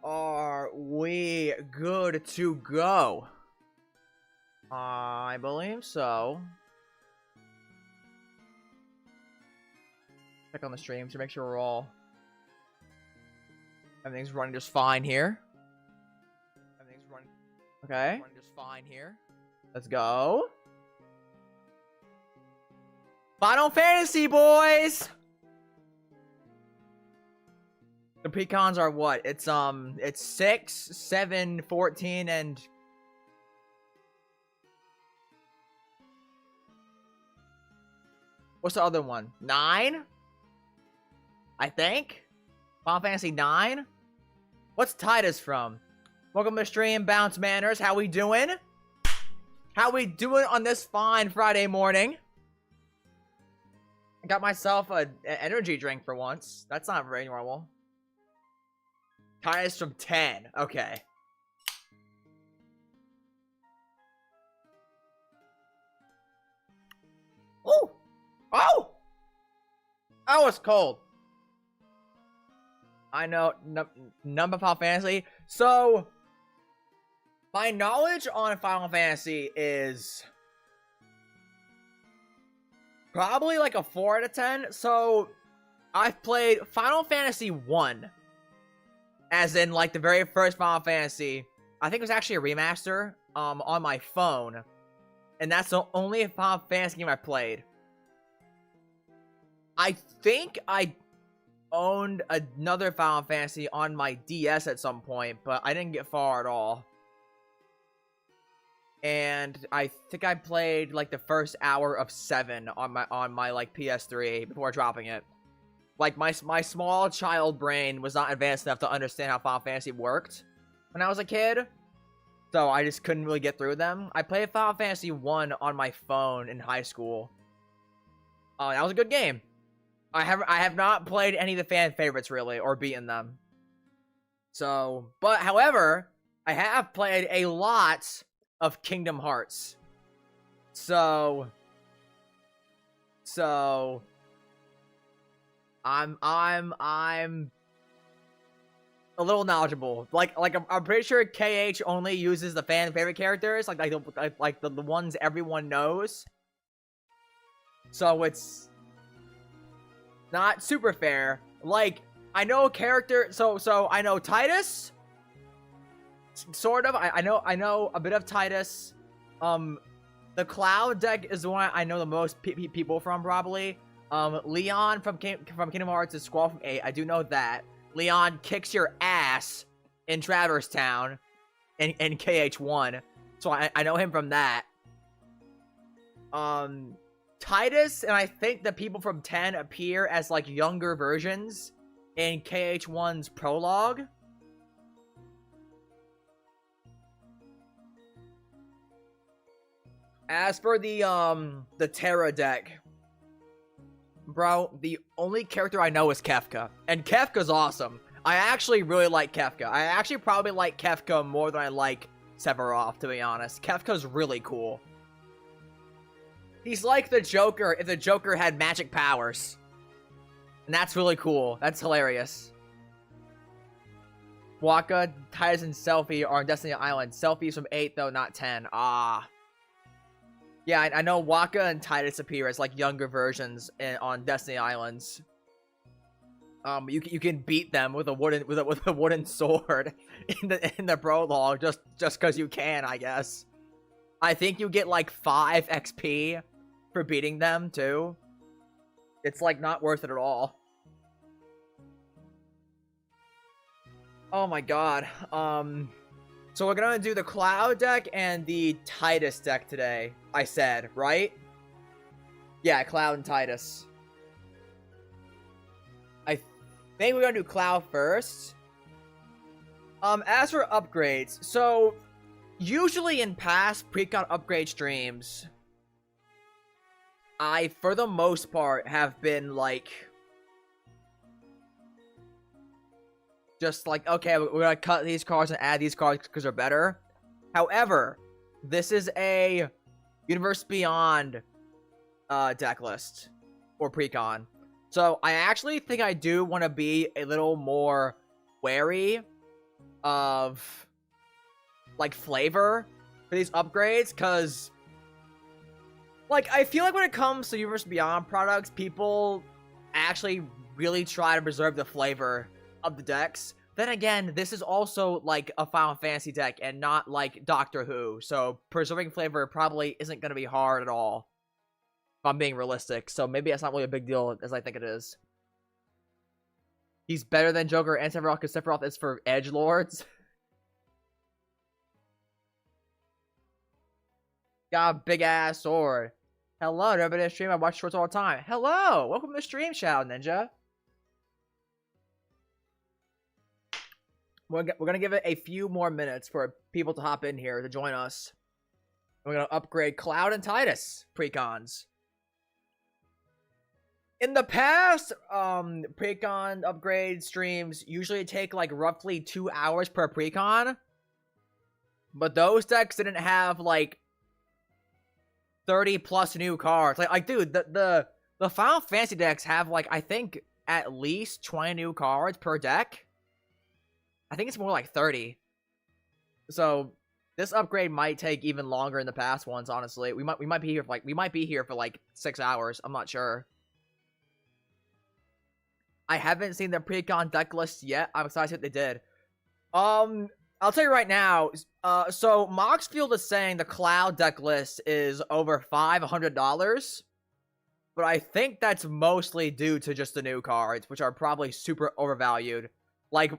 Are we good to go? I believe so. Check on the stream to make sure we're all... Everything's running just fine here. Everything's running... Okay. Running just fine here. Let's go. Final Fantasy, boys! The Precons are what? It's 6, 7, 14, and... What's the other one? 9? I think? Final Fantasy 9? What's Tidus from? Welcome to stream, Bounce Manners. How we doing? How we doing on this fine Friday morning? I got myself an energy drink for once. That's not very normal. Tidus from 10. Okay. Ooh! Oh! Oh, it's cold. I know. Number Final Fantasy. So, my knowledge on Final Fantasy is probably like a 4 out of 10. So, I've played Final Fantasy 1. As in, like, the very first Final Fantasy. I think it was actually a remaster on my phone. And that's the only Final Fantasy game I played. I think I owned another Final Fantasy on my DS at some point, but I didn't get far at all. And I think I played like the first hour of 7 on my like PS3 before dropping it. Like my small child brain was not advanced enough to understand how Final Fantasy worked when I was a kid. So I just couldn't really get through them. I played Final Fantasy 1 on my phone in high school. That was a good game. I have not played any of the fan favorites really, or beaten them. So, but however, I have played a lot of Kingdom Hearts. So I'm a little knowledgeable. Like I'm pretty sure KH only uses the fan favorite characters, like the ones everyone knows. So it's not super fair. Like, I know a character, so I know Tidus, sort of. I know a bit of Tidus. The Cloud deck is the one I know the most people from, probably. Leon from Kingdom Hearts is Squall from 8. I do know that. Leon kicks your ass in Traverse Town in KH1, so I know him from that. Tidus and I think the people from 10 appear as like younger versions in KH1's prologue. As for the Terra deck, bro, the only character I know is Kefka, and Kefka's awesome. I actually really like Kefka. I actually probably like Kefka more than I like Sephiroth, to be honest. Kefka's really cool. He's like the Joker if the Joker had magic powers. And that's really cool. That's hilarious. Waka, Tidus, and Selphie are on Destiny Island. Selphie's from 8, though, not 10. Ah. Yeah, I know Waka and Tidus appear as, like, younger versions on Destiny Islands. You can beat them with a wooden sword in the prologue just because you can, I guess. I think you get, like, 5 XP for beating them, too. It's, like, not worth it at all. Oh my god. So we're gonna do the Cloud deck and the Tidus deck today, I said, right? Yeah, Cloud and Tidus. I think we're gonna do Cloud first. As for upgrades, so usually in past Precon upgrade streams, I, for the most part, have been, like, just like, okay, we're gonna cut these cards and add these cards because they're better. However, this is a Universe Beyond deck list for Precon. So I actually think I do want to be a little more wary of like flavor for these upgrades, because like I feel like when it comes to Universe Beyond products, people actually really try to preserve the flavor of the decks. Then again, this is also like a Final Fantasy deck and not like Doctor Who, so preserving flavor probably isn't going to be hard at all, if I'm being realistic. So maybe that's not really a big deal as I think it is. He's better than Joker and Sephiroth because Sephiroth is for edgelords. Got a big ass sword. Hello, never been to stream. I watch shorts all the time. Hello, welcome to the stream, Shadow Ninja. We're gonna give it a few more minutes for people to hop in here to join us. We're gonna upgrade Cloud and Tidus Precons. In the past, Precon upgrade streams usually take like roughly 2 hours per Precon. But those decks didn't have like 30 plus new cards. Like dude, the Final Fantasy decks have like, I think at least 20 new cards per deck. I think it's more like 30. So this upgrade might take even longer than the past ones, honestly. We might be here for like 6 hours. I'm not sure. I haven't seen the Precon deck list yet. I'm excited what they did. I'll tell you right now. So Moxfield is saying the Cloud deck list is over $500, but I think that's mostly due to just the new cards, which are probably super overvalued. Like,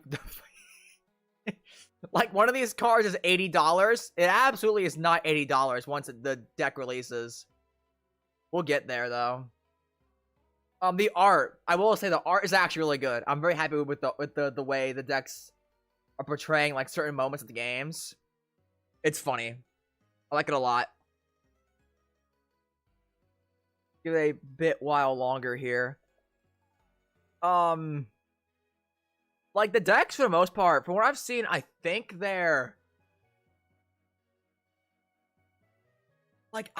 like one of these cards is $80. It absolutely is not $80 once the deck releases. We'll get there though. The art, I will say the art is actually really good. I'm very happy with the way the decks are portraying like certain moments of the games. It's funny. I like it a lot. Give it a bit while longer here. Like the decks for the most part, from what I've seen, I think they're like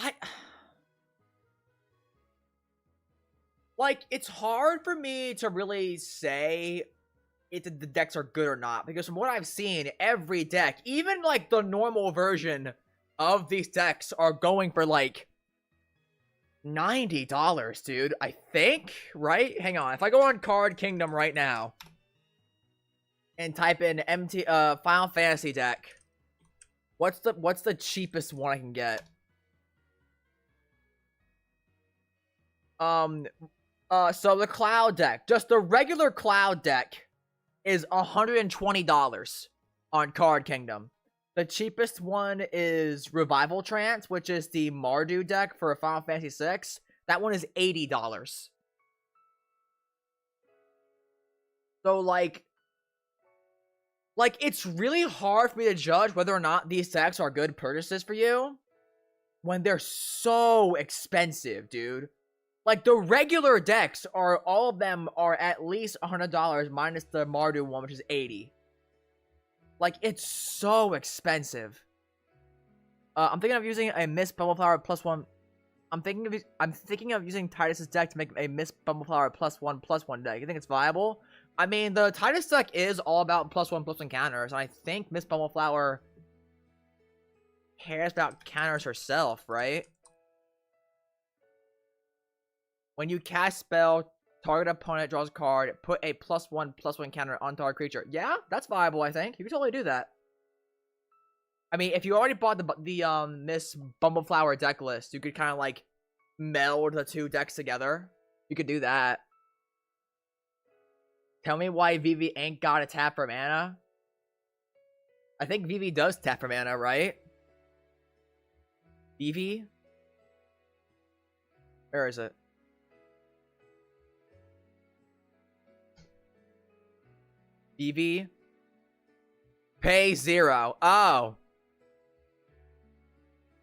like, it's hard for me to really say if the decks are good or not, because from what I've seen, every deck, even like the normal version of these decks, are going for like $90, dude. I think, right? Hang on. If I go on Card Kingdom right now and type in Final Fantasy deck, what's the cheapest one I can get? So the Cloud deck, just the regular Cloud deck, is $120 on Card Kingdom. The cheapest one is Revival Trance, which is the Mardu deck for Final Fantasy VI. That one is $80. So like it's really hard for me to judge whether or not these decks are good purchases for you when they're so expensive, dude. Like, the regular decks all of them are at least $100 minus the Mardu one, which is $80. Like, it's so expensive. I'm thinking of using a Miss Bumbleflower +1. I'm thinking of using Tidus's deck to make a Miss Bumbleflower +1/+1 deck. You think it's viable? I mean, the Tidus deck is all about +1/+1 counters, and I think Miss Bumbleflower cares about counters herself, right? When you cast spell, target opponent draws a card, put a +1/+1 counter on target creature. Yeah, that's viable, I think. You can totally do that. I mean, if you already bought the Miss Bumbleflower deck list, you could kind of like meld the two decks together. You could do that. Tell me why Vivi ain't got a tap for mana. I think Vivi does tap for mana, right? Vivi? Where is it? Vivi? Pay 0. Oh.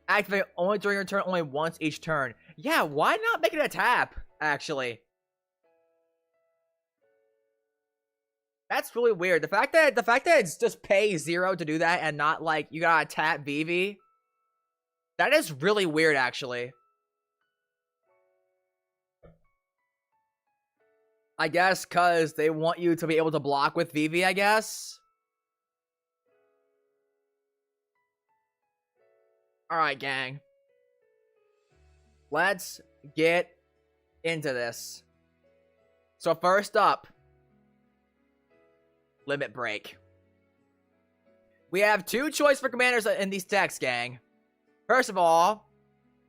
Activate only during your turn, only once each turn. Yeah, why not make it a tap, actually? That's really weird. The fact that it's just pay 0 to do that and not like you gotta tap Vivi. That is really weird, actually. I guess because they want you to be able to block with Vivi, I guess. Alright, gang. Let's get into this. So first up, Limit Break. We have two choices for commanders in these decks, gang. First of all,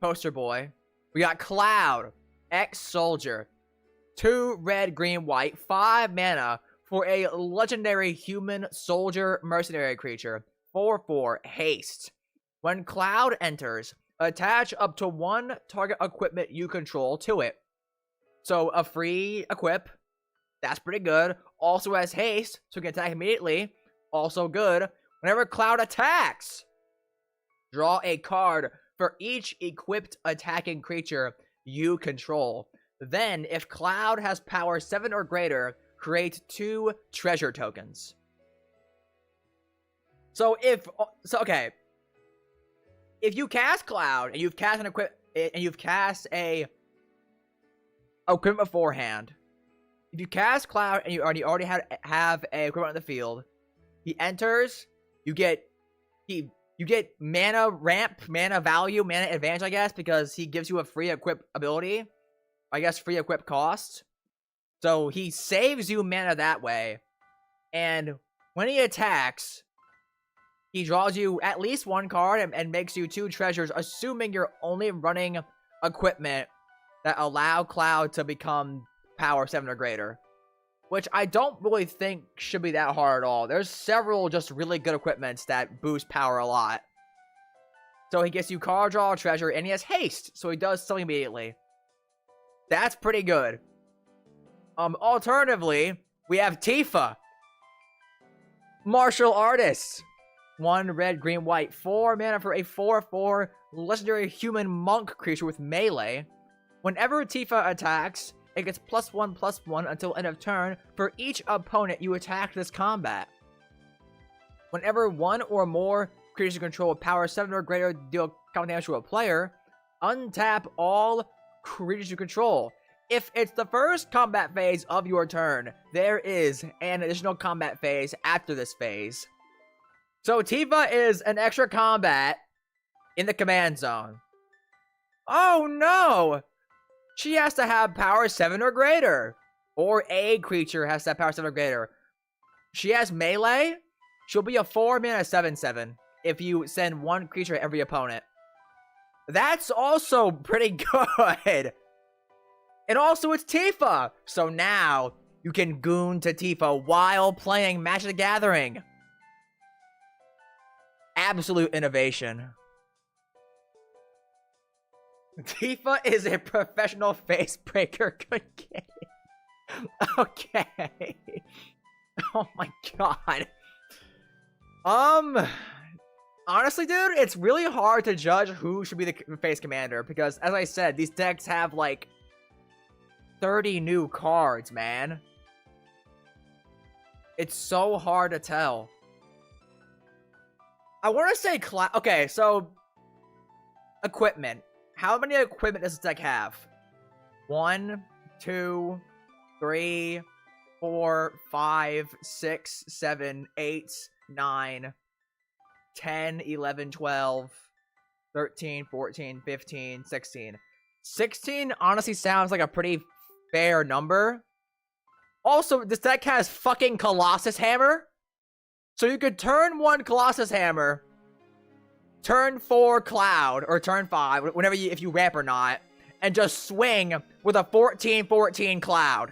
poster boy, we got Cloud, ex-soldier. 2 red, green, white, 5 mana for a legendary human soldier mercenary creature. 4/4 haste. When Cloud enters, attach up to 1 target equipment you control to it. So a free equip, that's pretty good. Also has haste, so you can attack immediately. Also good. Whenever Cloud attacks, draw a card for each equipped attacking creature you control. Then, if Cloud has power 7 or greater, create 2 treasure tokens. So if you cast Cloud and you've cast a equipment beforehand, if you cast Cloud and you already have a equipment on the field, he enters, you get mana ramp, mana value, mana advantage, I guess, because he gives you a free equip ability. I guess free equip cost. So he saves you mana that way. And when he attacks, he draws you at least 1 card and makes you 2 treasures, assuming you're only running equipment that allow Cloud to become power 7 or greater. Which I don't really think should be that hard at all. There's several just really good equipments that boost power a lot. So he gets you card draw, treasure, and he has haste, so he does something immediately. That's pretty good. Alternatively, we have Tifa, martial artist. 1 red, green, white, 4 mana for a 4/4 legendary human monk creature with melee. Whenever Tifa attacks, it gets +1/+1 until end of turn for each opponent you attack this combat. Whenever 1 or more creatures you control with power 7 or greater deal combat damage to a player, untap all creatures you control. If it's the first combat phase of your turn, there is an additional combat phase after this phase. So Tifa is an extra combat in the command zone. Oh no! She has to have power 7 or greater. Or a creature has to have power 7 or greater. She has melee. She'll be a 4 mana 7/7 if you send 1 creature at every opponent. That's also pretty good. And also it's Tifa. So now you can goon to Tifa while playing Magic the Gathering. Absolute innovation. Tifa is a professional face breaker. Good game. Okay. Oh my god. Honestly, dude, it's really hard to judge who should be the face commander because, as I said, these decks have like 30 new cards, man. It's so hard to tell. I want to say okay, so equipment. How many equipment does this deck have? 1, 2, 3, 4, 5, 6, 7, 8, 9, 10, 11, 12, 13, 14, 15, 16. 16 honestly sounds like a pretty fair number. Also, this deck has fucking Colossus Hammer. So you could turn 1 Colossus Hammer, turn 4 Cloud, or turn 5, whenever if you ramp or not, and just swing with a 14/14 Cloud.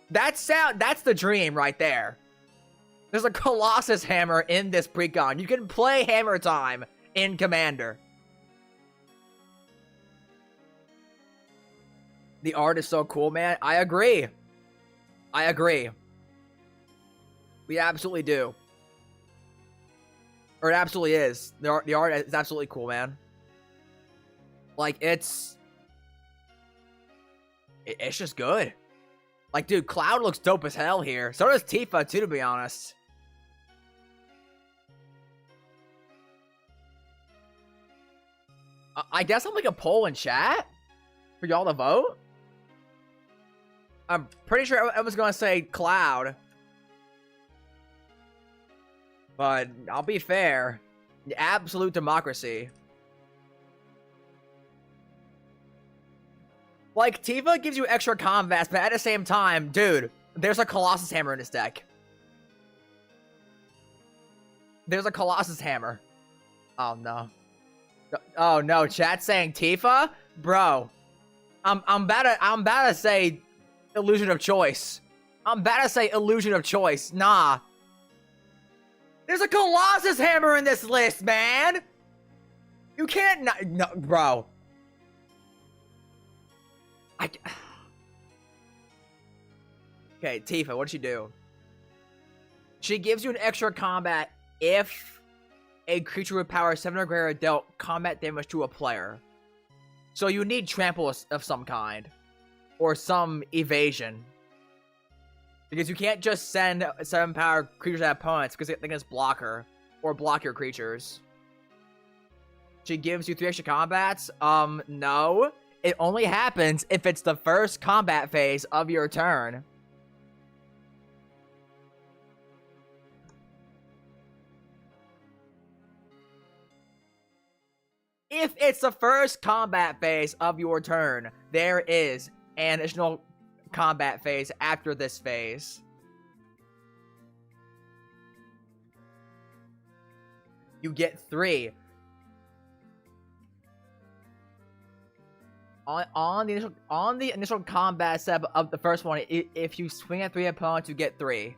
That's the dream right there. There's a Colossus Hammer in this Precon. You can play Hammer Time in Commander. The art is so cool, man. I agree. I agree. We absolutely do. Or it absolutely is. The art is absolutely cool, man. Like, it's just good. Like, dude, Cloud looks dope as hell here. So does Tifa, too, to be honest. I guess I'll make a poll in chat for y'all to vote. I'm pretty sure I was going to say Cloud. But I'll be fair. Absolute democracy. Like, Tifa gives you extra combats, but at the same time, dude, there's a Colossus Hammer in this deck. There's a Colossus Hammer. Oh, no. Oh, no. Chat's saying Tifa? Bro. I'm about to say illusion of choice. I'm about to say illusion of choice. Nah. There's a Colossus Hammer in this list, man! You can't not... No, bro. Okay, Tifa, what'd she do? She gives you an extra combat if a creature with power 7 or greater dealt combat damage to a player. So you need trample of some kind. Or some evasion. Because you can't just send 7 power creatures at opponents because they can just block her. Or block your creatures. She gives you 3 extra combats? No. It only happens if it's the first combat phase of your turn. If it's the first combat phase of your turn, there is an additional combat phase after this phase. You get 3. On the initial combat step of the first one, if you swing at 3 opponents, you get 3.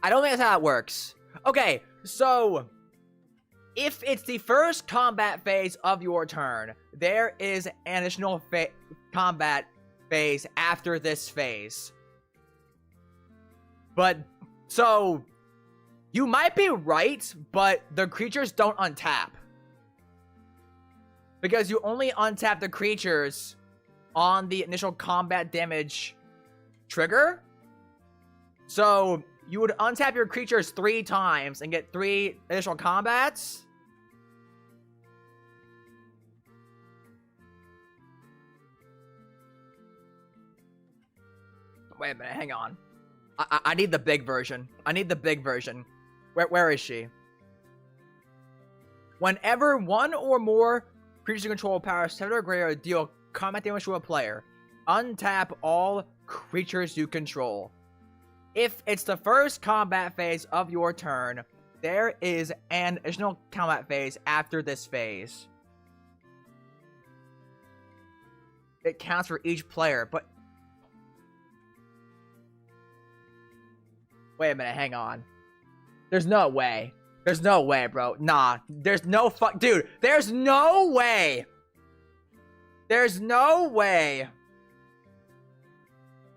I don't think that's how it works. Okay, so if it's the first combat phase of your turn, there is an additional combat phase after this phase. But, so, you might be right, but the creatures don't untap. Because you only untap the creatures on the initial combat damage trigger. So, you would untap your creatures 3 times and get 3 additional combats. Wait a minute, hang on. I need the big version. I need the big version. Where is she? Whenever 1 or more creatures you control power 7 or greater deal combat damage to a player, untap all creatures you control. If it's the first combat phase of your turn, there is an additional combat phase after this phase. It counts for each player, but... Wait a minute, hang on. There's no way. There's no way, bro. Nah, there's no fuck... Dude, there's no way! There's no way!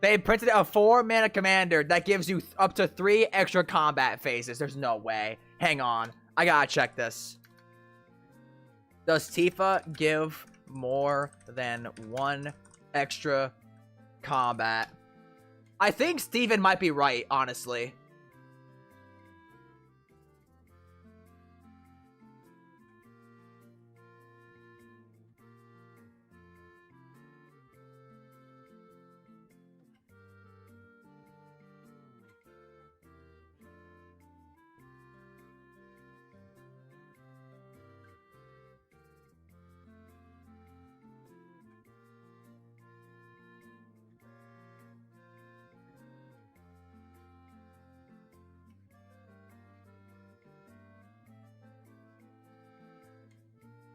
They printed a 4-mana commander that gives you up to 3 extra combat phases. There's no way. Hang on. I gotta check this. Does Tifa give more than 1 extra combat? I think Steven might be right, honestly.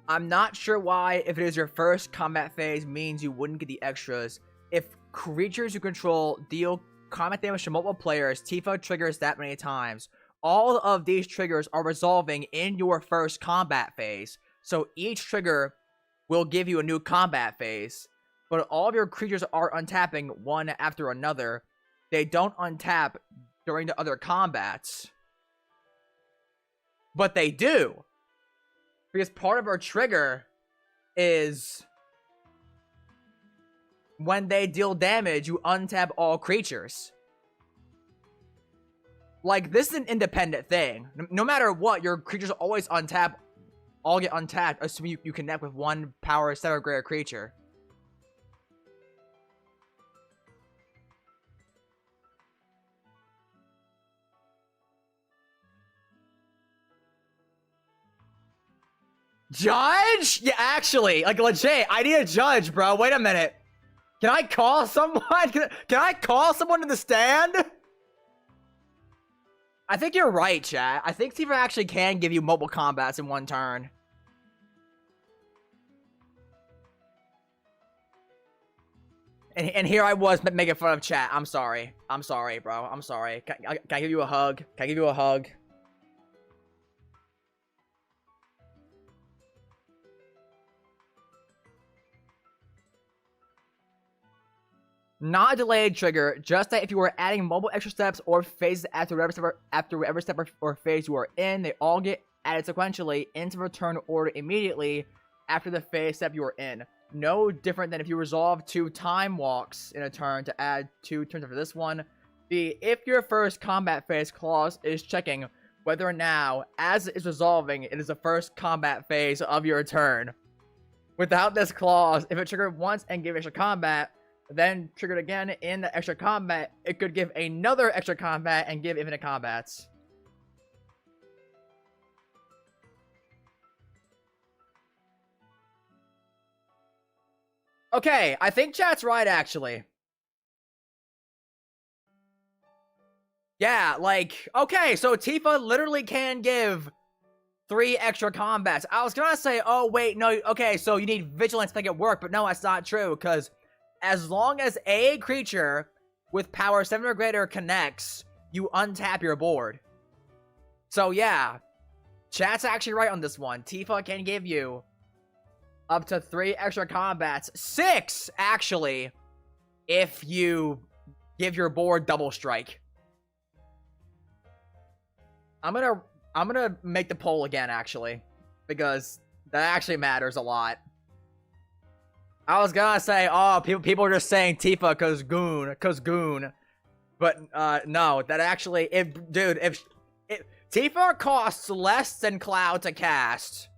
I'm not sure why, if it is your first combat phase, means you wouldn't get the extras. If creatures you control deal combat damage to multiple players, Tifa triggers that many times. All of these triggers are resolving in your first combat phase. So each trigger will give you a new combat phase. But all of your creatures are untapping one after another. They don't untap during the other combats. But they do. Because part of our trigger is when they deal damage, you untap all creatures. Like, this is an independent thing. No matter what, your creatures always untap, all get untapped, assuming you connect with 1 power 7 or greater creature. Judge? Yeah, actually, like legit, I need a judge, bro. Wait a minute. Can I call someone? Can I call someone to the stand? I think you're right, chat. I think Tifa actually can give you mobile combats in one turn. And here I was making fun of chat. I'm sorry. I'm sorry, bro. I'm sorry. Can I give you a hug? Can I give you a hug? Not a delayed trigger, just that if you were adding multiple extra steps or phases after whatever step or phase you are in, they all get added sequentially into return order immediately after the phase step you are in. No different than if you resolve 2 time walks in a turn to add 2 turns after this one. B, if your first combat phase clause is checking whether now, as it is resolving, it is the first combat phase of your turn. Without this clause, if it triggered once and gave extra combat, then triggered again in the extra combat, it could give another extra combat and give infinite combats. Okay, I think chat's right, actually. Yeah, like, okay, so Tifa literally can give 3 extra combats. I was gonna say, oh, wait, no, okay, so you need vigilance to make it work, but no, that's not true, because as long as a creature with power 7 or greater connects, you untap your board. So yeah, chat's actually right on this one. Tifa can give you up to 3 extra combats. 6, actually, if you give your board double strike. I'm gonna make the poll again, actually, because that actually matters a lot. I was gonna say, oh, people are just saying Tifa cause goon. But, no, that actually, if Tifa costs less than Cloud to cast,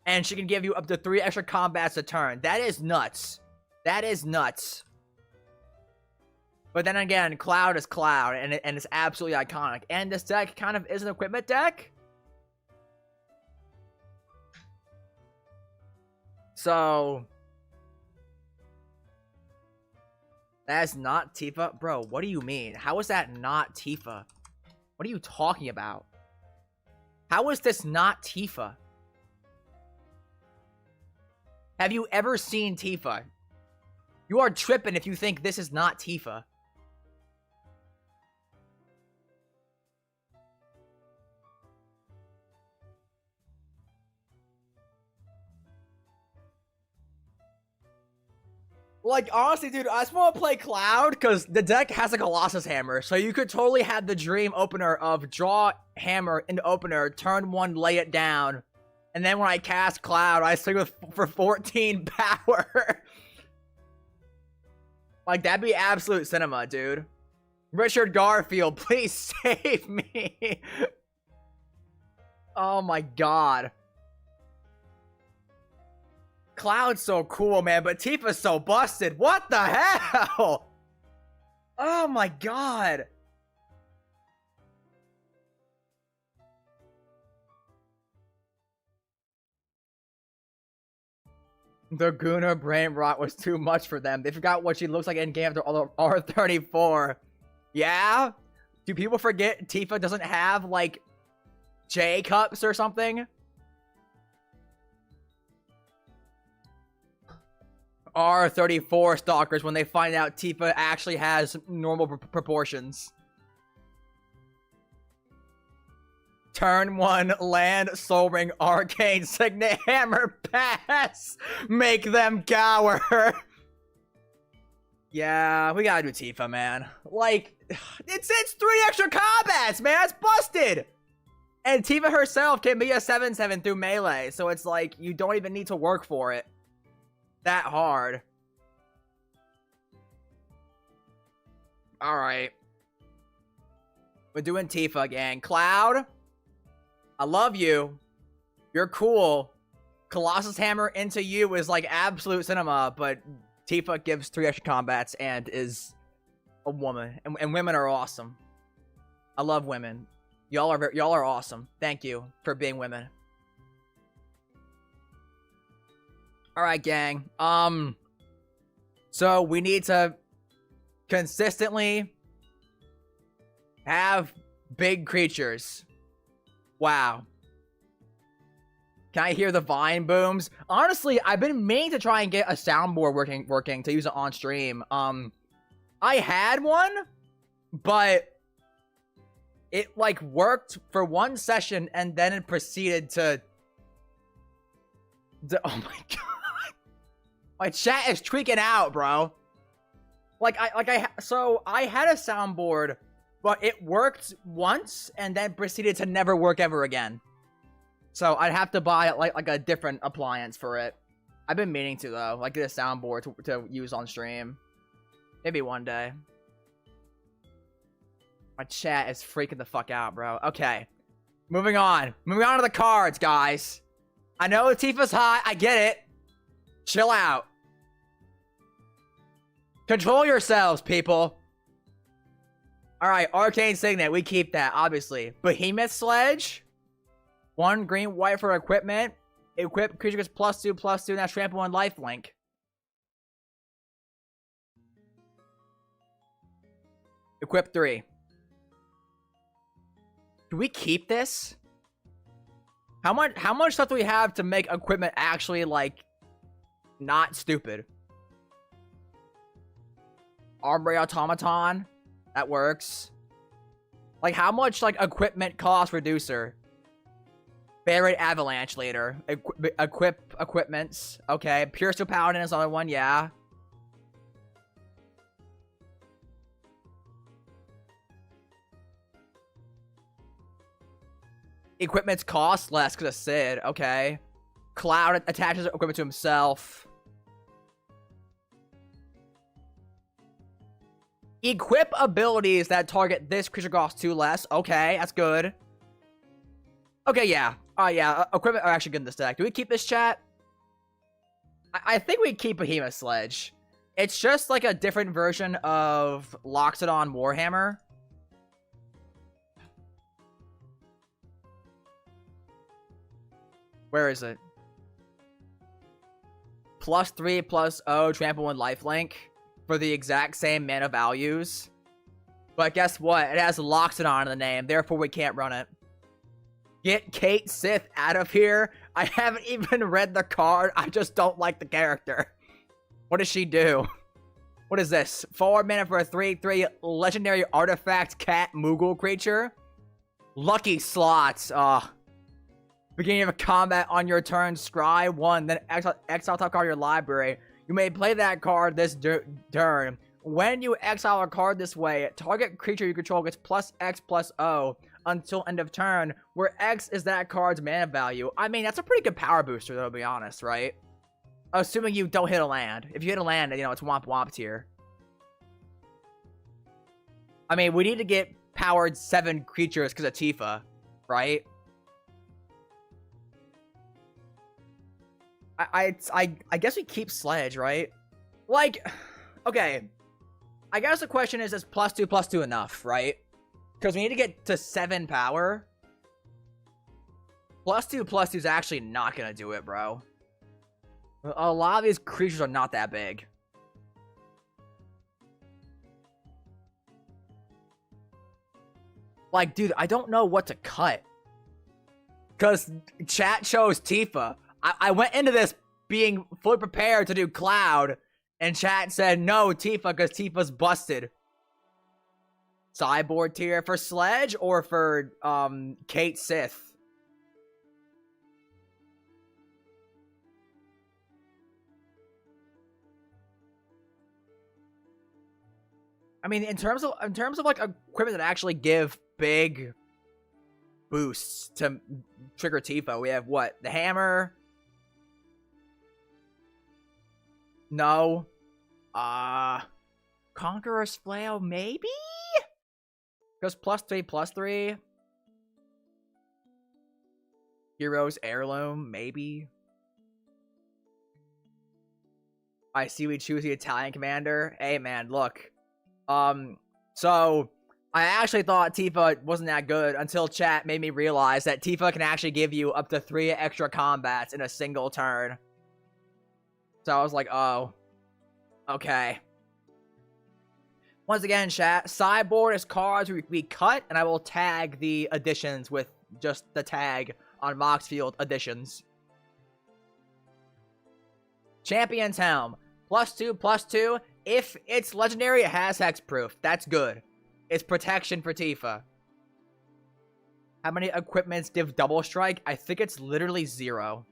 and she can give you up to 3 extra combats a turn. That is nuts. That is nuts. But then again, Cloud is Cloud, and it's absolutely iconic. And this deck kind of is an equipment deck. So that's not Tifa? Bro, what do you mean? How is that not Tifa? What are you talking about? How is this not Tifa? Have you ever seen Tifa? You are tripping if you think this is not Tifa. Like, honestly, dude, I just want to play Cloud because the deck has a Colossus Hammer. So you could totally have the dream opener of draw Hammer into opener, turn 1, lay it down. And then when I cast Cloud, I swing for 14 power. Like, that'd be absolute cinema, dude. Richard Garfield, please save me. Oh my god. Cloud's so cool, man, but Tifa's so busted. What the hell? Oh my god. The Guna brain rot was too much for them. They forgot what she looks like in game after R34. Yeah? Do people forget Tifa doesn't have, like, J-cups or something? R34 stalkers when they find out Tifa actually has normal proportions. Turn 1, land, soul ring, arcane, signet, hammer, pass. Make them cower. Yeah, we gotta do Tifa, man. Like, it's 3 extra combats, man. It's busted. And Tifa herself can be a 7/7 through melee, so it's like, you don't even need to work for it that hard. Alright. We're doing Tifa again. Cloud, I love you. You're cool. Colossus Hammer into you is like absolute cinema, but Tifa gives 3 extra combats and is a woman. And women are awesome. I love women. Y'all are awesome. Thank you for being women. All right, gang. So we need to consistently have big creatures. Wow. Can I hear the vine booms? Honestly, I've been meaning to try and get a soundboard working to use it on stream. I had one, but it like worked for one session and then it proceeded to oh my god. My chat is tweaking out, bro. So I had a soundboard, but it worked once and then proceeded to never work ever again. So I'd have to buy like a different appliance for it. I've been meaning to though, like get a soundboard to use on stream. Maybe one day. My chat is freaking the fuck out, bro. Okay. Moving on. Moving on to the cards, guys. I know Tifa's hot. I get it. Chill out. Control yourselves, people. Alright, Arcane Signet. We keep that, obviously. Behemoth Sledge. 1 green, white for equipment. Equip creature gets +2/+2. Now trample 1 lifelink. Equip 3. Do we keep this? How much stuff do we have to make equipment actually like not stupid? Armory Automaton. That works. Like how much like equipment cost reducer? Buried Avalanche Leader. Equip equipments. Okay. Pure Steel Paladin is another one, yeah. Equipment's cost less because of Sid. Okay. Cloud attaches equipment to himself. Equip abilities that target this creature costs 2 less. Okay, that's good. Okay, yeah. Yeah, equipment are actually good in this deck. Do we keep this, chat? I think we keep Behemoth Sledge. It's just like a different version of Loxodon Warhammer. Where is it? +3/+0, trample 1 lifelink for the exact same mana values. But guess what? It has Loxodon in the name, therefore we can't run it. Get Kate Sith out of here. I haven't even read the card. I just don't like the character. What does she do? What is this? 4 mana for a 3/3 legendary artifact cat Moogle creature. Lucky slots. Beginning of a combat on your turn, scry 1, then exile top card of your library. You may play that card this turn. When you exile a card this way, target creature you control gets +X/+0 until end of turn, where X is that card's mana value. I mean, that's a pretty good power booster, though, to be honest, right? Assuming you don't hit a land. If you hit a land, you know, it's womp womp tier. I mean, we need to get powered 7 creatures because of Tifa, right? I guess we keep Sledge, right? Like, okay. I guess the question is +2/+2 enough, right? Because we need to get to 7 power. +2/+2 is actually not gonna do it, bro. A lot of these creatures are not that big. Like, dude, I don't know what to cut. Because chat chose Tifa. I went into this being fully prepared to do Cloud, and chat said no, Tifa, because Tifa's busted. Sideboard tier for Sledge or for Kate Sith? I mean, in terms of like equipment that actually give big boosts to trigger Tifa, we have what? The hammer. No. Conqueror's Flail, maybe? Goes +3/+3. Hero's Heirloom, maybe. I see we choose the Italian commander. Hey, man, look. So I actually thought Tifa wasn't that good until chat made me realize that Tifa can actually give you up to 3 extra combats in a single turn. So I was like, oh, okay. Once again, chat, sideboard is cards we cut, and I will tag the additions with just the tag on Moxfield additions. Champion's Helm. +2/+2. If it's legendary, it has hexproof. That's good. It's protection for Tifa. How many equipments give double strike? I think it's literally 0.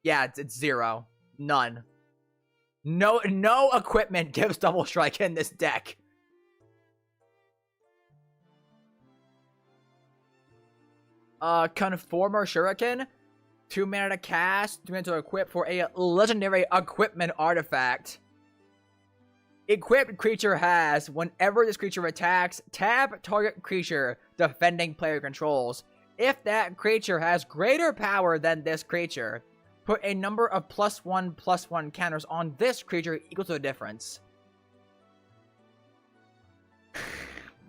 Yeah, it's 0. None. No equipment gives double strike in this deck. Conformer Shuriken. 2 mana to cast, 2 mana to equip for a legendary equipment artifact. Equipped creature has, whenever this creature attacks, tap target creature defending player controls. If that creature has greater power than this creature, put a number of +1/+1 counters on this creature equal to the difference.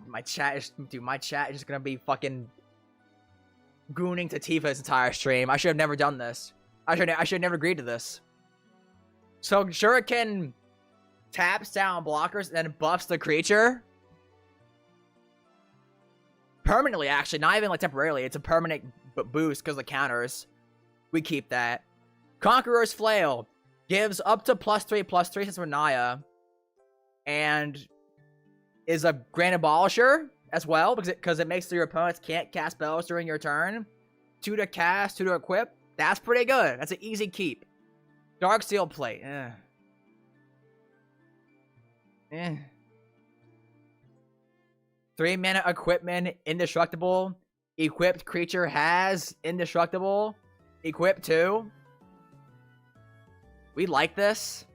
My chat is just gonna be fucking gooning to Tifa's entire stream. I should have never done this. I should have never agreed to this. So Shuriken taps down blockers and then buffs the creature. Permanently, actually. Not even like temporarily. It's a permanent boost because of the counters. We keep that. Conqueror's Flail gives up to +3/+3 since we're Naya. And is a Grand Abolisher as well, because it makes so your opponents can't cast spells during your turn. 2 to cast, 2 to equip. That's pretty good. That's an easy keep. Dark Steel Plate. 3 mana equipment, indestructible. Equipped creature has indestructible. Equip 2. We like this.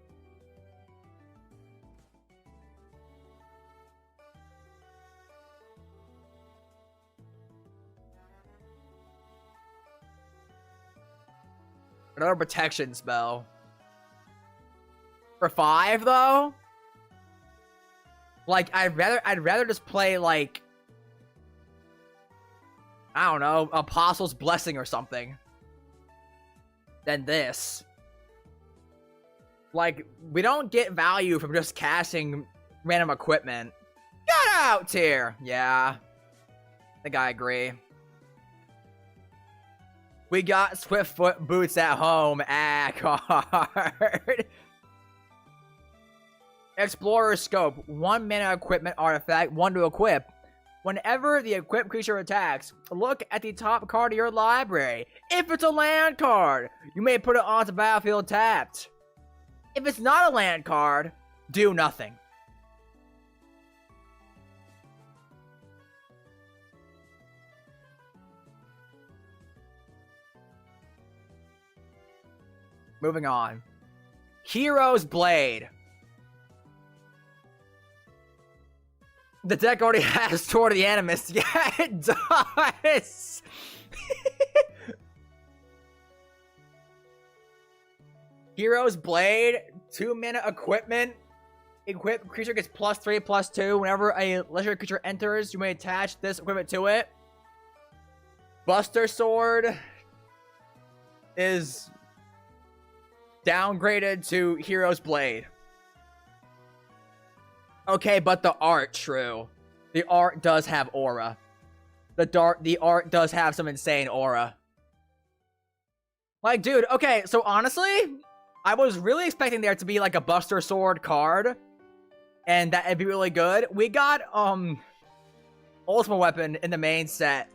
Another protection spell. For 5 though? Like, I'd rather just play like, I don't know, Apostle's Blessing or something than this. Like, we don't get value from just casting random equipment. Get out here! Yeah. I think I agree. We got Swiftfoot Boots at home. Card. Explorer's Scope. 1 mana equipment artifact, 1 to equip. Whenever the equipped creature attacks, look at the top card of your library. If it's a land card, you may put it onto battlefield tapped. If it's not a land card, do nothing. Moving on. Hero's Blade. The deck already has Sword of the Animus. Yeah, it does. Hero's Blade. 2 mana equipment. Equipped creature gets +3/+2. Whenever a legendary creature enters, you may attach this equipment to it. Buster Sword is downgraded to Hero's Blade. Okay, but the art, true. The art does have aura. The art does have some insane aura. Like, dude, okay, so honestly, I was really expecting there to be like a Buster Sword card, and that it'd be really good. We got Ultimate Weapon in the main set,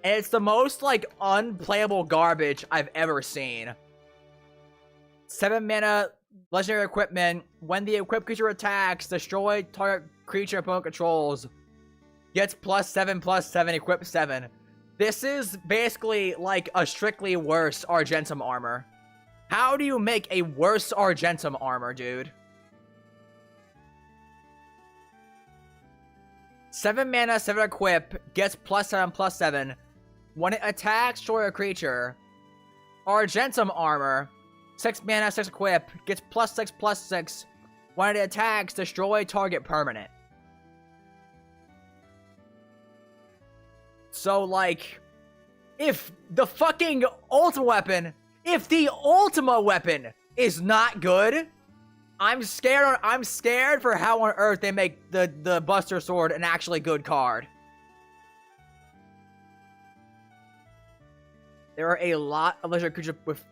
and it's the most like unplayable garbage I've ever seen. 7 mana legendary equipment. When the equipped creature attacks, destroy target creature opponent controls. Gets +7/+7, equip 7. This is basically like a strictly worse Argentum armor. How do you make a worse Argentum armor, dude? 7 mana, 7 equip, gets +7/+7. When it attacks, destroy a creature. Argentum armor. 6 mana, 6 equip, gets +6/+6. When it attacks, destroy target permanent. So, like, If the fucking ultimate weapon, if the ultimate weapon is not good, I'm scared for how on earth they make the Buster Sword an actually good card. There are a lot of legendary creatures with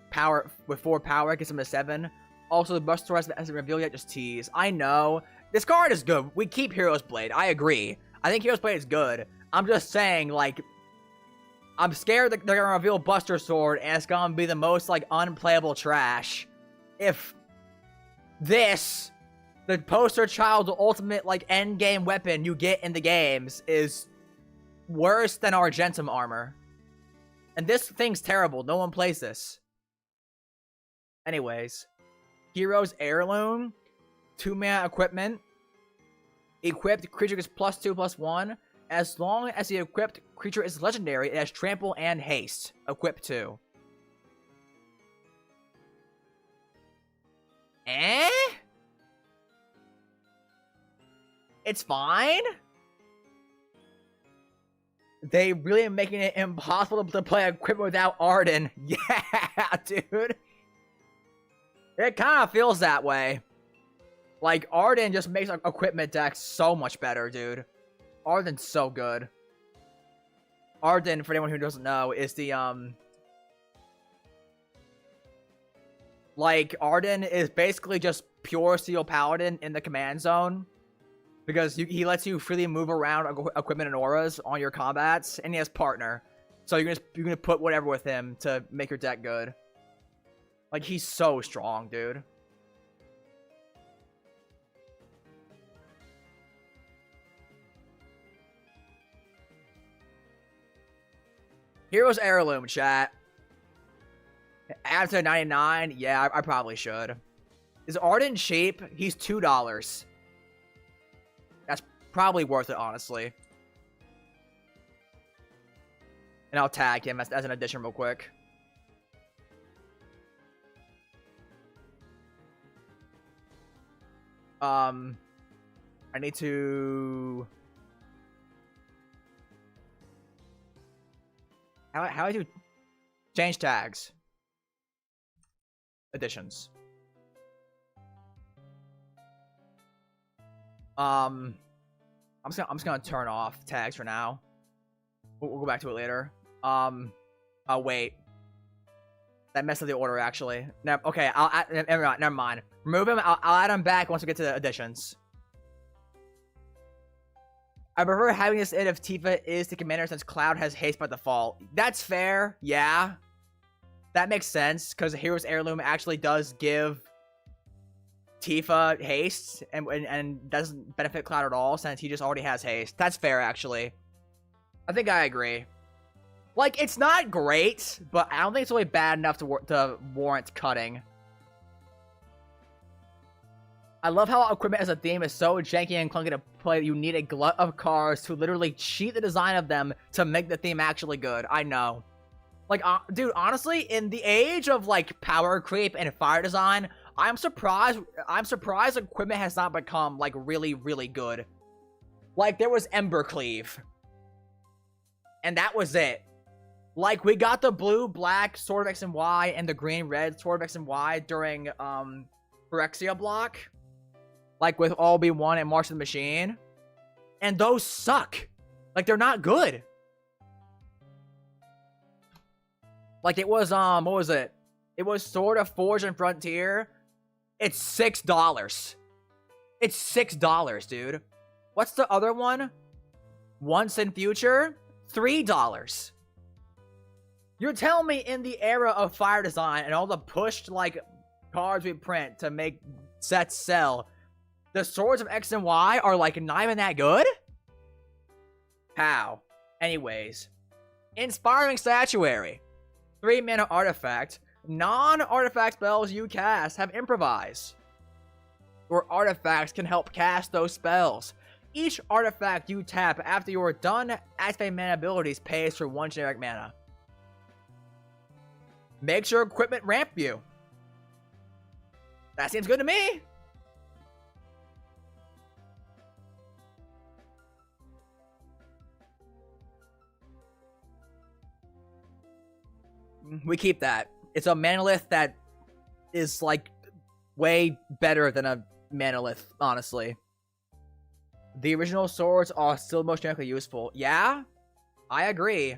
4 power, gets them to 7. Also, the Buster Sword hasn't revealed yet, just tease. I know. This card is good. We keep Hero's Blade. I agree. I think Hero's Blade is good. I'm just saying, like, I'm scared that they're gonna reveal Buster Sword and it's gonna be the most, like, unplayable trash. If this, the poster child ultimate, like, endgame weapon you get in the games is worse than Argentum armor. And this thing's terrible. No one plays this. Anyways. Hero's Heirloom. 2-mana equipment. Equipped creature gets +2/+1. As long as the equipped creature is legendary, it has trample and haste. Equipped 2. It's fine? They really are making it impossible to play equipment without Arden. Yeah, dude. It kind of feels that way. Like, Arden just makes equipment decks so much better, dude. Arden's so good. Arden, for anyone who doesn't know, is the, like, Arden is basically just pure Steel Paladin in the command zone. Because he lets you freely move around equipment and auras on your combats, and he has partner. So you're gonna put whatever with him to make your deck good. Like, he's so strong, dude. Hero's Heirloom, chat. Add to 99? Yeah, I probably should. Is Arden cheap? He's $2. That's probably worth it, honestly. And I'll tag him as an addition real quick. I need to... How do I do change tags? Additions. I'm just gonna turn off tags for now. We'll go back to it later. Oh wait, that messed up the order actually. Okay, I'll add, never mind. Remove him. I'll add him back once we get to the additions. I prefer having this in if Tifa is the commander since Cloud has haste by default. That's fair. Yeah, that makes sense because Hero's Heirloom actually does give Tifa haste and doesn't benefit Cloud at all since he just already has haste. That's fair, actually. I think I agree. Like, it's not great, but I don't think it's really bad enough to warrant cutting. I love how equipment as a theme is so janky and clunky to play that you need a glut of cards to literally cheat the design of them to make the theme actually good. I know. Like, dude, honestly, in the age of, like, power creep and fire design, I'm surprised equipment has not become, like, really, really good. Like, there was Embercleave. And that was it. Like, we got the blue-black Sword of X and Y and the green-red Sword of X and Y during, Phyrexia block. Like, with All Be One and March of the Machine. And those suck. Like, they're not good. Like, it was, what was it? It was Sword of Forge and Frontier. It's $6. It's $6, dude. What's the other one? Once in Future? $3. You're telling me in the era of fire design and all the pushed, like, cards we print to make sets sell, the Swords of X and Y are, like, not even that good? How? Anyways. Inspiring Statuary. 3-mana artifact. Non-artifact spells you cast have Improvise. Your artifacts can help cast those spells. Each artifact you tap after you are done activating mana abilities pays for 1 generic mana. Makes your equipment ramp you. That seems good to me. We keep that. It's a manolith that is, like, way better than a manolith, honestly. The original swords are still most generically useful. Yeah, I agree.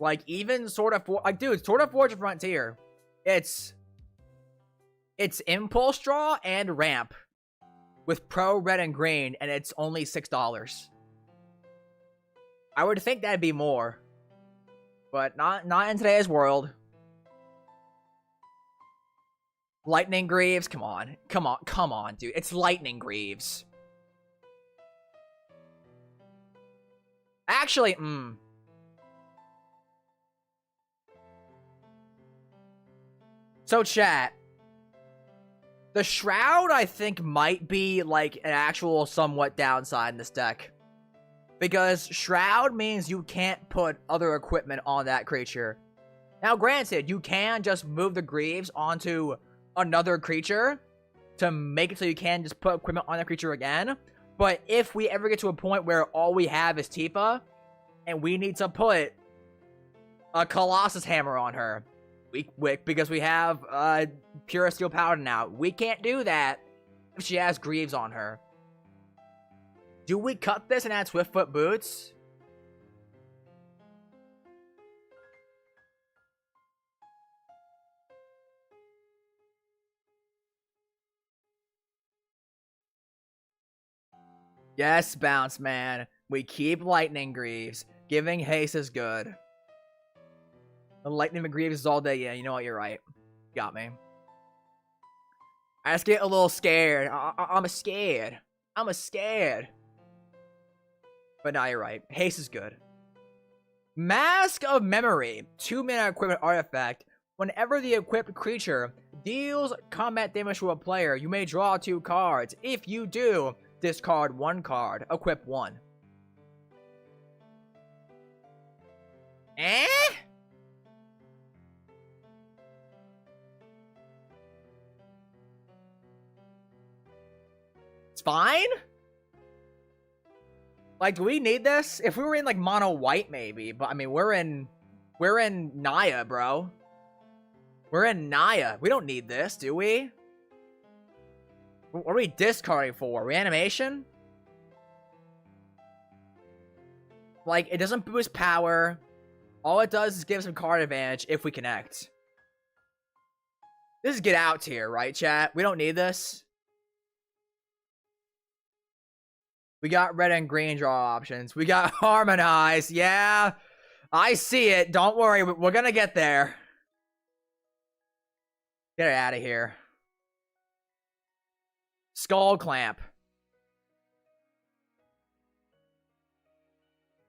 Like, even Sword of Forge, like, dude, Sword of Forge Frontier, it's Impulse Draw and Ramp with Pro Red and Green, and it's only $6. I would think that'd be more, but not in today's world. Lightning Greaves, come on, dude, it's Lightning Greaves. Actually, So, chat. The Shroud, I think, might be, like, an actual somewhat downside in this deck. Because Shroud means you can't put other equipment on that creature. Now, granted, you can just move the Greaves onto another creature to make it so you can just put equipment on that creature again. But if we ever get to a point where all we have is Tifa, and we need to put a Colossus Hammer on her, because we have Pure Steel Paladin now, we can't do that if she has Greaves on her. Do we cut this and add Swiftfoot Boots? Yes, Bounce Man. We keep Lightning Greaves. Giving haste is good. The Lightning Greaves is all day. Yeah, you know what? You're right. Got me. I just get a little scared. I'm scared. But now you're right. Haste is good. Mask of Memory. 2-mana equipment artifact. Whenever the equipped creature deals combat damage to a player, you may draw 2 cards. If you do, discard 1 card. Equip 1. Eh? It's fine? Like, do we need this? If we were in, like, mono white, maybe. But, I mean, we're in Naya, bro. We're in Naya. We don't need this, do we? What are we discarding for? Reanimation? Like, it doesn't boost power. All it does is give some card advantage if we connect. This is get out tier, right, chat? We don't need this. We got red and green draw options. We got Harmonize. Yeah, I see it. Don't worry. We're going to get there. Get it out of here. Skull Clamp.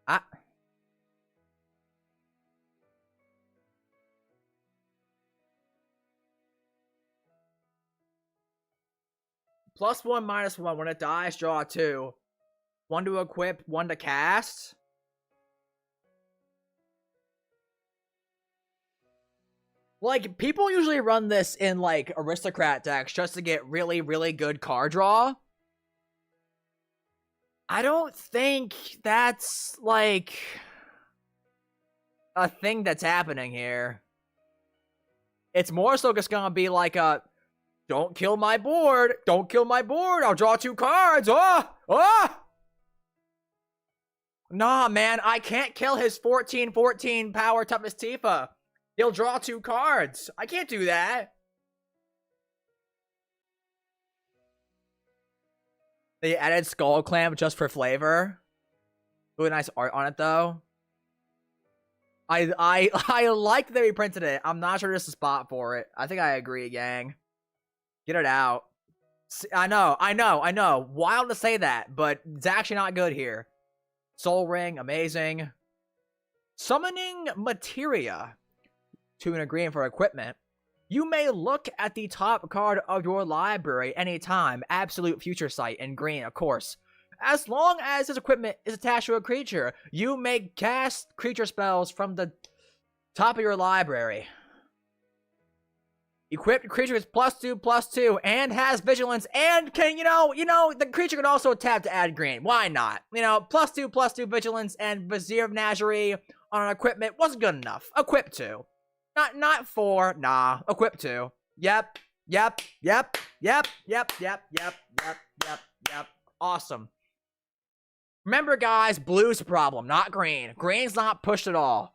Ah. +1, -1. When it dies, draw 2. 1 to equip, 1 to cast. Like, people usually run this in, like, aristocrat decks just to get really, really good card draw. I don't think that's, like, a thing that's happening here. It's more so just gonna be like a, don't kill my board, I'll draw 2 cards, Nah, man, I can't kill his 14/14 power toughness Tifa. He'll draw 2 cards. I can't do that. They added Skull Clamp just for flavor. Really nice art on it, though. I like that they reprinted it. I'm not sure there's a spot for it. I think I agree, gang. Get it out. I know. Wild to say that, but it's actually not good here. Soul Ring, amazing. Summoning Materia. 2 and green for equipment. You may look at the top card of your library anytime. Absolute Future Sight in green, of course. As long as this equipment is attached to a creature, you may cast creature spells from the top of your library. Equipped creature is +2/+2 and has vigilance and can, the creature can also tap to add green. Why not? +2/+2 vigilance and Vizier of Nazari on an equipment wasn't good enough. Equip 2. Not 4. Nah. Equip 2. Yep. Awesome. Remember, guys, blue's the problem, not green. Green's not pushed at all.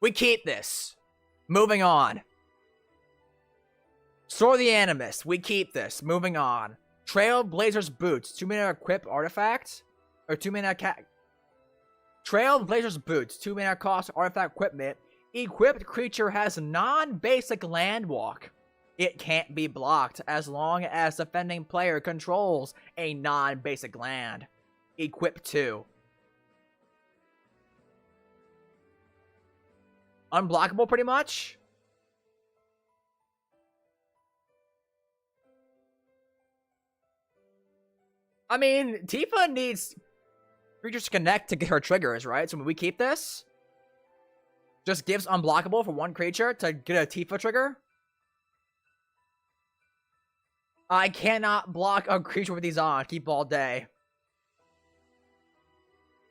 We keep this. Moving on. Sword of the Animus. We keep this. Moving on. Trailblazer's Boots. 2-mana equip artifact. Or 2-mana Trailblazer's Boots. 2-mana cost artifact equipment. Equipped creature has non-basic land walk. It can't be blocked as long as defending player controls a non-basic land. Equip 2. Unblockable, pretty much. I mean, Tifa needs creatures to connect to get her triggers, right? So when we keep this, just gives unblockable for one creature to get a Tifa trigger. I cannot block a creature with these on. Keep all day.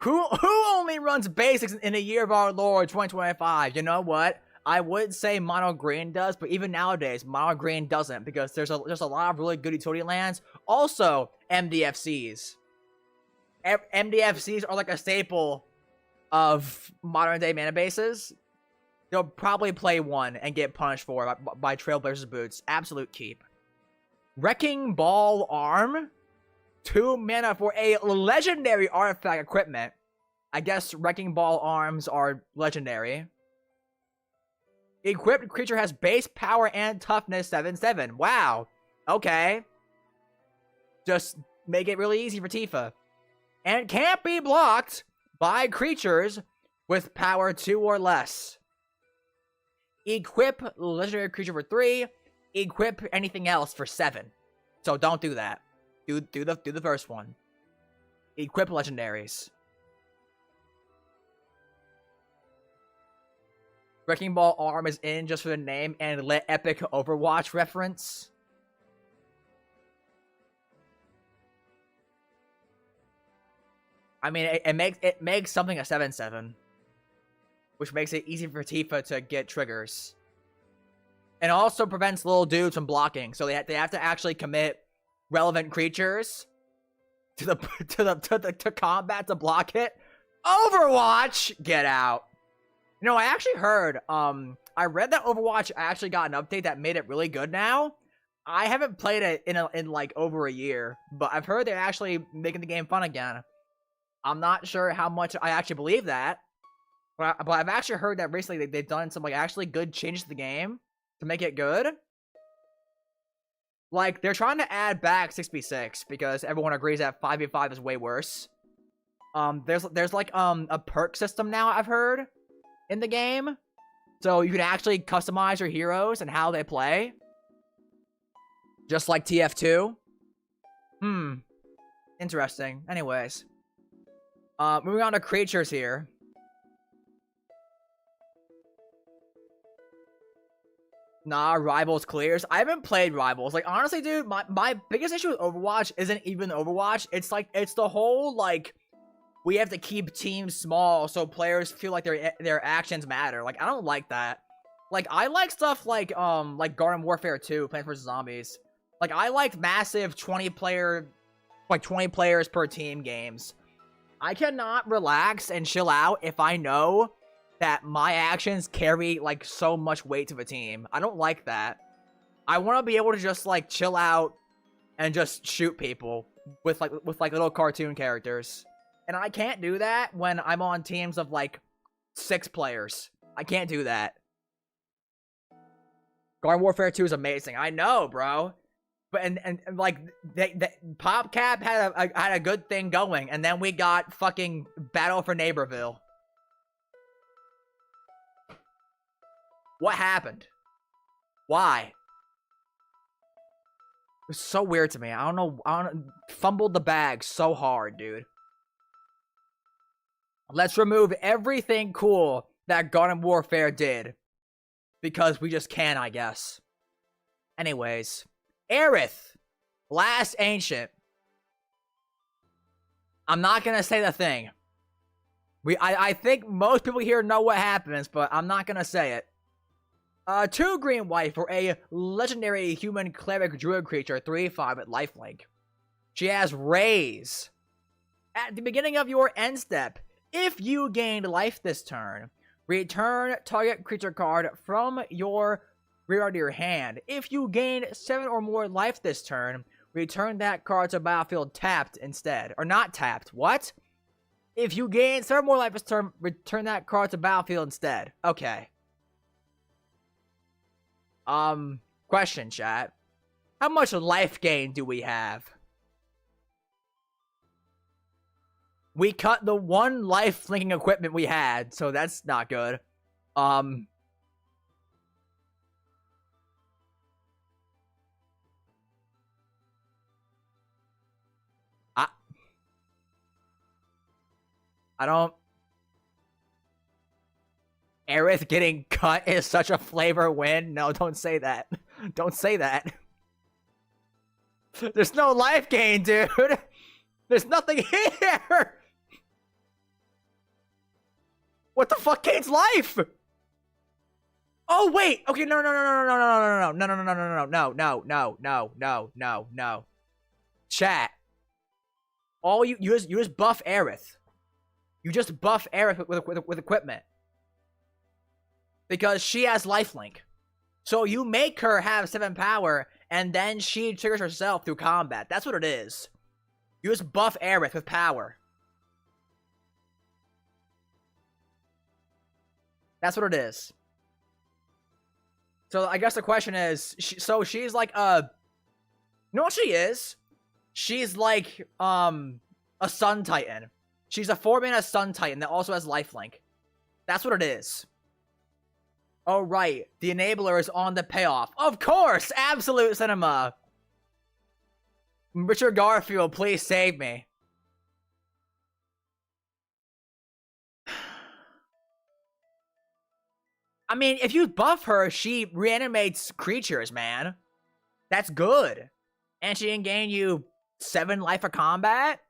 Who only runs basics in a year of our Lord 2025? You know what? I would say Mono Green does, but even nowadays, Mono Green doesn't because there's a lot of really good utility lands. Also, MDFCs. MDFCs are like a staple of modern day mana bases. They'll probably play one and get punished for it by Trailblazer's Boots. Absolute keep. Wrecking Ball Arm. 2 mana for a legendary artifact equipment. I guess Wrecking Ball Arms are legendary. Equipped creature has base power and toughness 7/7. Wow. Okay. Just make it really easy for Tifa. And can't be blocked by creatures with power 2 or less. Equip legendary creature for 3. Equip anything else for 7. So don't do that. Do the first one. Equip legendaries. Wrecking Ball Arm is in just for the name and let epic Overwatch reference. I mean, it makes something a 7/7, which makes it easy for Tifa to get triggers, and also prevents little dudes from blocking. So they have to actually commit relevant creatures to combat to block it. Overwatch, get out. You know, I actually heard, I read that Overwatch actually got an update that made it really good now. I haven't played it in like over a year, but I've heard they're actually making the game fun again. I'm not sure how much I actually believe that, but I've actually heard that recently they've done some like actually good changes to the game to make it good. Like, they're trying to add back 6v6 because everyone agrees that 5v5 is way worse. There's like a perk system now, I've heard, in the game. So you can actually customize your heroes and how they play. Just like TF2. Interesting. Anyways. Moving on to creatures here. Nah, Rivals clears. I haven't played Rivals. Like, honestly, dude, my biggest issue with Overwatch isn't even Overwatch. It's like, it's the whole, like, we have to keep teams small so players feel like their actions matter. Like, I don't like that. Like, I like stuff like Garden Warfare 2, Plants vs. Zombies. Like, I like massive 20 players per team games. I cannot relax and chill out if I know that my actions carry, like, so much weight to the team. I don't like that. I want to be able to just, like, chill out and just shoot people with little cartoon characters. And I can't do that when I'm on teams of, like, 6 players. I can't do that. Garden Warfare 2 is amazing. I know, bro. But, and like, PopCap had a good thing going, and then we got fucking Battle for Neighborville. What happened? Why? It was so weird to me. I don't know. Fumbled the bag so hard, dude. Let's remove everything cool that Garden Warfare did. Because we just can, I guess. Anyways. Aerith. Last Ancient. I'm not gonna say the thing. I think most people here know what happens, but I'm not gonna say it. 2 green white for a legendary human cleric druid creature, 3/5 at lifelink. She has Raise. At the beginning of your end step, if you gained life this turn, return target creature card from your rear to your hand. If you gained 7 or more life this turn, return that card to battlefield tapped instead. Or not tapped. What? If you gain 7 more life this turn, return that card to battlefield instead. Okay. Question, chat. How much life gain do we have? We cut the 1 life linking equipment we had, so that's not good. I don't... Aerith getting cut is such a flavor win. No, don't say that. Don't say that. There's no life gain, dude. There's nothing here. What the fuck gains life? Oh wait. Okay, no. Chat. All you just buff Aerith. You just buff Aerith with equipment. Because she has lifelink. So you make her have 7 power, and then she triggers herself through combat. That's what it is. You just buff Aerith with power. That's what it is. So I guess the question is, she's like you know what she is? She's like a Sun Titan. She's a 4-mana Sun Titan that also has lifelink. That's what it is. Oh, right. The enabler is on the payoff. Of course! Absolute cinema! Richard Garfield, please save me. I mean, if you buff her, she reanimates creatures, man. That's good. And she can gain you 7 life of combat.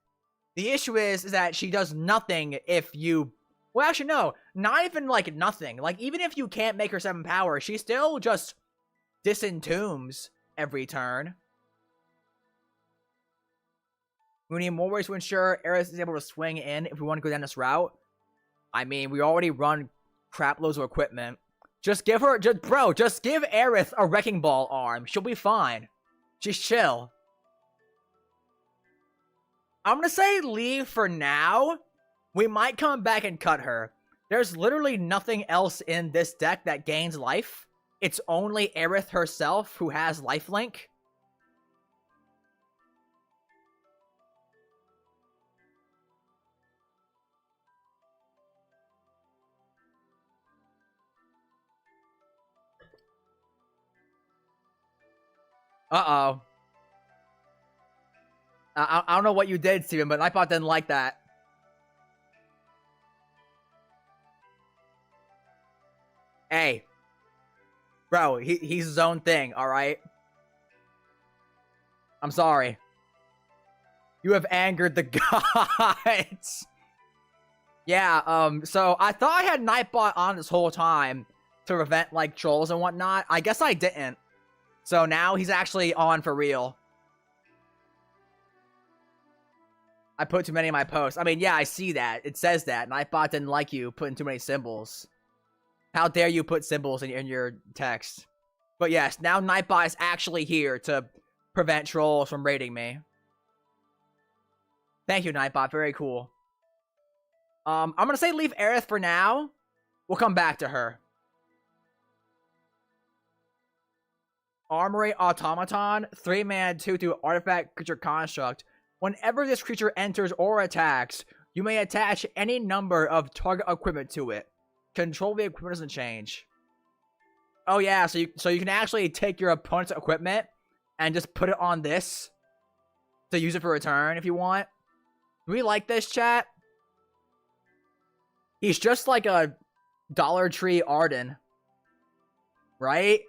The issue is that she does nothing if you... Well, actually, no. Not even, like, nothing. Like, even if you can't make her 7 power, she still just disentombs every turn. We need more ways to ensure Aerith is able to swing in if we want to go down this route. I mean, we already run crap loads of equipment. Just give her... just give Aerith a Wrecking Ball arm. She'll be fine. She's chill. I'm gonna say leave for now. We might come back and cut her. There's literally nothing else in this deck that gains life. It's only Aerith herself who has lifelink. Uh-oh. I don't know what you did, Steven, but Nightbot didn't like that. Hey. Bro, he's his own thing, alright? I'm sorry. You have angered the gods. Yeah, so I thought I had Nightbot on this whole time to prevent, like, trolls and whatnot. I guess I didn't. So now he's actually on for real. I put too many in my posts. I mean, yeah, I see that. It says that. Nightbot didn't like you putting too many symbols. How dare you put symbols in your text. But yes, now Nightbot is actually here to prevent trolls from raiding me. Thank you, Nightbot. Very cool. I'm gonna say leave Aerith for now. We'll come back to her. Armory Automaton, 3-mana 2/2 artifact creature construct. Whenever this creature enters or attacks, you may attach any number of target equipment to it. Control of the equipment doesn't change. Oh yeah, so you can actually take your opponent's equipment and just put it on this to use it for return if you want. Do we like this, chat? He's just like a Dollar Tree Arden. Right?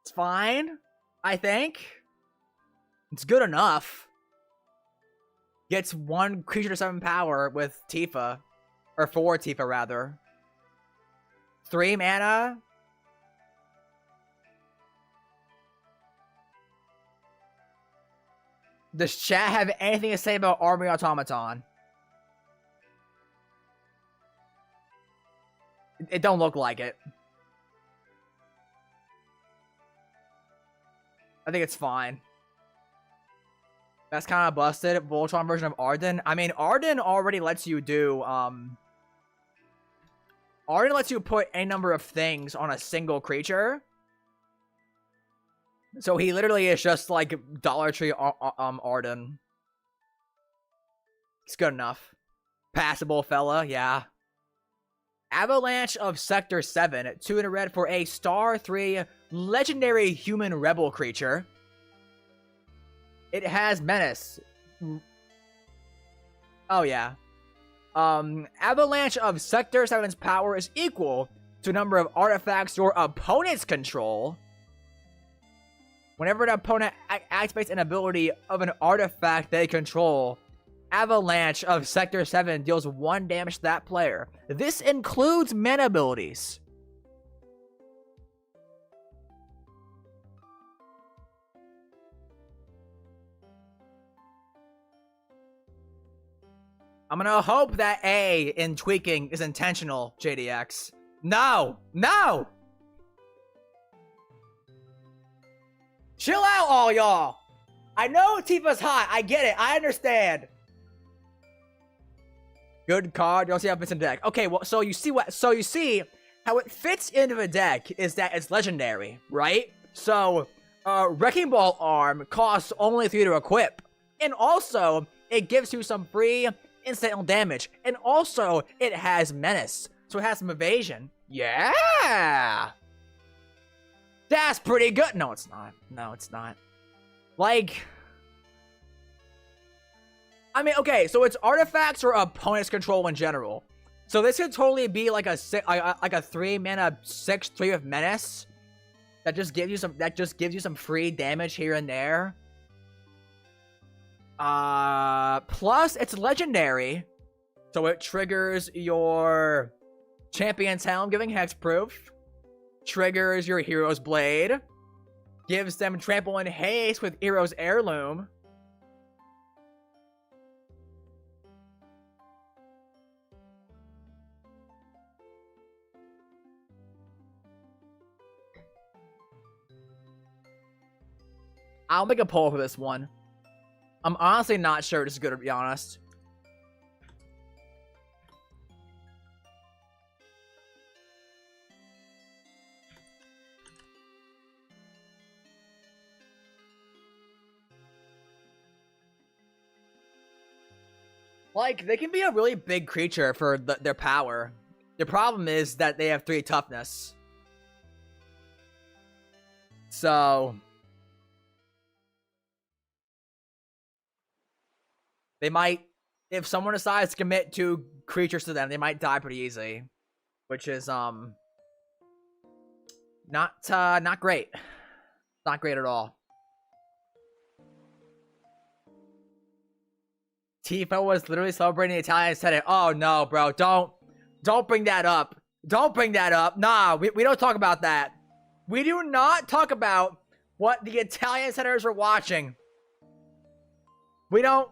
It's fine, I think. It's good enough. gets 1 creature to 7 power with Tifa. Or 4 Tifa, rather. 3 mana. Does chat have anything to say about Army Automaton? It don't look like it. I think it's fine. That's kind of busted. Voltron version of Arden. I mean, Arden already lets you do, Arden lets you put a number of things on a single creature. So he literally is just like Dollar Tree Arden. It's good enough. Passable fella, yeah. Avalanche of Sector 7, 2 in a red for a star 3 legendary human rebel creature. It has menace. Oh yeah. Avalanche of Sector 7's power is equal to a number of artifacts your opponents control. Whenever an opponent activates an ability of an artifact they control, Avalanche of Sector 7 deals 1 damage to that player. This includes mana abilities. I'm gonna hope that A in tweaking is intentional, JDX. No! No! Chill out, all y'all! I know Tifa's hot. I get it. I understand. Good card. You don't see how it fits in the deck. Okay, well, so you see how it fits into the deck is that it's legendary, right? So, Wrecking Ball Arm costs only 3 to equip. And also, it gives you some free instant damage. And also, it has menace. So it has some evasion. Yeah! That's pretty good. No, it's not. No, it's not. Like, I mean, okay, so it's artifacts or opponent's control in general. So this could totally be like a 3 mana 6/3 with menace that just gives you some free damage here and there. Plus it's legendary, so it triggers your Champion's Helm, giving hexproof. Triggers your Hero's Blade. Gives them trample and haste with Hero's Heirloom. I'll make a poll for this one. I'm honestly not sure this is good, to be honest. Like, they can be a really big creature for their power. The problem is that they have 3 toughness. So they might, if someone decides to commit 2 creatures to them, they might die pretty easy. Which is, not great. Not great at all. Tifa was literally celebrating the Italian Senate. Oh no, bro. Don't bring that up. Don't bring that up. Nah, we don't talk about that. We do not talk about what the Italian senators are watching. We don't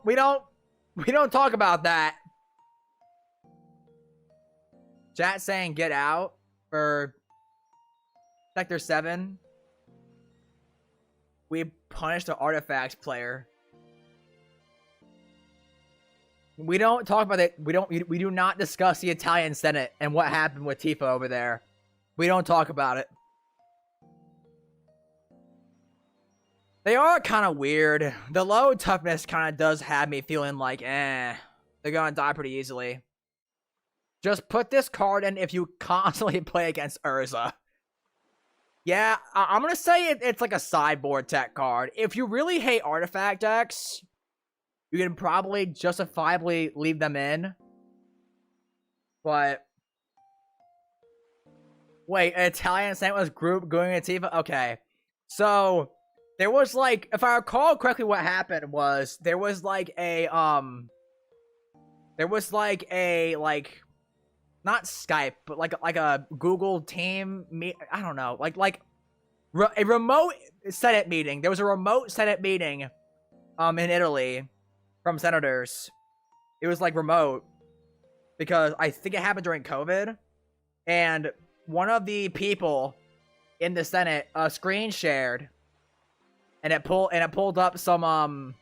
talk about that. Chat saying get out for Sector 7. We punished the artifacts player. We don't talk about it. We do not discuss the Italian Senate and what happened with Tifa over there. We don't talk about it. They are kind of weird. The low toughness kind of does have me feeling like, they're gonna die pretty easily. Just put this card in if you constantly play against Urza. Yeah, I'm gonna say it's like a sideboard tech card. If you really hate artifact decks, you can probably justifiably leave them in. But wait, Italian Senate was group going to Tifa? Okay. So There was like, if I recall correctly, what happened was there was like a not Skype, but like a Google Team meet. I don't know, a remote Senate meeting. There was a remote Senate meeting, in Italy, from senators. It was like remote because I think it happened during COVID, and one of the people in the Senate screen shared, and it pulled up some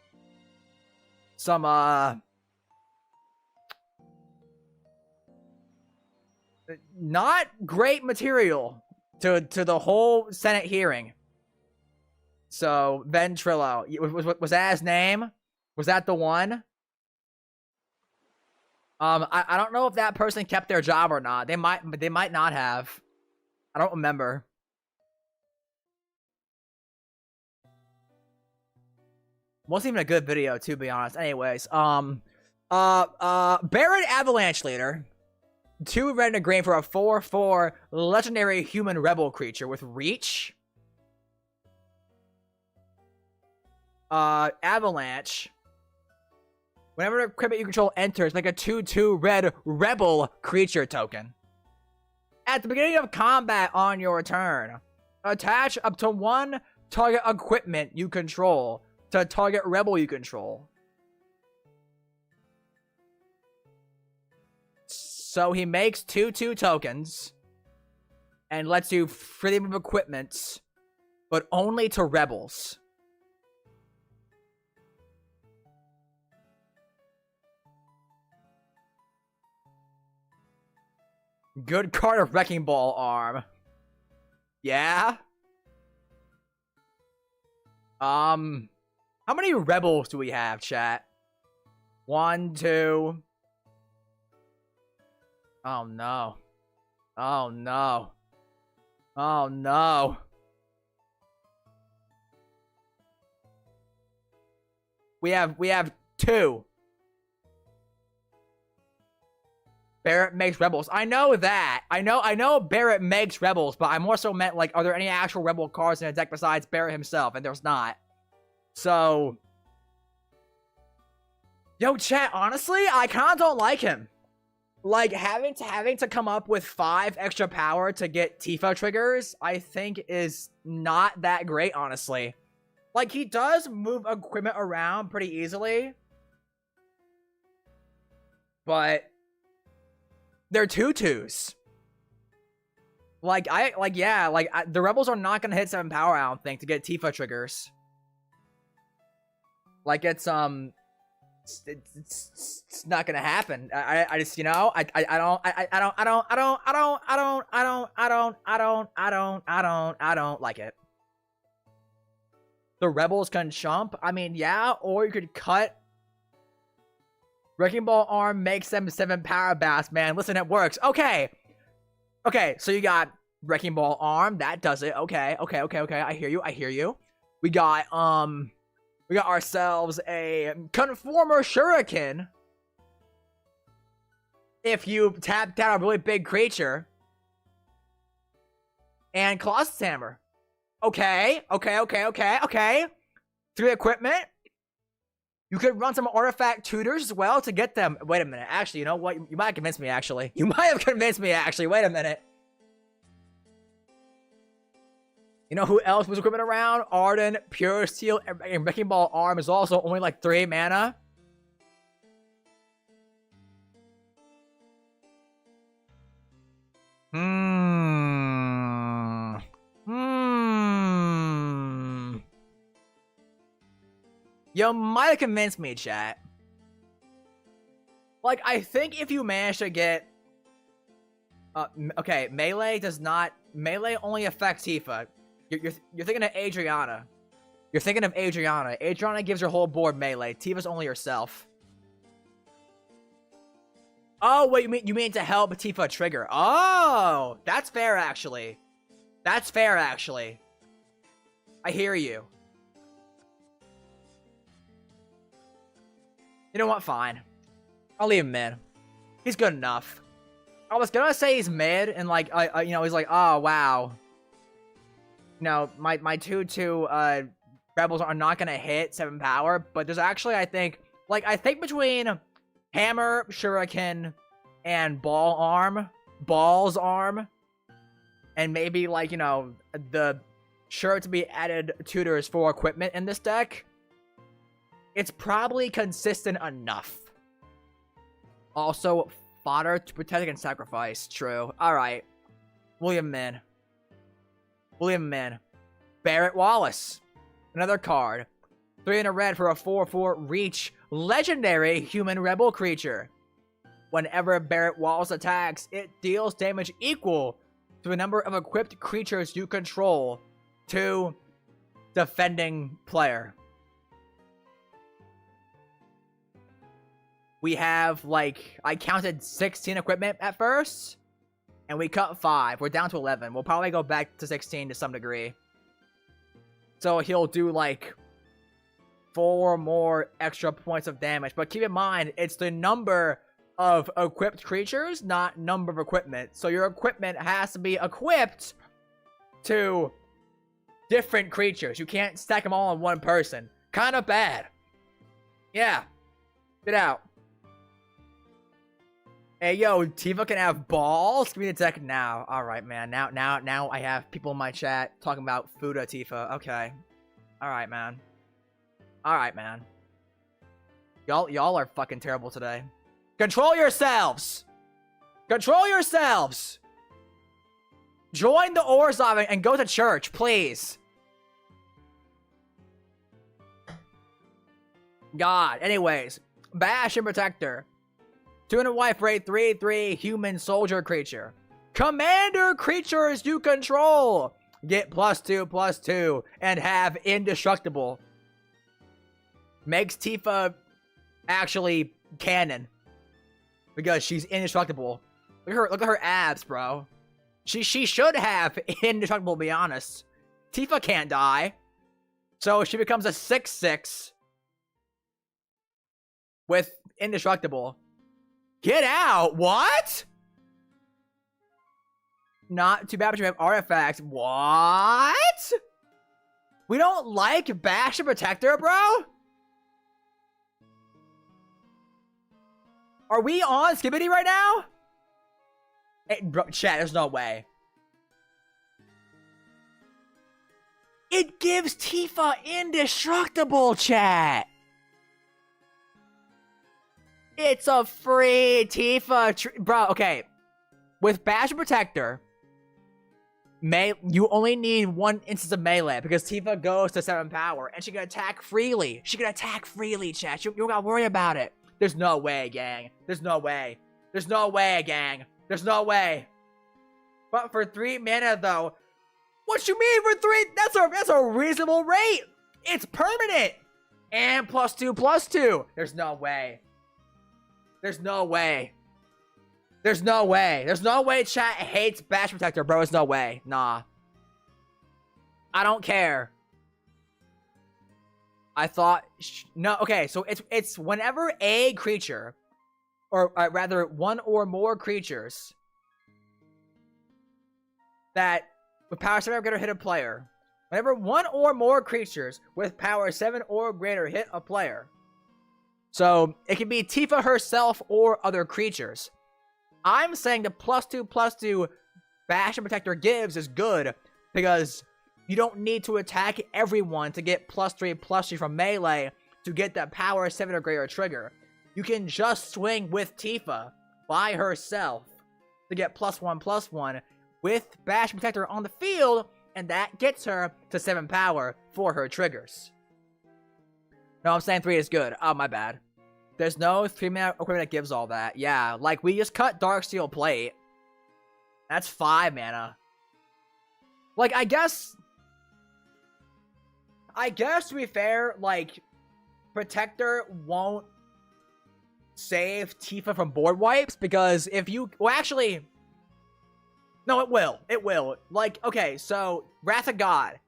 not great material to the whole Senate hearing. So Ventrilo, was that his name? Was that the one? I don't know if that person kept their job or not. They might not have. I don't remember. Wasn't even a good video, to be honest. Anyways, Baron Avalanche Leader. 2 red and a green for a 4/4 legendary human rebel creature with reach. Avalanche. Whenever the equipment you control enters, make a 2/2 red rebel creature token. At the beginning of combat on your turn, attach up to 1 target equipment you control to target rebel you control. So he makes 2/2 tokens and lets you freely move equipment, but only to rebels. Good card of Wrecking Ball arm. Yeah? How many rebels do we have, chat? 1, 2. Oh no. Oh no. Oh no. We have 2. Barrett makes rebels. I know that. I know Barrett makes rebels, but I more so meant, like, are there any actual rebel cards in a deck besides Barrett himself? And there's not. So, yo, chat, honestly, I kind of don't like him. Like, having to come up with 5 extra power to get Tifa triggers, I think is not that great, honestly. Like, he does move equipment around pretty easily, but they're 2/2s. The rebels are not gonna hit 7 power, I don't think, to get Tifa triggers. Like, it's not gonna happen. I just, you know, I don't like it. The rebels can chump. I mean, yeah, or you could cut. Wrecking Ball arm makes them 7 power bats, man. Listen, it works. Okay, so you got Wrecking Ball arm, that does it. Okay. I hear you. We got ourselves a Conformer Shuriken. If you tap down a really big creature. And Colossus Hammer. Okay. 3 equipment. You could run some artifact tutors as well to get them. Wait a minute. Actually, you know what? You might have convinced me, actually. Wait a minute. You know who else was equipment around? Arden, Pure Steel, and Wrecking Ball arm is also only like 3 mana. You might have convinced me, chat. Like, I think if you manage to get... okay, melee does not... Melee only affects Tifa. You're thinking of Adriana. Adriana gives your whole board melee. Tifa's only herself. Oh, wait, you mean to help Tifa trigger. Oh, that's fair, actually. I hear you. You know what? Fine. I'll leave him mid. He's good enough. I was gonna say he's mid, and like, you know, he's like, oh wow. You know, my 2/2 Rebels are not gonna hit 7 power, but there's actually, I think between Hammer, Shuriken, and Ball's arm, and maybe, like, you know, the sure to be added tutors for equipment in this deck, it's probably consistent enough. Also, fodder to protect against sacrifice. True. Alright. William Min. Barrett Wallace. Another card. 3 in a red for a 4/4 reach. Legendary human rebel creature. Whenever Barrett Wallace attacks, it deals damage equal to the number of equipped creatures you control to defending player. We have, like, I counted 16 equipment at first, and we cut 5. We're down to 11. We'll probably go back to 16 to some degree. So he'll do, like, 4 more extra points of damage. But keep in mind, it's the number of equipped creatures, not number of equipment. So your equipment has to be equipped to different creatures. You can't stack them all on one person. Kind of bad. Yeah. Get out. Hey, yo, Tifa can have balls? Give me the deck now. Alright, man. Now I have people in my chat talking about Fuda Tifa. Okay. Alright, man. Alright, man. Y'all are fucking terrible today. Control yourselves! Control yourselves! Join the Orzhov and go to church, please. God. Anyways. Bash and Protector. 2 and a white for a 3/3 human soldier creature. Commander creatures you control. Get +2/+2 and have indestructible. Makes Tifa actually canon. Because she's indestructible. Look at her abs, bro. She should have indestructible, to be honest. Tifa can't die. So she becomes a 6/6 with indestructible. Get out! What? Not too bad, but you have artifacts. What? We don't like Bash and Protector, bro? Are we on Skibbity right now? Hey, bro, chat, there's no way. It gives Tifa indestructible, chat. It's a free Tifa bro, okay. With Bash and Protector, you only need 1 instance of melee because Tifa goes to 7 power and she can attack freely. She can attack freely, chat. You don't gotta worry about it. There's no way, gang. There's no way. There's no way, gang. There's no way. But for 3 mana, though, what you mean for 3? That's a reasonable rate. It's permanent. And +2/+2. There's no way. There's no way. There's no way. There's no way chat hates Bash Protector, bro. There's no way. Nah. I don't care. I thought... No, okay. So it's whenever a creature, or rather 1 or more creatures, that with power 7 or greater hit a player. Whenever 1 or more creatures with power 7 or greater hit a player. So, it can be Tifa herself or other creatures. I'm saying the +2/+2 Bash and Protector gives is good because you don't need to attack everyone to get +3/+3 from melee to get that power 7 or greater trigger. You can just swing with Tifa by herself to get +1/+1 with Bash and Protector on the field, and that gets her to 7 power for her triggers. No, I'm saying 3 is good. Oh, my bad. There's no 3-mana equipment that gives all that. Yeah, like, we just cut Darksteel Plate. That's 5 mana. Like, I guess, to be fair, like, Protector won't save Tifa from board wipes, because if you... Well, actually... No, it will. It will. Like, okay, so, Wrath of God.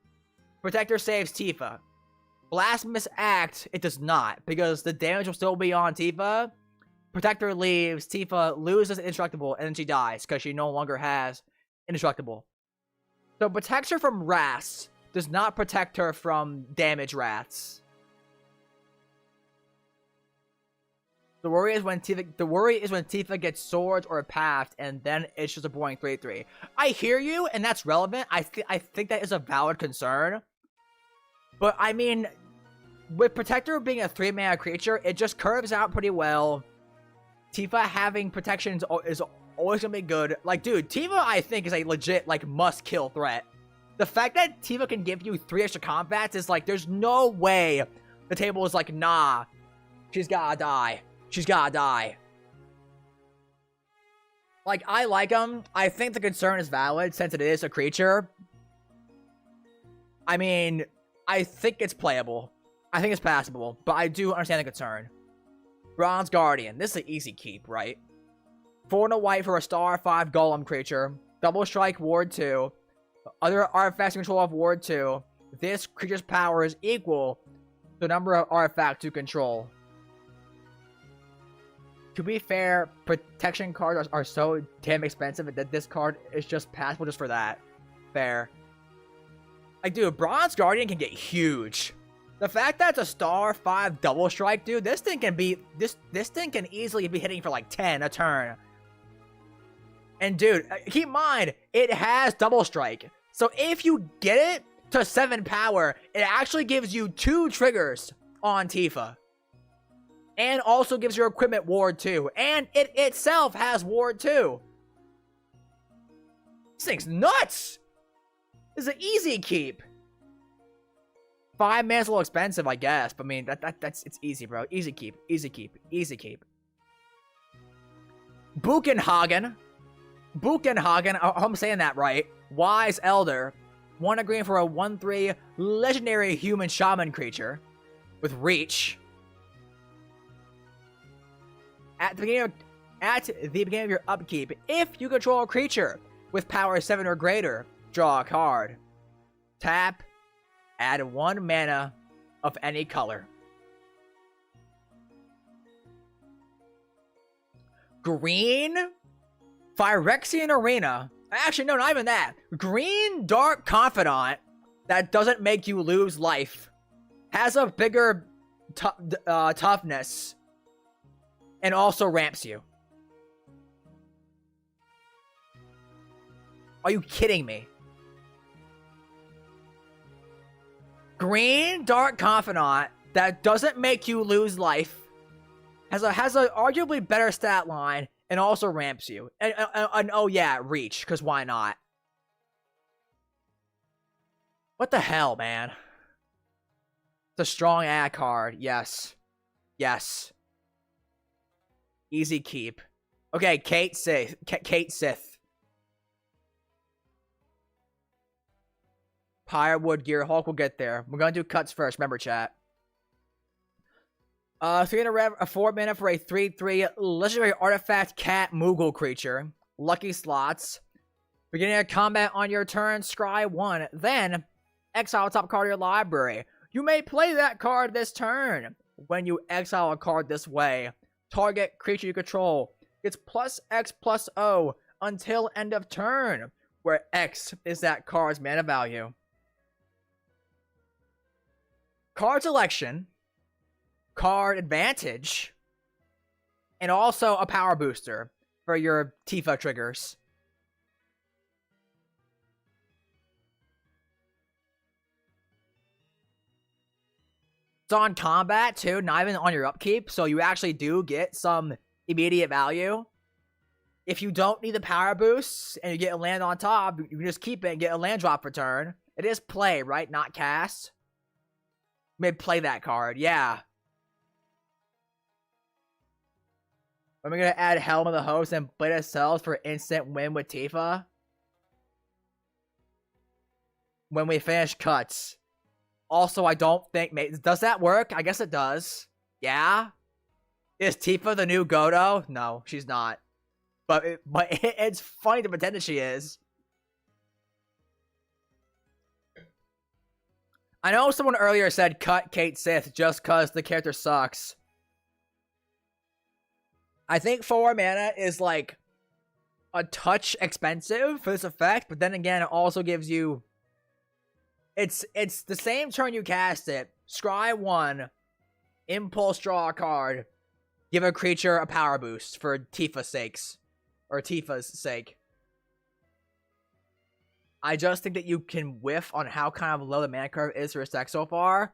Protector saves Tifa. Blasphemous Act, it does not, because the damage will still be on Tifa. Protector leaves, Tifa loses Indestructible, and then she dies, because she no longer has Indestructible. So, protects her from Wrath, does not protect her from damage rats. The worry is when Tifa gets swords or path, and then it's just a boring 3-3. I hear you, and that's relevant. I think that is a valid concern. But I mean, with Protector being a 3-mana creature, it just curves out pretty well. Tifa having protection is always gonna be good. Like, dude, Tifa I think is a legit like must-kill threat. The fact that Tifa can give you 3 extra combats is like, there's no way the table is like, nah, she's gotta die. She's gotta die. Like, I like him. I think the concern is valid since it is a creature. I mean, I think it's playable. I think it's passable, but I do understand the concern. Bronze Guardian. This is an easy keep, right? 4 and a white for a star 5 golem creature. Double strike, ward 2. Other artifacts control of ward 2. This creature's power is equal to the number of artifacts you control. To be fair, protection cards are so damn expensive that this card is just passable just for that. Fair. Like, dude, Bronze Guardian can get huge. The fact that it's a star 5 double strike, dude, this thing can be this thing can easily be hitting for like 10 a turn. And dude, keep in mind, it has double strike. So if you get it to 7 power, it actually gives you 2 triggers on Tifa. And also gives your equipment ward 2. And it itself has ward 2. This thing's nuts! This is an easy keep. 5 man's a little expensive, I guess. But I mean, it's easy, bro. Easy keep. Easy keep. Easy keep. Buchenhagen. Buchenhagen. I'm saying that right. Wise Elder. 1 green for a 1/3 legendary human shaman creature. With reach. At the beginning of your upkeep, if you control a creature with power 7 or greater, draw a card. Tap, add 1 mana of any color. Green, Phyrexian Arena. Actually, no, not even that. Green Dark Confidant that doesn't make you lose life. Has a bigger toughness. And also ramps you. Are you kidding me? Green Dark Confidant that doesn't make you lose life. Has a arguably better stat line and also ramps you. And oh yeah, reach, because why not? What the hell, man? It's a strong ad card. Yes. Yes. Easy keep. Okay, Kate Sith. Pyrewood Gear Hulk will get there. We're gonna do cuts first. Remember, chat. 3 and a 4 mana for a 3/3 legendary artifact cat Moogle creature. Lucky slots. Beginning of combat on your turn, scry 1. Then exile top card of your library. You may play that card this turn. When you exile a card this way, target creature you control gets +X+O until end of turn, where X is that card's mana value. Card selection, card advantage, and also a power booster for your Tifa triggers. It's on combat too, not even on your upkeep, so you actually do get some immediate value. If you don't need the power boosts and you get a land on top, you can just keep it and get a land drop return. It is play, right? Not cast. You may play that card, yeah. Are we gonna add Helm of the Host and Blade of Cells for instant win with Tifa? When we finish cuts. Also, I don't think... Does that work? I guess it does. Yeah? Is Tifa the new Godo? No, she's not. But it's funny to pretend that she is. I know someone earlier said cut Kate Sith just because the character sucks. I think 4 mana is like a touch expensive for this effect, but then again, it also gives you... It's the same turn you cast it. Scry 1, impulse draw a card, give a creature a power boost for Tifa's sakes. Or Tifa's sake. I just think that you can whiff on how kind of low the mana curve is for this deck so far.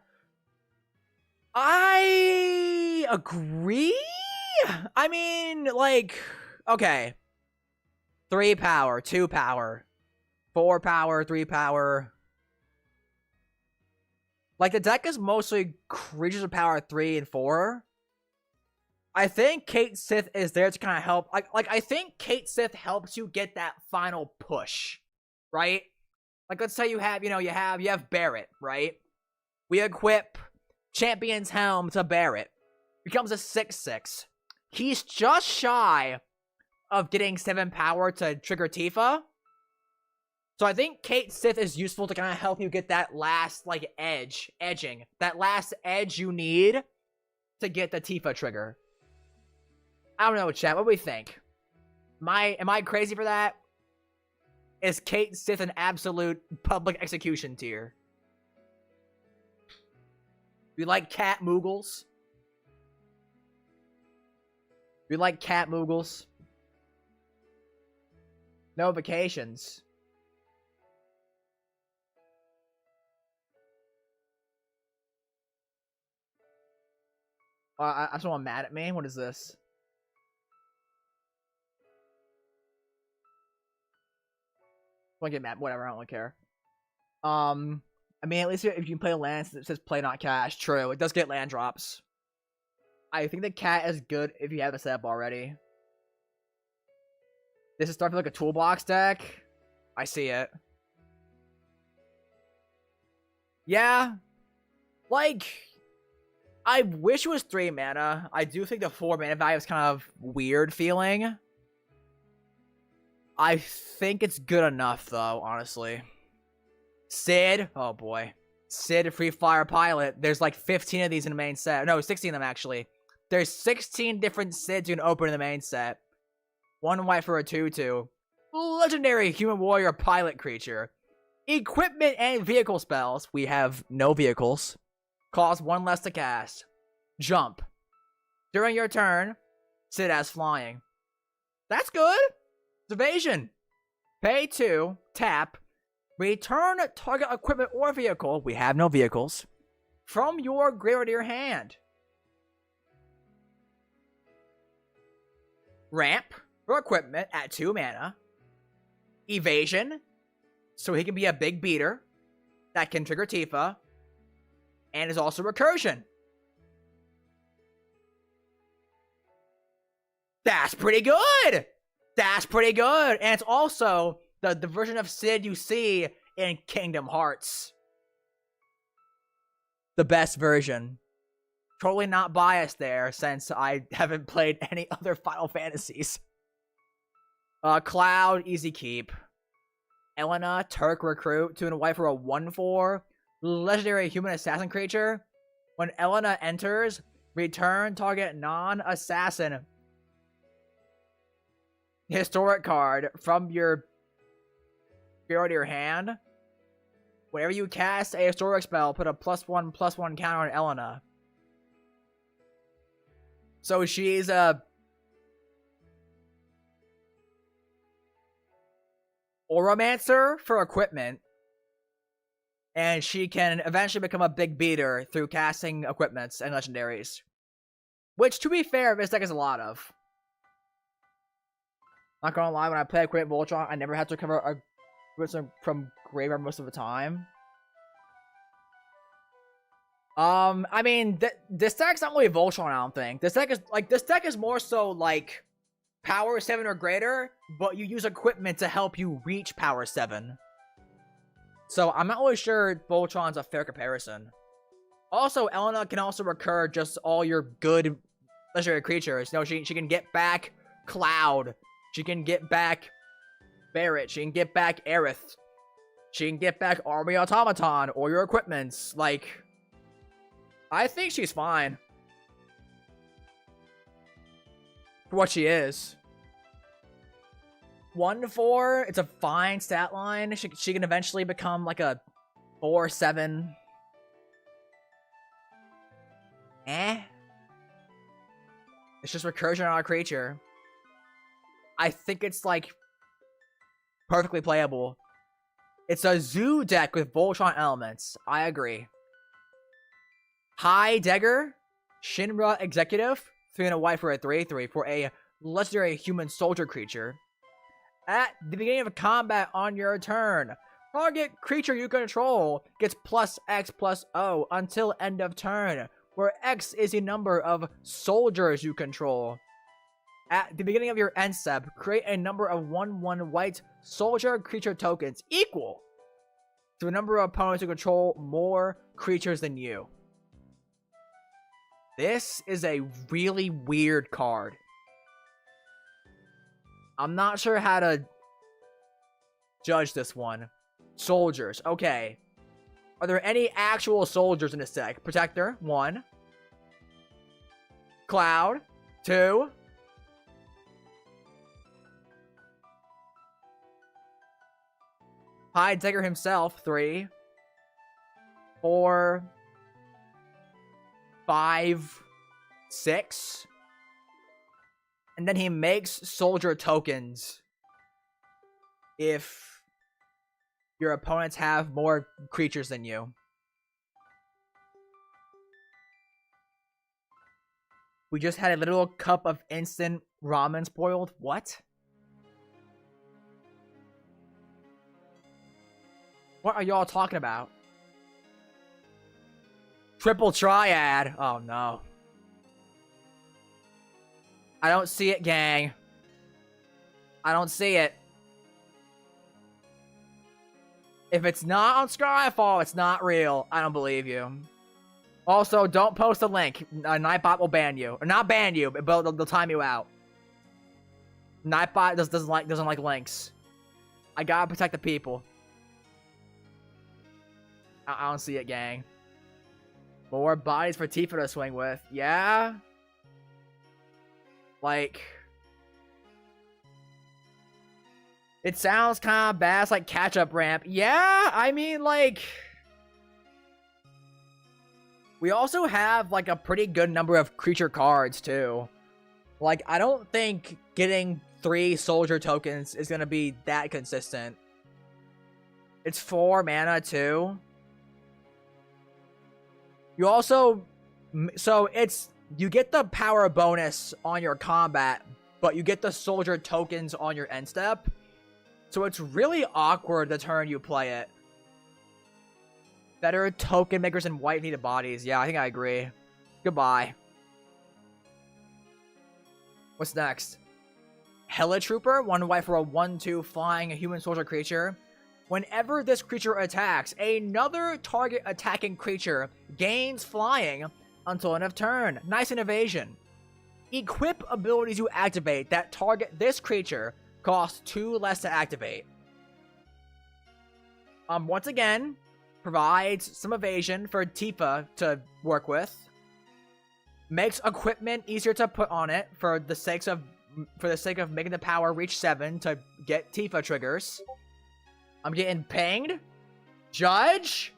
I agree? I mean, like, okay. 3 power, 2 power, 4 power, 3 power. Like, the deck is mostly creatures of power 3 and 4. I think Kate Sith is there to kind of help. Like I think Kate Sith helps you get that final push, right? Like, let's say you have, you have Barrett, right? We equip Champion's Helm to Barrett. Becomes a 6/6. He's just shy of getting 7 power to trigger Tifa. So I think Kate Sith is useful to kind of help you get that last, like, edging. That last edge you need to get the Tifa trigger. I don't know, chat. What do we think? Am I crazy for that? Is Kate Sith an absolute public execution tier? We like cat moogles. We like cat moogles. No vacations. Someone mad at me? What is this? I get mad. Whatever. I don't really care. I mean, at least if you can play a land that says play not cash. True. It does get land drops. I think the cat is good if you have it set up already. This is starting like a toolbox deck. I see it. Yeah. Like, I wish it was 3 mana. I do think the 4 mana value is kind of weird feeling. I think it's good enough, though, honestly. Sid. Oh, boy. Sid, Free Fire Pilot. There's like 15 of these in the main set. No, 16 of them, actually. There's 16 different Sids you can open in the main set. 1 white for a 2/2. Legendary Human Warrior Pilot creature. Equipment and vehicle spells. We have no vehicles. Cost 1 less to cast. Jump. During your turn, Sid has flying. That's good. It's evasion. Pay 2. Tap. Return target equipment or vehicle. We have no vehicles. From your graveyard to your hand. Ramp for equipment at 2 mana. Evasion. So he can be a big beater that can trigger Tifa. And is also recursion. That's pretty good! That's pretty good! And it's also the version of Sid you see in Kingdom Hearts. The best version. Totally not biased there, since I haven't played any other Final Fantasies. Cloud, easy keep. Elena, Turk recruit, 2 and a white for a 1/4. Legendary human assassin creature. When Elena enters, return target non-assassin historic card from your graveyard to your hand. Whenever you cast a historic spell, put a +1/+1 counter on Elena. So she's a Oromancer for equipment. And she can eventually become a big beater through casting equipments and legendaries. Which, to be fair, this deck is a lot of. Not gonna lie, when I play Equipment Voltron, I never had to recover a from graveyard most of the time. I mean, this deck's not really Voltron, I don't think. This deck is more so, like, power 7 or greater, but you use equipment to help you reach power 7. So, I'm not really sure Voltron's a fair comparison. Also, Elena can also recur just all your good legendary creatures. You know, she can get back Cloud. She can get back Barrett. She can get back Aerith. She can get back Army Automaton or your equipments. Like, I think she's fine. For what she is. 1/4, it's a fine stat line. She can eventually become like a 4, 7. It's just recursion on a creature. I think it's like perfectly playable. It's a zoo deck with Voltron elements. I agree. High Dagger, Shinra Executive, 3 and a white for a 3/3 for a legendary human soldier creature. At the beginning of combat on your turn, target creature you control gets +X+O until end of turn, where X is the number of soldiers you control. At the beginning of your end step, create a number of 1/1 white soldier creature tokens equal to the number of opponents who control more creatures than you. This is a really weird card. I'm not sure how to judge this one. Soldiers, okay. Are there any actual soldiers in this deck? Protector, 1. Cloud, 2. High Dagger himself, 3. 4. 5. 6. And then he makes soldier tokens if your opponents have more creatures than you. We just had a little cup of instant ramen spoiled. What? What are y'all talking about? Triple Triad. Oh no. I don't see it, gang. I don't see it. If it's not on Skyfall, it's not real. I don't believe you. Also, don't post a link. Nightbot will ban you. Or not ban you, but they'll time you out. Nightbot doesn't like links. I gotta protect the people. I don't see it, gang. More bodies for Tifa to swing with. Yeah? Like... It sounds kind of bad. It's like catch-up ramp. Yeah, I mean, like... We also have, like, a pretty good number of creature cards, too. Like, I don't think getting 3 soldier tokens is gonna be that consistent. It's 4 mana, too. You also... So, it's... You get the power bonus on your combat, but you get the soldier tokens on your end step. So it's really awkward the turn you play it. Better token makers and white needed bodies. Yeah, I think I agree. Goodbye. What's next? Helitrooper, 1 white for a 1/2 flying human soldier creature. Whenever this creature attacks, another target attacking creature gains flying until end of turn. Nice innovation. Equip abilities you activate that target this creature cost 2 less to activate. Once again, provides some evasion for Tifa to work with. Makes equipment easier to put on it for the sake of making the power reach 7 to get Tifa triggers. I'm getting pinged. Judge?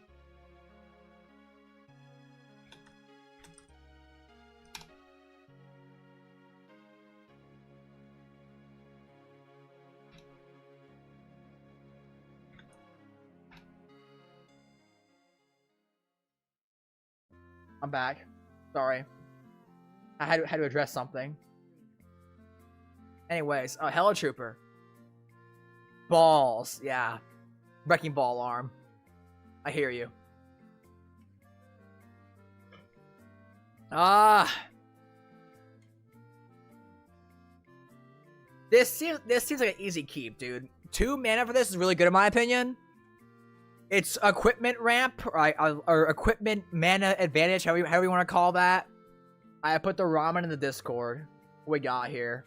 I'm back. Sorry. I had to address something. Anyways, Helitrooper. Balls, yeah. Wrecking ball arm. I hear you. This seems like an easy keep, dude. 2 mana for this is really good in my opinion. It's equipment ramp, or equipment mana advantage, however you want to call that. I put the ramen in the Discord. What we got here?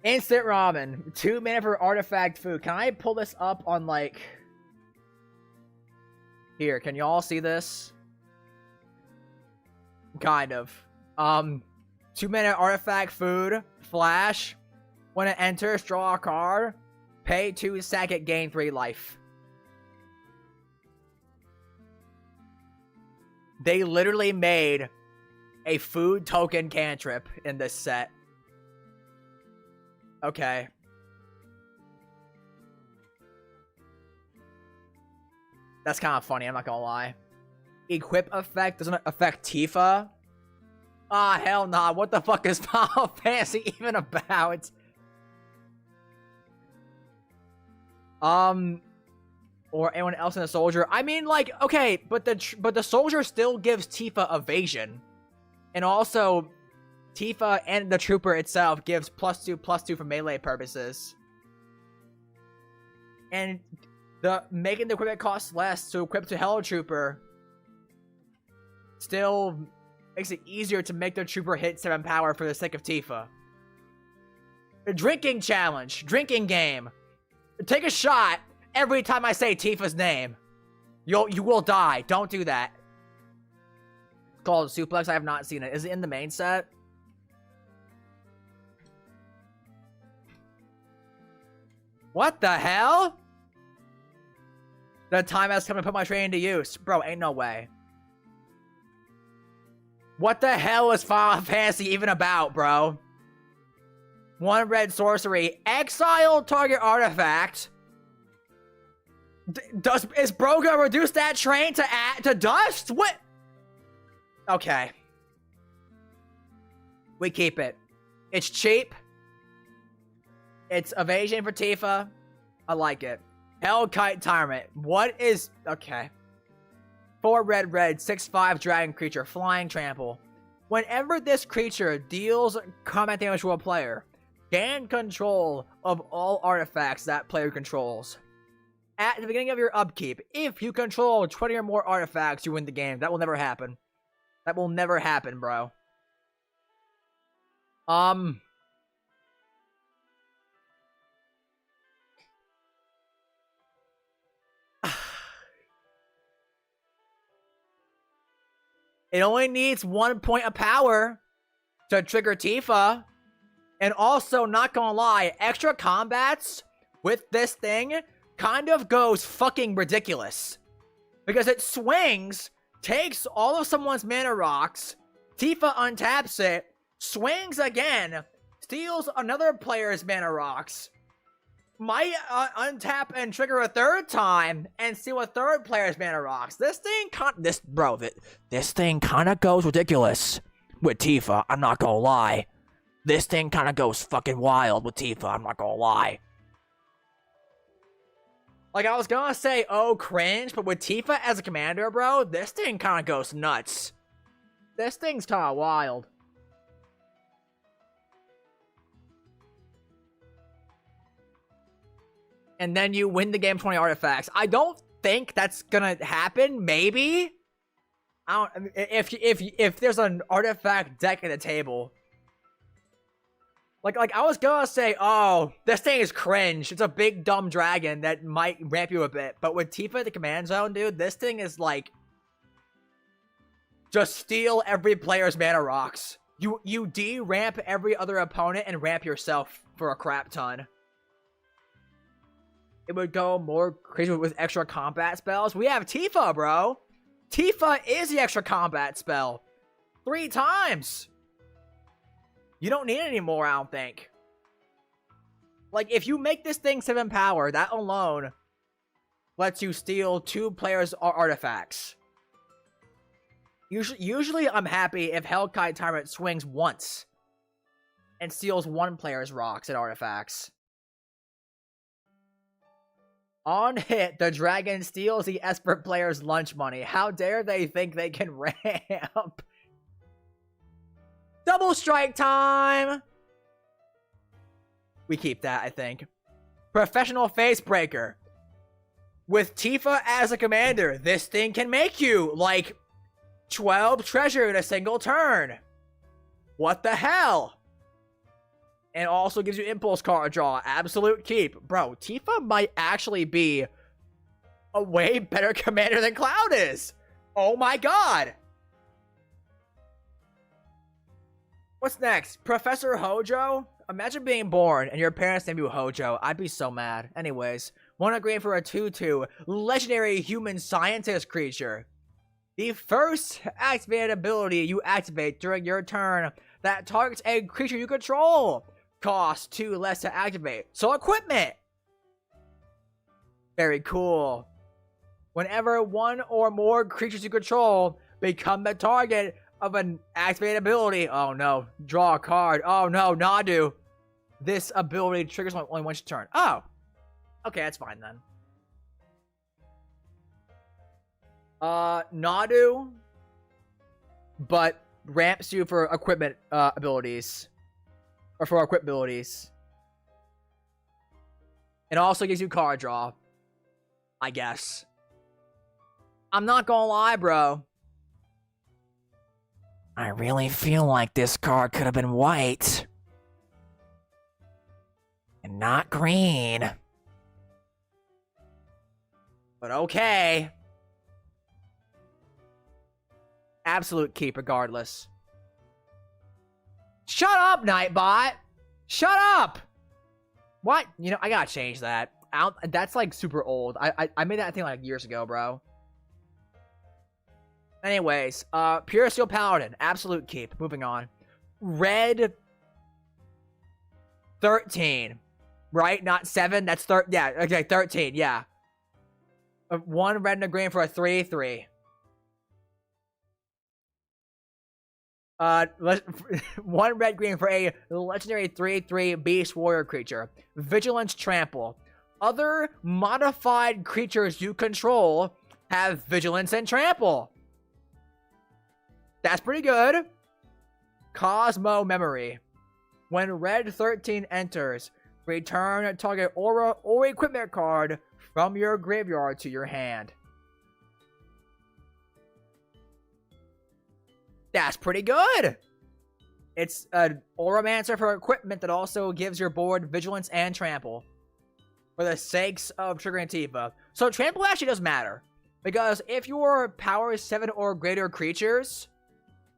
Instant ramen. 2 mana for artifact food. Can I pull this up on, like... Here, can y'all see this? Kind of. 2 mana artifact food. Flash. When it enters, draw a card. Pay 2 second, gain 3 life. They literally made a food token cantrip in this set. Okay. That's kind of funny, I'm not gonna lie. Equip effect doesn't affect Tifa? Ah, hell nah. What the fuck is Final Fantasy even about? Or anyone else in the soldier. I mean, like, okay, but the soldier still gives Tifa evasion. And also, Tifa and the trooper itself gives +2/+2 for melee purposes. And making the equipment cost less to equip to Hello Trooper still makes it easier to make the trooper hit 7 power for the sake of Tifa. The drinking challenge. Drinking game. Take a shot every time I say Tifa's name. You will die. Don't do that. It's called Suplex. I have not seen it. Is it in the main set? What the hell? The time has come to put my training to use. Bro, ain't no way. What the hell is Final Fantasy even about, bro? 1 red sorcery. Exile target artifact. Is bro gonna reduce that train to dust? What? Okay. We keep it. It's cheap. It's evasion for Tifa. I like it. Hellkite Tyrant. What is... Okay. 4 red, 6/5 dragon creature. Flying trample. Whenever this creature deals combat damage to a player, gain control of all artifacts that player controls. At the beginning of your upkeep, if you control 20 or more artifacts, you win the game. That will never happen. That will never happen, bro. It only needs 1 point of power to trigger Tifa. And also, not gonna lie, extra combats with this thing kind of goes fucking ridiculous. Because it swings, takes all of someone's mana rocks, Tifa untaps it, swings again, steals another player's mana rocks, might untap and trigger a 3rd time and steal a 3rd player's mana rocks. This thing this thing kind of goes ridiculous with Tifa. I'm not gonna lie. This thing kind of goes fucking wild with Tifa. I'm not gonna lie. Like, I was gonna say, oh, cringe, but with Tifa as a commander, bro, this thing kind of goes nuts. This thing's kind of wild. And then you win the game 20 artifacts. I don't think that's gonna happen. Maybe. I don't. If there's an artifact deck at the table. Like I was gonna say, oh, this thing is cringe. It's a big dumb dragon that might ramp you a bit. But with Tifa at the command zone, dude, this thing is like, just steal every player's mana rocks. You de-ramp every other opponent and ramp yourself for a crap ton. It would go more crazy with extra combat spells. We have Tifa, bro. Tifa is the extra combat spell. 3 times. You don't need it anymore, I don't think. Like, if you make this thing 7 power, that alone lets you steal 2 players' artifacts. Usually I'm happy if Hellkite Tyrant swings once and steals 1 player's rocks and artifacts. On hit, the dragon steals the Esper player's lunch money. How dare they think they can ramp? Double strike time! We keep that, I think. Professional face breaker. With Tifa as a commander, this thing can make you, like, 12 treasure in a single turn. What the hell? And also gives you impulse card draw. Absolute keep. Bro, Tifa might actually be a way better commander than Cloud is. Oh my god. What's next? Professor Hojo? Imagine being born and your parents name you Hojo. I'd be so mad. Anyways, 1 green for a 2/2 legendary human scientist creature. The first activated ability you activate during your turn that targets a creature you control. Cost 2 less to activate. So equipment. Very cool. Whenever 1 or more creatures you control become the target of an activated ability. Oh no. Draw a card. Oh no, Nadu. This ability triggers only once your turn. Oh. Okay, that's fine then. Nadu, but ramps you for equipment abilities. Or for equip abilities. It also gives you card draw. I guess. I'm not gonna lie, bro. I really feel like this card could have been white. And not green. But okay. Absolute keep regardless. Shut up, Nightbot! Shut up! What? You know, I gotta change that. That's like super old. I made that thing like years ago, bro. Anyways, Pure Steel Paladin. Absolute keep. Moving on. Red 13. Right? Not 7. That's yeah, okay, 13, yeah. 1 red and a green for a 3/3. 1 red green for a legendary 3/3 beast warrior creature. Vigilance Trample. Other modified creatures you control have vigilance and trample. That's pretty good. Cosmo Memory. When red 13 enters, return a target aura or equipment card from your graveyard to your hand. That's pretty good. It's an Auramancer for equipment that also gives your board vigilance and trample. For the sakes of triggering Tifa. So trample actually does matter. Because if your power 7 or greater creatures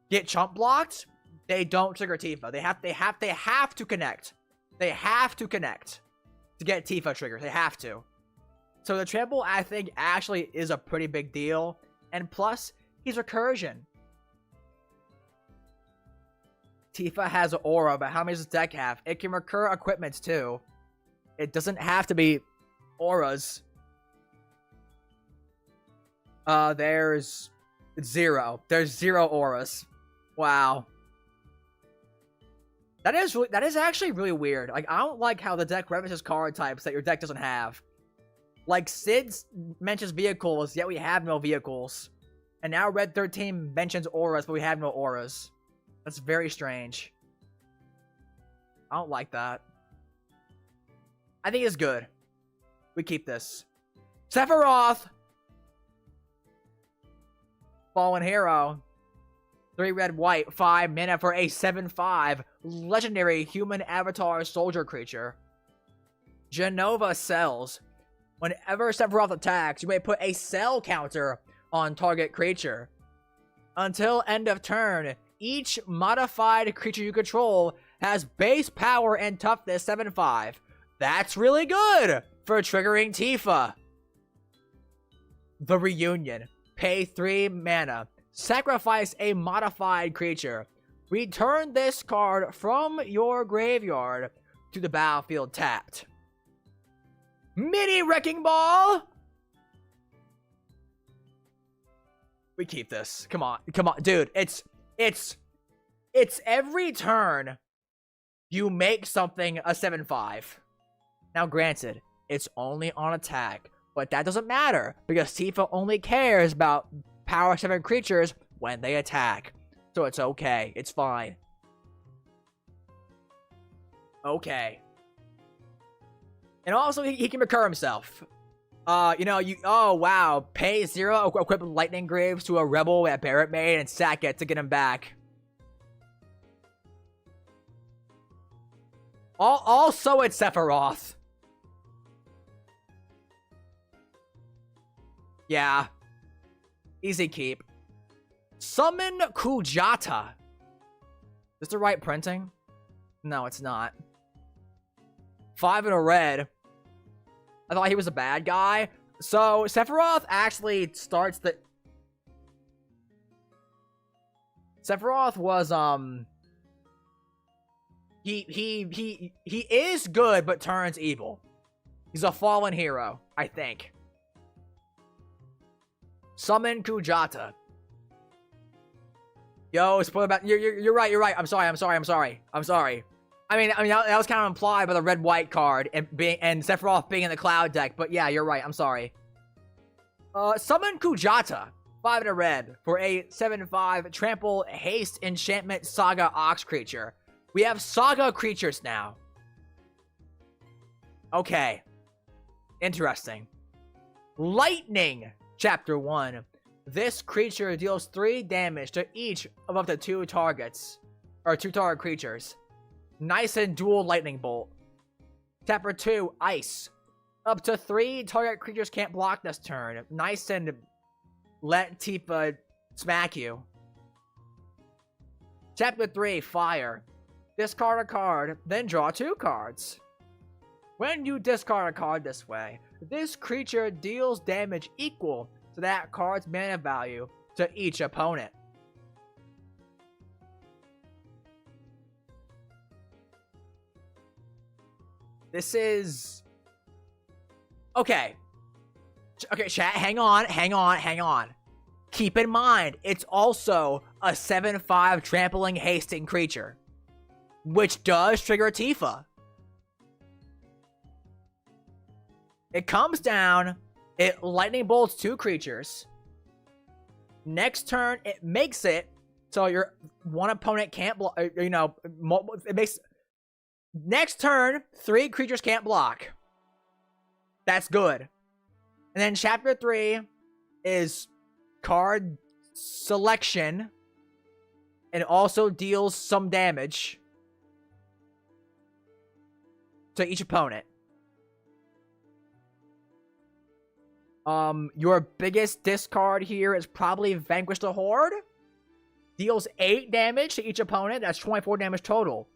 get chump blocked, they don't trigger Tifa. They have to connect. They have to connect to get Tifa triggers. They have to. So the trample, I think, actually is a pretty big deal. And plus, he's recursion. Tifa has an aura, but how many does the deck have? It can recur equipments too. It doesn't have to be auras. There's 0. There's 0 auras. Wow. That is actually really weird. Like, I don't like how the deck references card types that your deck doesn't have. Like, Sid mentions vehicles, yet we have no vehicles. And now Red 13 mentions auras, but we have no auras. That's very strange. I don't like that. I think it's good. We keep this. Sephiroth! Fallen Hero. 3 red white, 5 mana for a 7/5 legendary human avatar soldier creature. Genova Cells. Whenever Sephiroth attacks, you may put a cell counter on target creature. Until end of turn, each modified creature you control has base power and toughness 7/5. That's really good for triggering Tifa. The Reunion. Pay 3 mana. Sacrifice a modified creature. Return this card from your graveyard to the battlefield tapped. Mini Wrecking Ball! We keep this. Come on. Come on. Dude, it's every turn you make something a 7/5. Now, granted, it's only on attack, but that doesn't matter because Tifa only cares about power 7 creatures when they attack. So it's okay. It's fine. Okay. And also, he can recur himself. Oh, wow. Pay 0, equip Lightning Greaves to a Rebel that Barrett made, and sack it to get him back. Also, it's Sephiroth. Yeah. Easy keep. Summon Kujata. Is this the right printing? No, it's not. 5 in a red. I thought he was a bad guy. So Sephiroth actually starts the... Sephiroth was, He is good, but turns evil. He's a fallen hero, I think. Summon Kujata. Yo, spoiler about... You're right. I'm sorry. I mean, that was kind of implied by the red-white card and Sephiroth being in the Cloud deck, but yeah, you're right. I'm sorry. Summon Kujata. 5 in a red for a 7/5 trample haste enchantment saga ox creature. We have saga creatures now. Okay. Interesting. Lightning. Chapter 1. This creature deals 3 damage to each of up to 2 targets. Or 2 target creatures. Nice and dual lightning bolt. Chapter 2. Ice. Up to 3 target creatures can't block this turn. Nice and let Tifa smack you. Chapter 3. Fire. Discard a card, then draw 2 cards. When you discard a card this way, this creature deals damage equal to that card's mana value to each opponent. This is... Okay. Okay, chat, hang on. Keep in mind, it's also a 7/5 trampling hasting creature, which does trigger Tifa. It comes down, it lightning bolts 2 creatures. Next turn, it makes it so your one opponent can't block, it makes... Next turn, 3 creatures can't block. That's good. And then chapter 3 is card selection. And also deals some damage to each opponent. Your biggest discard here is probably Vanquish the Horde. Deals 8 damage to each opponent. That's 24 damage total.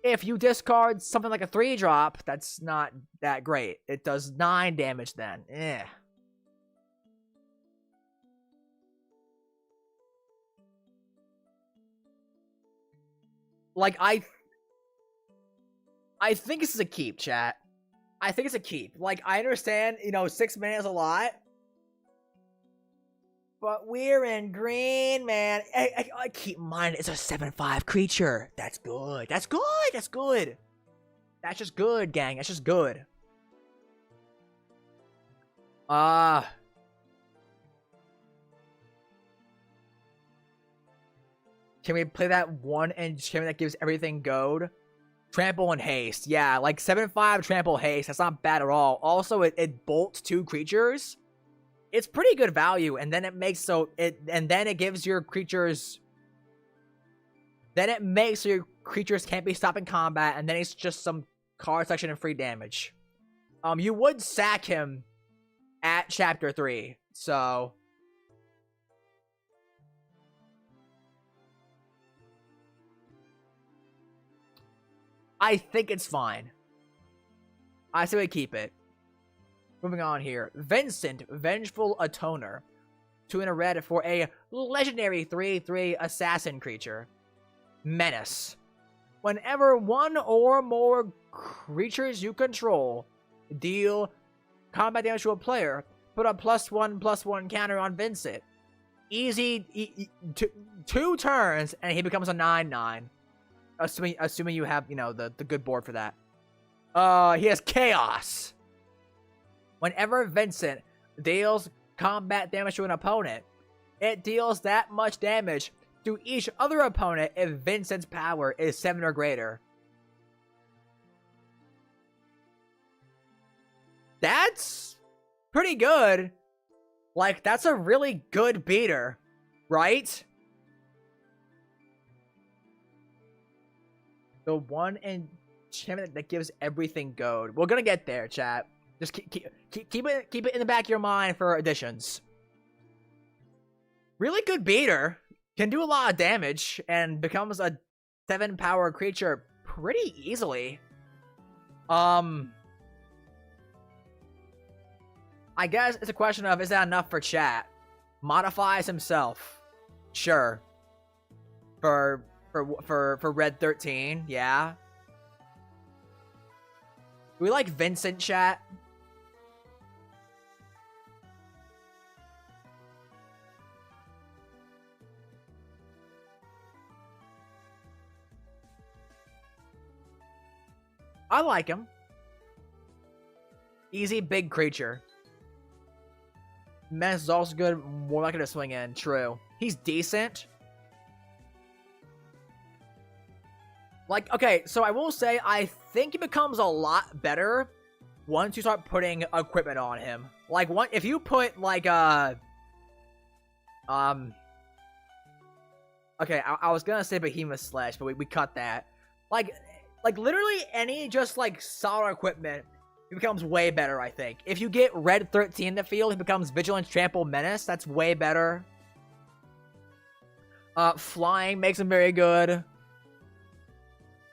If you discard something like a 3-drop, that's not that great. It does 9 damage then. Eh. Like, I think this is a keep, chat. I think it's a keep. Like, I understand, 6 mana is a lot. But we're in green, man. I keep in mind, it's a 7/5 creature. That's good. That's good. That's good. That's just good, gang. That's just good. Can we play that one enchantment that gives everything gold? Trample and haste. Yeah, like 7/5 trample haste. That's not bad at all. Also, it bolts 2 creatures. It's pretty good value, and then it makes and then it gives your creatures... Then it makes so your creatures can't be stopped in combat, and then it's just some card selection and free damage. You would sack him at chapter 3, so... I think it's fine. I say we keep it. Moving on here. Vincent, Vengeful Atoner. 2 in a red for a legendary 3/3 assassin creature. Menace. Whenever 1 or more creatures you control deal combat damage to a player, put a +1/+1 counter on Vincent. Easy, 2 turns, and he becomes a 9/9. Assuming you have, the good board for that. He has Chaos. Whenever Vincent deals combat damage to an opponent, it deals that much damage to each other opponent if Vincent's power is 7 or greater. That's pretty good. Like, that's a really good beater, right? The one enchantment that gives everything gold. We're gonna get there, chat. Just keep it in the back of your mind for additions. Really good beater. Can do a lot of damage and becomes a 7 power creature pretty easily. I guess it's a question of, is that enough for chat? Modifies himself. Sure. For Red 13, yeah. Do we like Vincent, chat? I like him. Easy, big creature. Menace is also good. More likely to swing in. True. He's decent. Like, okay, so I will say, I think he becomes a lot better once you start putting equipment on him. Like, if you put, like, okay, I was gonna say Behemoth Slash, but we cut that. Like, literally any just, like, solid equipment, he becomes way better, I think. If you get Red 13 in the field, he becomes Vigilant, Trample, Menace. That's way better. Flying makes him very good.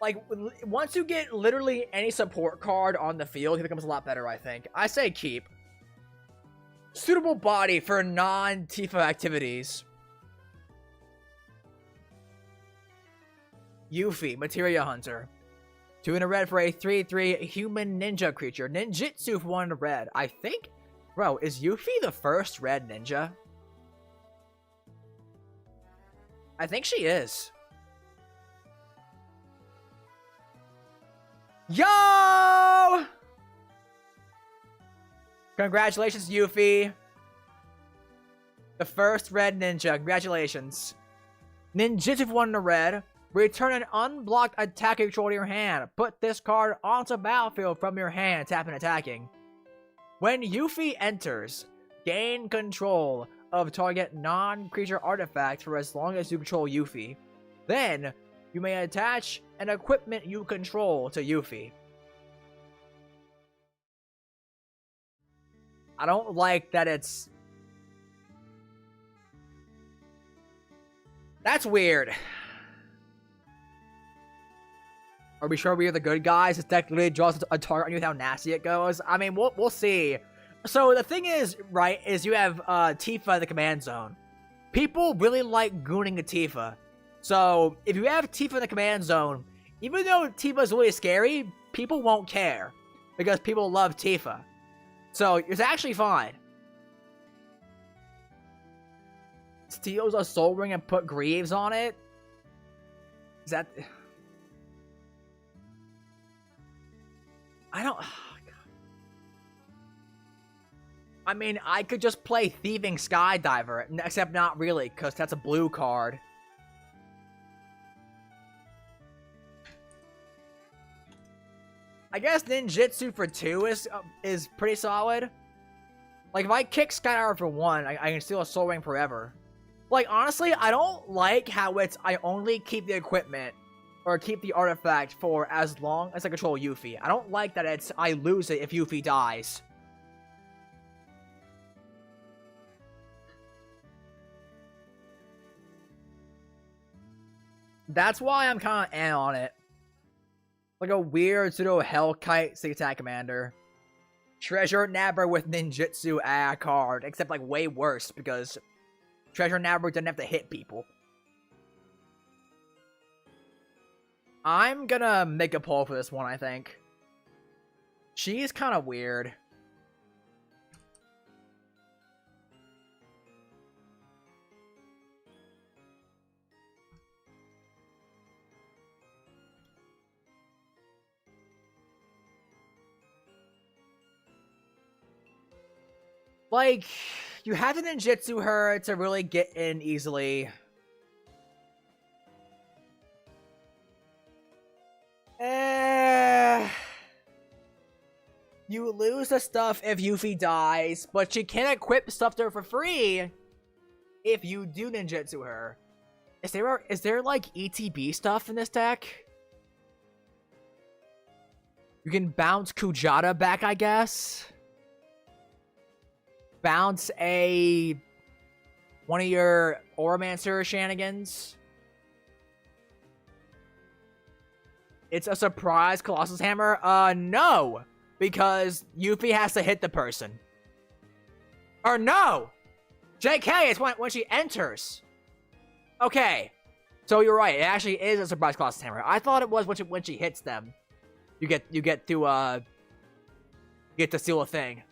Like, once you get literally any support card on the field, he becomes a lot better, I think. I say keep. Suitable body for non-Tifa activities. Yuffie, Materia Hunter. 2 in a red for a 3/3 human ninja creature. Ninjutsu for 1 in a red. I think... Bro, is Yuffie the first red ninja? I think she is. Yo! Congratulations, Yuffie. The first red ninja. Congratulations. Ninjutsu for 1 in a red. Return an unblocked attack control to your hand. Put this card onto the battlefield from your hand, tapping attacking. When Yuffie enters, gain control of target non-creature artifact for as long as you control Yuffie. Then, you may attach an equipment you control to Yuffie. I don't like that it's... That's weird. Are we sure we are the good guys? This deck literally draws a target on you with how nasty it goes. I mean, we'll see. So the thing is, right, is you have Tifa in the command zone. People really like gooning a Tifa. So if you have Tifa in the command zone, even though Tifa is really scary, people won't care because people love Tifa. So it's actually fine. Steals a Soul Ring and put Greaves on it? Is that... I don't... Oh, God. I mean, I could just play Thieving Skydiver, except not really, because that's a blue card. I guess Ninjutsu for 2 is pretty solid. Like, if I kick Skydiver for 1, I can steal a Soul Ring forever. Like, honestly, I don't like how it's I only keep the equipment or keep the artifact for as long as I control Yuffie. I don't like that it's I lose it if Yuffie dies. That's why I'm kind of on it. Like a weird pseudo Hellkite 6 attack commander. Treasure Nabber with Ninjutsu card, except like way worse because Treasure Nabber doesn't have to hit people. I'm gonna make a poll for this one, I think. She's kind of weird. Like, you have to ninjutsu her to really get in easily. You lose the stuff if Yuffie dies, but she can equip stuff to her for free if you do ninjutsu her. Is there like ETB stuff in this deck? You can bounce Kujata back, I guess. Bounce one of your Auramancer shenanigans. It's a surprise Colossus Hammer? No! Because Yuffie has to hit the person. Or no! JK, it's when she enters. Okay. So you're right, it actually is a surprise Colossus Hammer. I thought it was when she hits them. You get to steal a thing.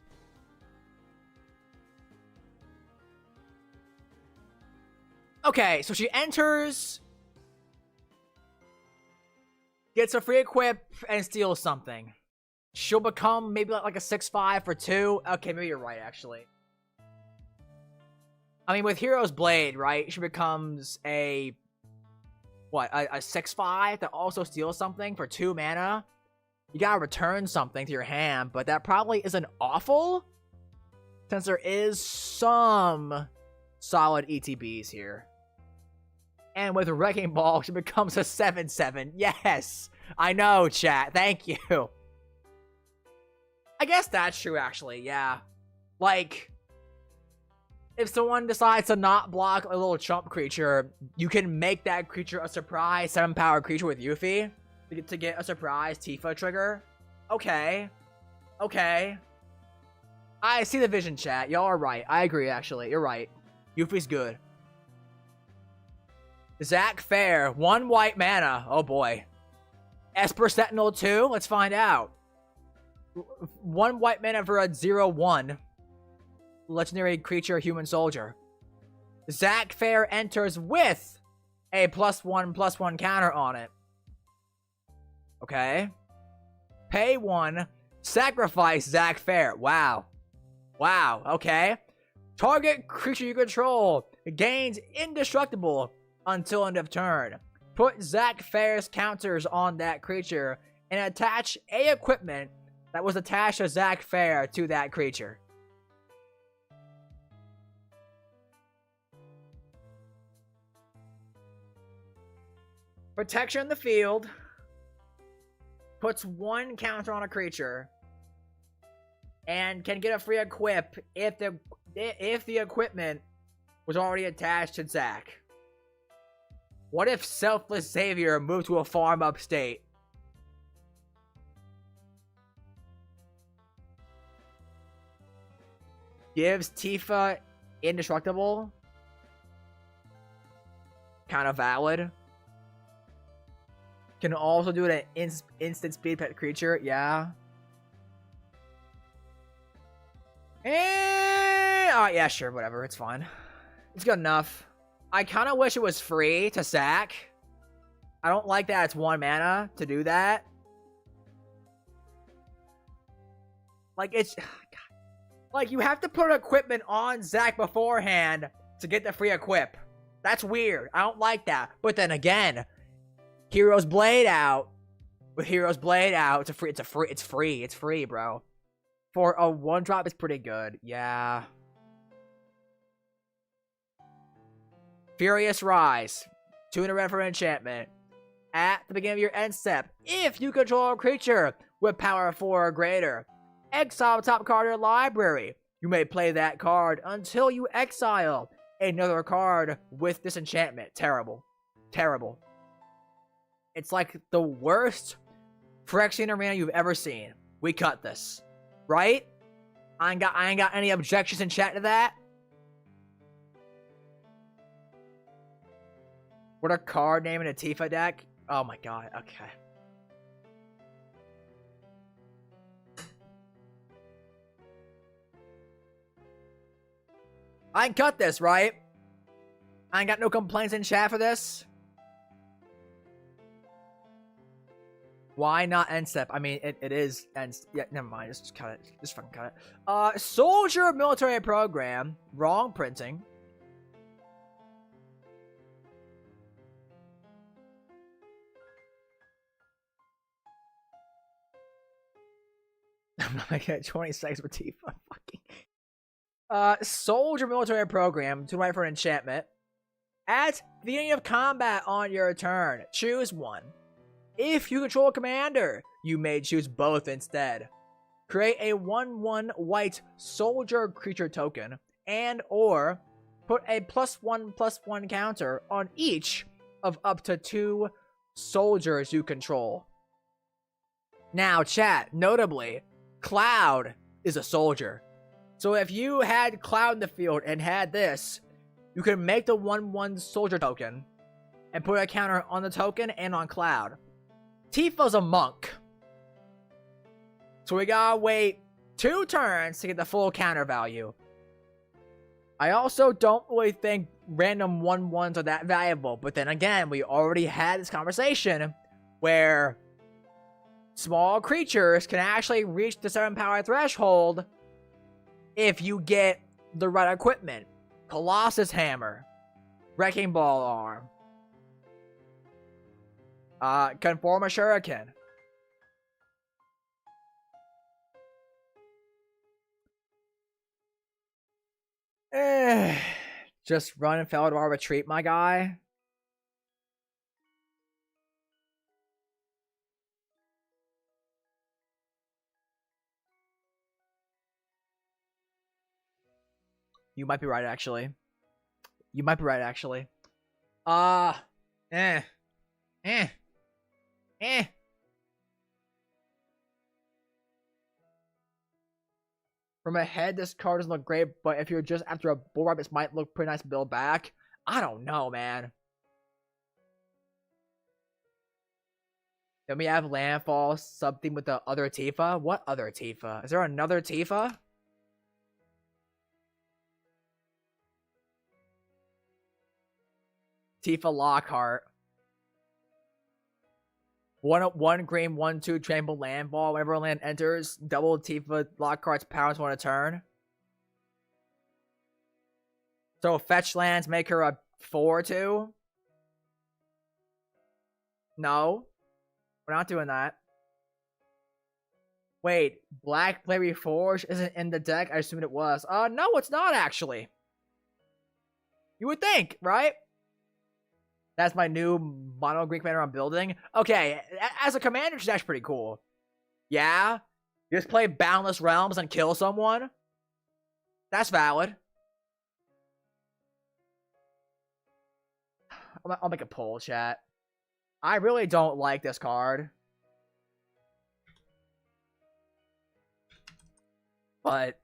Okay, so she enters, gets a free equip, and steals something. She'll become maybe like a 6-5 for 2. Okay, maybe you're right, actually. I mean, with Hero's Blade, right, she becomes a 6-5 that also steals something for 2 mana. You gotta return something to your hand, but that probably isn't awful, since there is some solid ETBs here. And with Wrecking Ball, she becomes a 7-7. Yes! I know, chat. Thank you. I guess that's true, actually. Yeah. Like, if someone decides to not block a little chump creature, you can make that creature a surprise 7-power creature with Yuffie to get a surprise Tifa trigger. Okay. Okay. I see the vision, chat. Y'all are right. I agree, actually. You're right. Yuffie's good. Zac Fair, 1 white mana. Oh boy. Esper Sentinel 2? Let's find out. 1 white mana for a 0/1. Legendary creature, human soldier. Zac Fair enters with a +1/+1 counter on it. Okay. Pay 1. Sacrifice Zac Fair. Wow. Wow. Okay. Target creature you control gains indestructible until end of turn. Put Zac Fair's counters on that creature and attach a equipment that was attached to Zac Fair to that creature. Protection in the field. Puts 1 counter on a creature. And can get a free equip if the equipment was already attached to Zac. What if Selfless Savior moved to a farm upstate? Gives Tifa indestructible? Kind of valid. Can also do it an instant speed pet creature. Yeah. Alright, yeah, sure, whatever. It's fine. It's good enough. I kind of wish it was free to sack. I don't like that it's 1 mana to do that. Like, it's... God. Like, you have to put equipment on Zac beforehand to get the free equip. That's weird. I don't like that. But then again, Hero's Blade out. With Hero's Blade out, it's free, bro. For a 1-drop, it's pretty good. Yeah. Furious Rise. 2 in a red for enchantment. At the beginning of your end step, if you control a creature with power 4 or greater, exile the top card of your library. You may play that card until you exile another card with disenchantment. Terrible. Terrible. It's like the worst Phyrexian arena you've ever seen. We cut this. Right? I ain't got any objections in chat to that. What a card name in a Tifa deck. Oh my god, okay. I can cut this, right? I ain't got no complaints in chat for this. Why not end step? I mean, it is end. Yeah, never mind. Just cut it. Just fucking cut it. Soldier military program. Wrong printing. I'm not making it 26 with Tifa. Fucking. Soldier military program. To write for an enchantment. At the beginning of combat on your turn, choose one. If you control a commander, you may choose both instead. Create a 1/1 white soldier creature token, and or put a +1/+1 counter on each of up to 2 soldiers you control. Now, chat, notably, Cloud is a soldier. So if you had Cloud in the field and had this, you could make the 1/1 soldier token and put a counter on the token and on Cloud. Tifa's a monk. So we gotta wait 2 turns to get the full counter value. I also don't really think random 1/1s are that valuable. But then again, we already had this conversation where small creatures can actually reach the 7 power threshold if you get the right equipment. Colossus Hammer, Wrecking Ball Arm, Conforma Shuriken. Just run and fail to our retreat, my guy. You might be right, actually. You might be right, actually. Eh. From ahead, this card doesn't look great, but if you're just after a bull rap, this might look pretty nice to build back. I don't know, man. Then we have Landfall, something with the other Tifa. What other Tifa? Is there another Tifa? Tifa Lockhart. One green, 1/2 trample landfall. Whenever a land enters, double Tifa Lockhart's powers on a turn. So fetch lands make her a 4/2. No, we're not doing that. Wait, Black Blade Reforged isn't in the deck? I assumed it was. No, it's not actually. You would think, right? That's my new mono Greek commander I'm building. Okay, as a commander, she's actually pretty cool. Yeah? You just play Boundless Realms and kill someone? That's valid. I'll make a poll, chat. I really don't like this card. But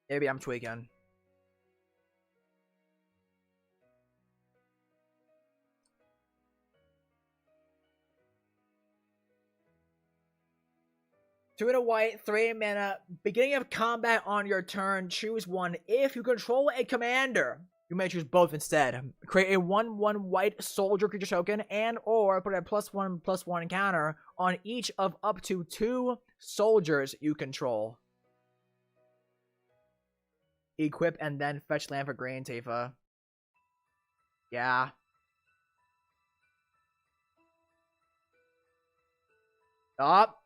maybe I'm tweaking. Two and a white, 3 mana. Beginning of combat on your turn, choose one. If you control a commander, you may choose both instead. Create a 1/1 white soldier creature token and or put a +1/+1 counter on each of up to 2 soldiers you control. Equip and then fetch land for green, Tifa. Yeah. Up.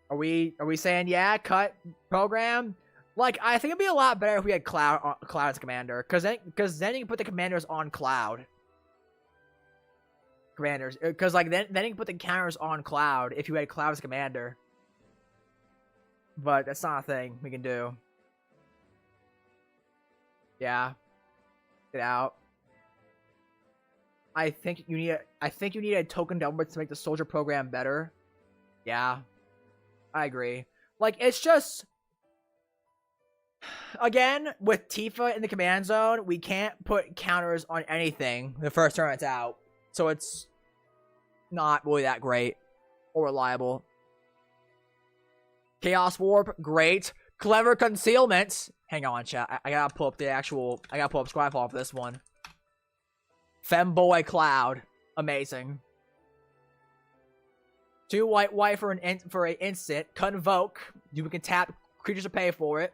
Are we saying yeah? Cut program. Like, I think it'd be a lot better if we had Cloud as commander, because then you can put the commanders on Cloud. Commanders, because like then you can put the counters on Cloud if you had Cloud as commander. But that's not a thing we can do. Yeah. Get out. I think you need a token downwards to make the soldier program better. Yeah. I agree. Like, it's just, again, with Tifa in the command zone, we can't put counters on anything the first turn it's out. So it's not really that great or reliable. Chaos Warp, great. Clever Concealment. Hang on, chat. I gotta pull up Scryfall for this one. Femboy Cloud. Amazing. 2 white for an instant. Convoke. You can tap creatures to pay for it.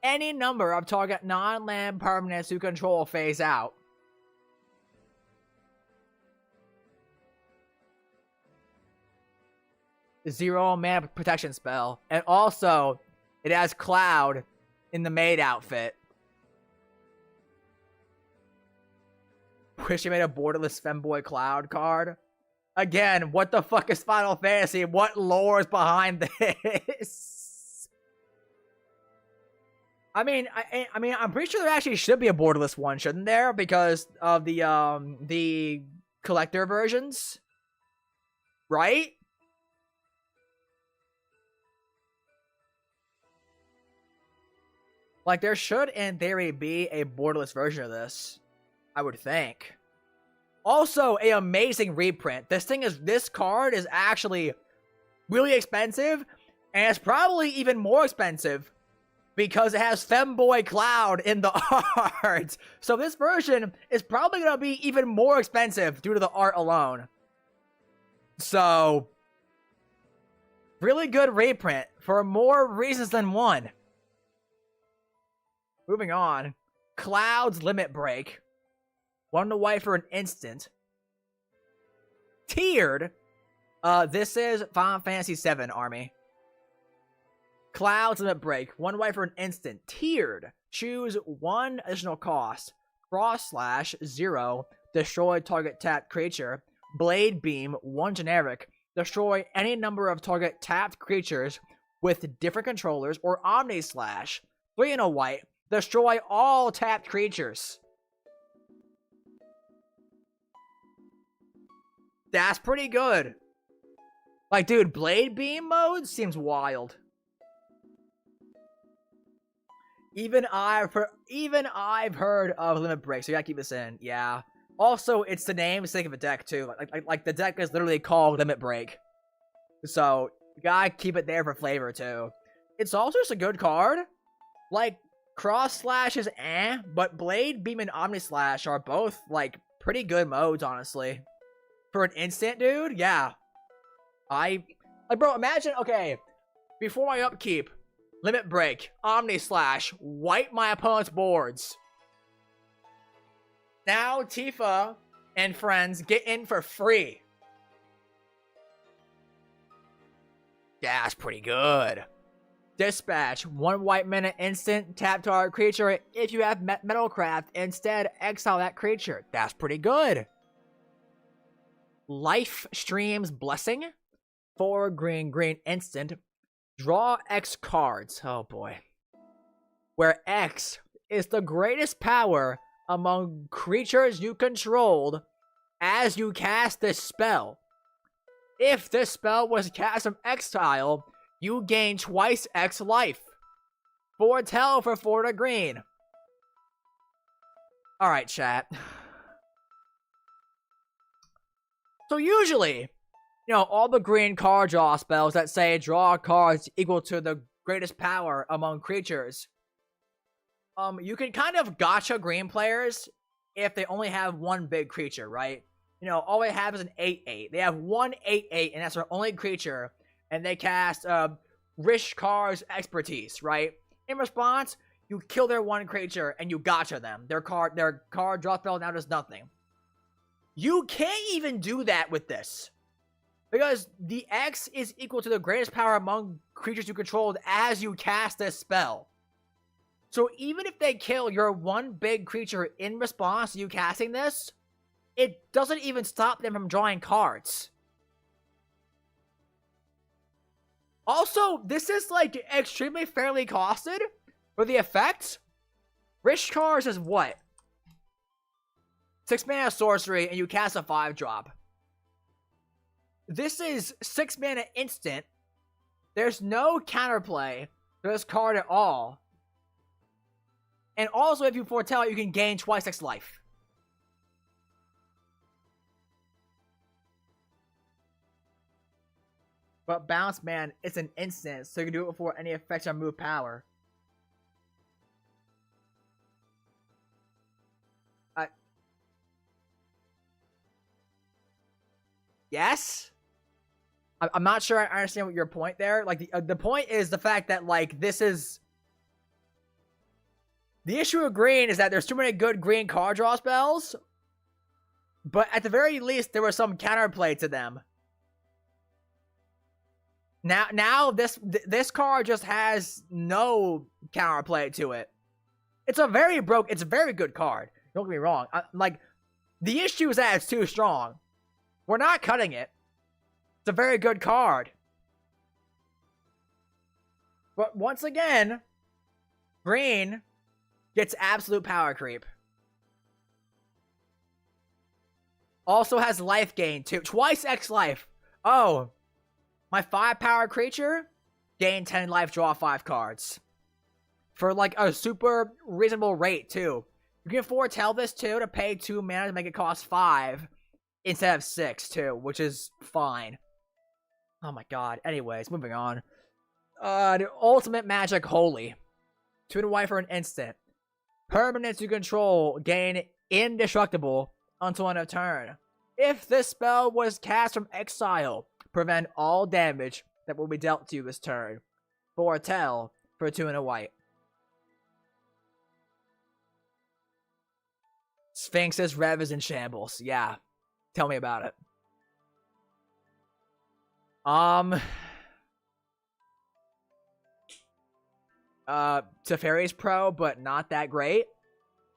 Any number of target non-land permanents you control phase out. Zero mana protection spell. And also, it has Cloud in the maid outfit. Wish you made a borderless Femboy Cloud card. Again, what the fuck is Final Fantasy? What lore is behind this? I mean, I'm pretty sure there actually should be a borderless one, shouldn't there? Because of the collector versions, right? Like, there should, in theory, be a borderless version of this. I would think. Also, a amazing reprint. This card is actually really expensive, and it's probably even more expensive because it has Femboy Cloud in the art. So this version is probably going to be even more expensive due to the art alone. So, really good reprint for more reasons than one. Moving on. Cloud's Limit Break. 1 to white for an instant. Tiered. This is Final Fantasy VII Army. Cloud's Limit Break. 1 white for an instant. Tiered. Choose 1 additional cost. /0. Destroy target tapped creature. Blade Beam. 1 generic. Destroy any number of target tapped creatures with different controllers. Or Omni Slash. 3 and a white. Destroy all tapped creatures. That's pretty good. Like, dude, Blade Beam mode seems wild. Even I've heard of Limit Break, so you gotta keep this in. Yeah. Also, it's the namesake of a deck too. Like the deck is literally called Limit Break, so you gotta keep it there for flavor too. It's also just a good card. Like, Cross Slash is but Blade Beam and Omni Slash are both like pretty good modes, honestly. For an instant, dude, yeah. Like, bro, imagine, okay, before my upkeep, Limit Break, Omni Slash, wipe my opponent's boards. Now Tifa and friends get in for free. Yeah, that's pretty good. Dispatch, 1 white mana instant, tap target creature. If you have Metalcraft, instead exile that creature. That's pretty good. Life Stream's Blessing, 4 green instant. Draw X cards. Oh boy. Where X is the greatest power among creatures you controlled as you cast this spell. If this spell was cast from exile, you gain twice X life. Foretell for 4 to green. Alright, chat. So usually, you know, all the green card draw spells that say draw cards equal to the greatest power among creatures, you can kind of gotcha green players if they only have 1 big creature, right? You know, all they have is an 8/8. They have 1 8/8, and that's their only creature, and they cast Rishkar's Expertise, right? In response, you kill their 1 creature, and you gotcha them. Their card draw spell now does nothing. You can't even do that with this. Because the X is equal to the greatest power among creatures you controlled as you cast this spell. So even if they kill your 1 big creature in response to you casting this, it doesn't even stop them from drawing cards. Also, this is like extremely fairly costed for the effects. Rishkar's is what? 6 mana sorcery, and you cast a 5-drop. This is 6 mana instant. There's no counterplay to this card at all. And also, if you foretell, you can gain twice X life. But Bounce Man, it's an instant, so you can do it before any effects on move power. Yes? I'm not sure I understand what your point there. Like, the point is the fact that, like, this is... The issue with green is that there's too many good green card draw spells. But at the very least, there was some counterplay to them. Now this card just has no counterplay to it. It's a very good card. Don't get me wrong. Like, the issue is that it's too strong. We're not cutting it. It's a very good card. But once again, green gets absolute power creep. Also has life gain too. Twice X life. Oh, my 5 power creature gain 10 life, draw 5 cards. for like a super reasonable rate too. You can foretell this too to pay 2 mana to make it cost 5 instead of 6 too, which is fine. Oh my god. Anyways, moving on. The ultimate magic holy. 2 and white for an instant. Permanents you control gain indestructible until end of turn. If this spell was cast from exile, prevent all damage that will be dealt to you this turn. Foretell for 2 and a white. Sphinx's Rev is in shambles. Yeah. Tell me about it. Teferi's pro, but not that great.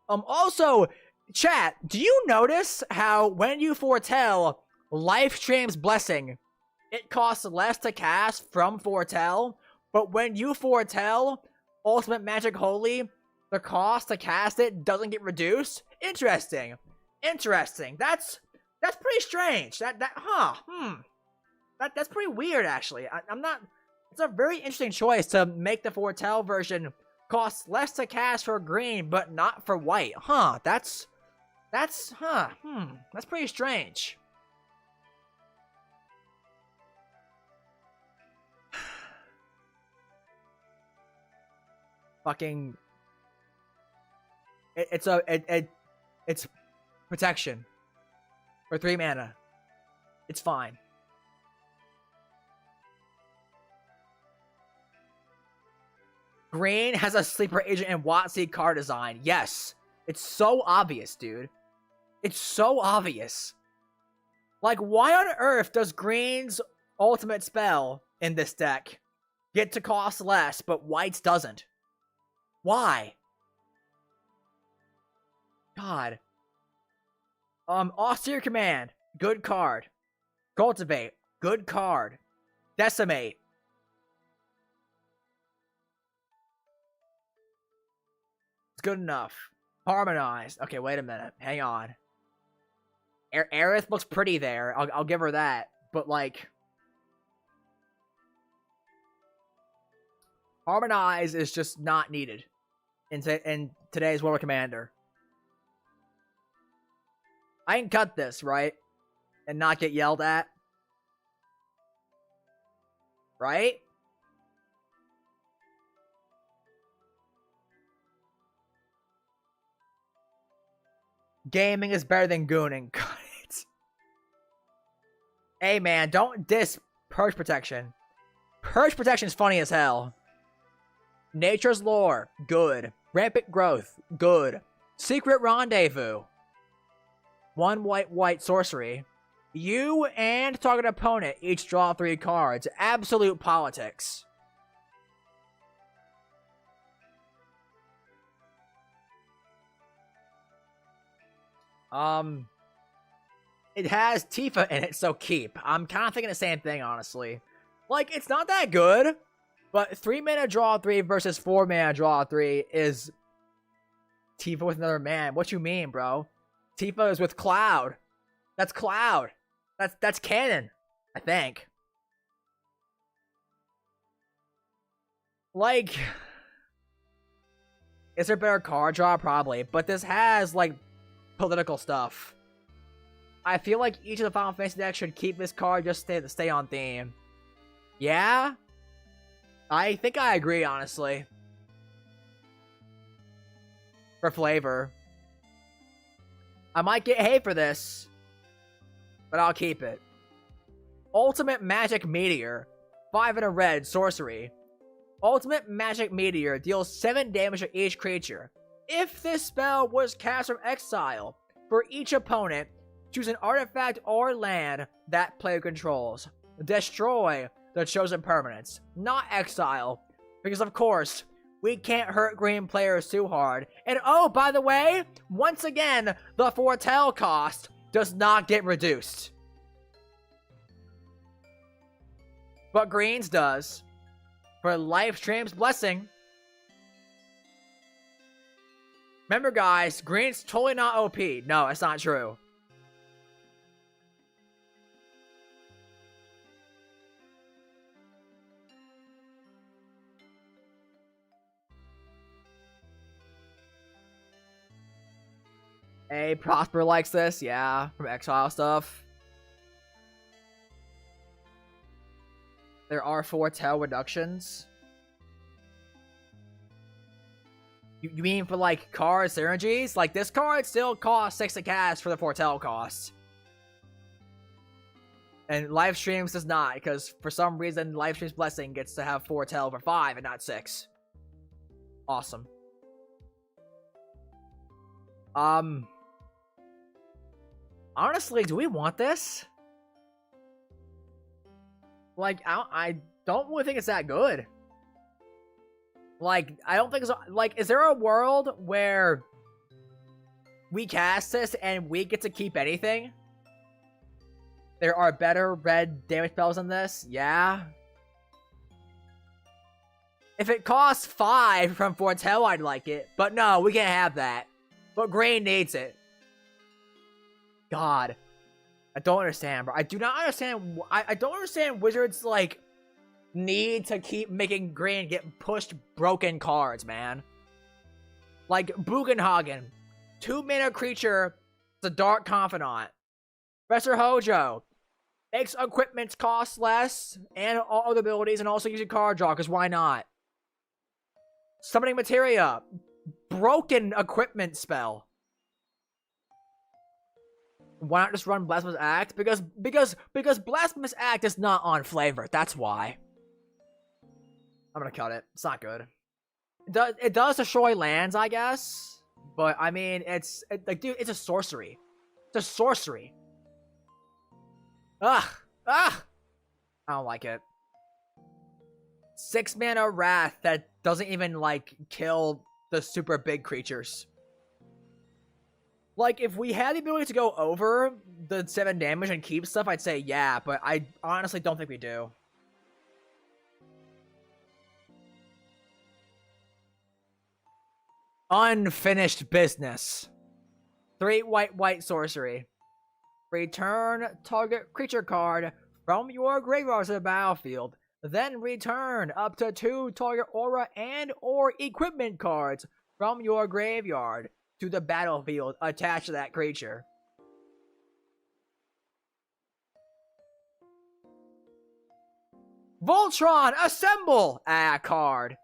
Also, chat, do you notice how when you foretell Lifestream's Blessing, it costs less to cast from foretell, but when you foretell Ultimate Magic Holy, the cost to cast it doesn't get reduced? Interesting. Interesting. That's pretty strange. That's pretty weird, actually. I'm not... It's a very interesting choice to make the foretell version cost less to cast for green, but not for white. That's pretty strange. Fucking... It's protection. For 3 mana. It's fine. Green has a sleeper agent and WotC card design. Yes. It's so obvious, dude. It's so obvious. Like, why on earth does Green's ultimate spell in this deck get to cost less, but White's doesn't? Why? God. Austere Command. Good card. Cultivate. Good card. Decimate. It's good enough. Harmonized. Okay, wait a minute. Hang on. Aerith looks pretty there. I'll give her that. But, like... Harmonize is just not needed in today's World Commander. I can cut this, right? And not get yelled at. Right? Gaming is better than gooning. Hey man, don't diss Purge Protection. Purge Protection is funny as hell. Nature's Lore, good. Rampant Growth, good. Secret Rendezvous. 1 white sorcery. You and target opponent each draw 3 cards. Absolute politics. It has Tifa in it, so keep. I'm kind of thinking the same thing, honestly. Like, it's not that good, but 3 mana draw 3 versus 4 mana draw 3 is Tifa with another man. What you mean, bro? Tifa is with Cloud. That's Cloud. That's canon, I think. Like, is there better card draw? Probably, but this has, like, political stuff. I feel like each of the Final Fantasy decks should keep this card just to stay on theme. Yeah? I think I agree, honestly. For flavor. I might get hate for this, but I'll keep it. Ultimate Magic Meteor. 5 and a red, sorcery. Ultimate Magic Meteor deals 7 damage to each creature. If this spell was cast from exile, for each opponent, choose an artifact or land that player controls. Destroy the chosen permanents, not exile, because of course, we can't hurt green players too hard. And oh, by the way, once again, the foretell cost does not get reduced. But green's does. For Lifestream's Blessing. Remember guys, green's totally not OP. No, it's not true. Prosper likes this, yeah, from Exile stuff. There are 4 tail reductions. You mean for, like, card synergies? Like, this card still costs 6 to cast for the 4 tail cost. And live streams does not, because for some reason, live streams blessing gets to have 4 tail for 5 and not 6. Awesome. Honestly, do we want this? Like, I don't really think it's that good. Like, I don't think it's... Like, is there a world where we cast this and we get to keep anything? There are better red damage spells than this? Yeah. If it costs 5 from Foretell, I'd like it. But no, we can't have that. But green needs it. God. I don't understand, bro. I do not understand... I don't understand Wizards, like, need to keep making green get pushed broken cards, man. Like, Bugenhagen. 2-mana creature. It's a Dark Confidant. Professor Hojo. Makes equipment cost less. And all other abilities. And also using card draw, because why not? Summoning Materia. Broken equipment spell. Why not just run Blasphemous Act? Because Blasphemous Act is not on flavor. That's why. I'm gonna cut it. It's not good. It does destroy lands, I guess. But, I mean, like, dude, it's a sorcery. It's a sorcery. Ugh. I don't like it. 6-mana Wrath that doesn't even, like, kill the super big creatures. Like, if we had the ability to go over the 7 damage and keep stuff, I'd say yeah, but I honestly don't think we do. Unfinished business. 3 white sorcery. Return target creature card from your graveyard to the battlefield. Then return up to 2 target aura and or equipment cards from your graveyard to the battlefield attached to that creature. Voltron, assemble! Card.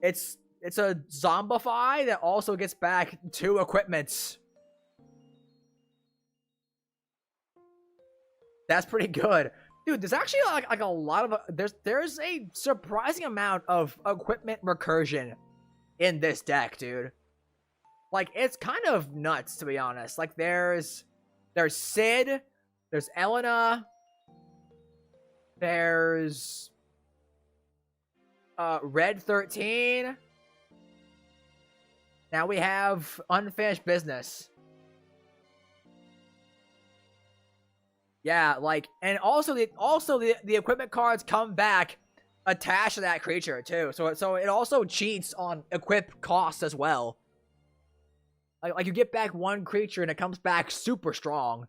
It's a Zombify that also gets back 2 equipments. That's pretty good. Dude, there's actually like a lot of... There's a surprising amount of equipment recursion in this deck, dude. Like, it's kind of nuts, to be honest. Like, there's Sid, there's Elena, there's Red 13. Now we have Unfinished Business. Yeah, like, and also the equipment cards come back attached to that creature too. So it also cheats on equip costs as well. Like you get back 1 creature and it comes back super strong.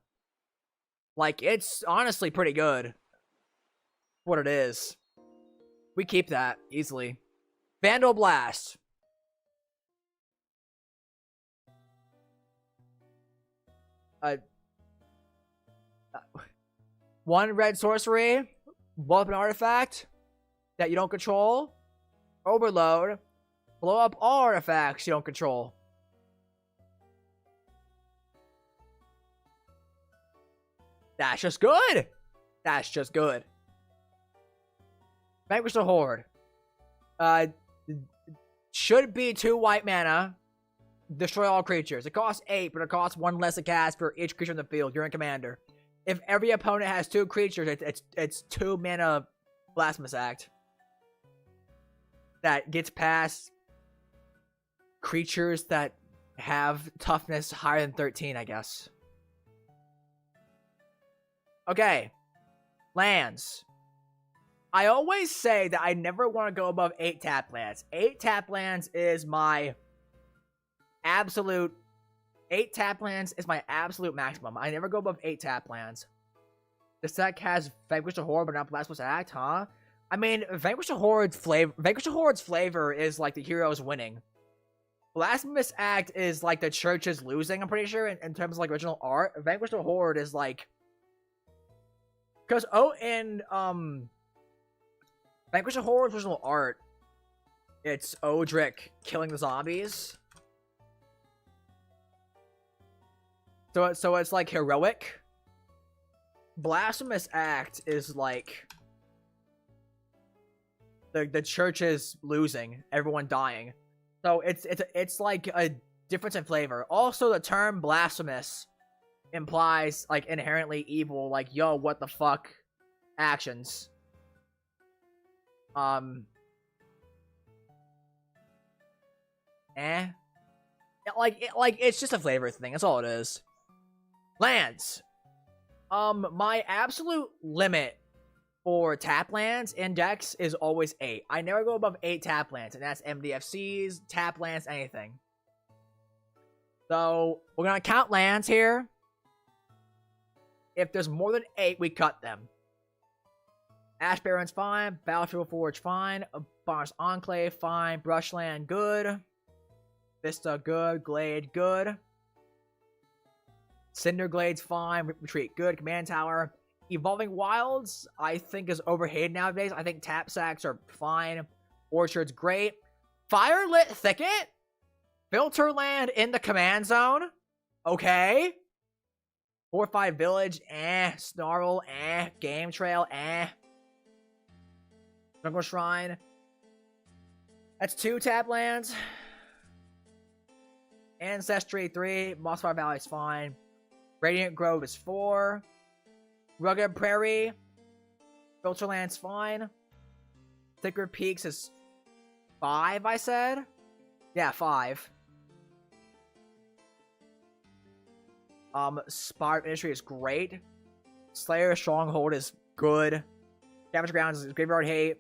Like, it's honestly pretty good. What it is. We keep that easily. Vandal Blast. One red sorcery, blow up an artifact that you don't control. Overload, blow up all artifacts you don't control. That's just good. That's just good. Vanquish the Horde. Should be 2 white mana. Destroy all creatures. It costs 8, but it costs 1 less to cast for each creature in the field. You're in commander. If every opponent has 2 creatures, it's 2 mana Blasphemous Act. That gets past creatures that have toughness higher than 13, I guess. Okay. Lands. I always say that I never want to go above 8 tap lands. 8 tap lands is my absolute... 8 tap lands is my absolute maximum. I never go above 8 tap lands. This deck has Vanquish the Horde, but not Blasphemous Act, huh? I mean, Vanquish the Horde's flavor is like the heroes winning. Blasphemous Act is like the church is losing, I'm pretty sure, in terms of like original art. Vanquish the Horde is like, because Vanquish the Horde's original art, it's Odric killing the zombies. So it's like heroic. Blasphemous Act is like the church is losing, everyone dying. So it's like a difference in flavor. Also, the term blasphemous implies like inherently evil, like yo, what the fuck actions. Like it's just a flavor thing. That's all it is. Lands. My absolute limit for tap lands in decks is always 8. I never go above 8 tap lands, and that's MDFCs, tap lands, anything. So we're gonna count lands here. If there's more than 8, we cut them. Ash Baron's fine. Battlefield Forge fine. Bonus Enclave fine. Brushland good. Vista good. Glade good. Cinderglade's fine. Retreat good. Command Tower. Evolving Wilds, I think, is overhated nowadays. I think tap sacks are fine. Orchard's great. Firelit Thicket? Filter land in the command zone? Okay. 4-5 Village, Snarl, Game Trail, Jungle Shrine. That's 2 tap lands. Ancestry 3. Mossfire Valley is fine. Radiant Grove is 4. Rugged Prairie. Filterland's fine. Thicker Peaks is 5, I said? Yeah, 5. Spire of Industry is great. Slayer Stronghold is good. Damage Grounds is Graveyard Hate.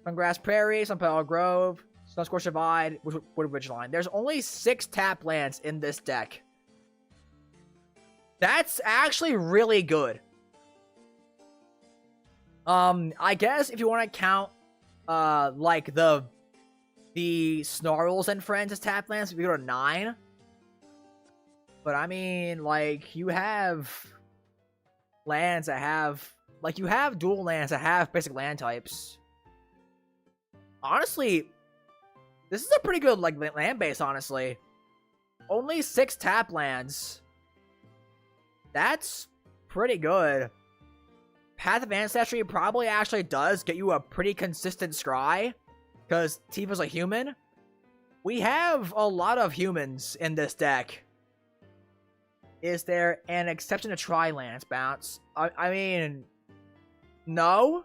Sungrass Prairie, Sunpile Grove, Sunscorched Divide, Wood Ridgeline. There's only 6 tap lands in this deck. That's actually really good. I guess if you want to count, like the Snarls and Friends as tap lands, we go to 9. But I mean, like, you have lands that have, like, you have dual lands that have basic land types. Honestly, this is a pretty good, like, land base, honestly. Only 6 tap lands. That's pretty good. Path of Ancestry probably actually does get you a pretty consistent scry, because Tifa's a human. We have a lot of humans in this deck. Is there an exception to Tri-Lands bounce? I mean, no.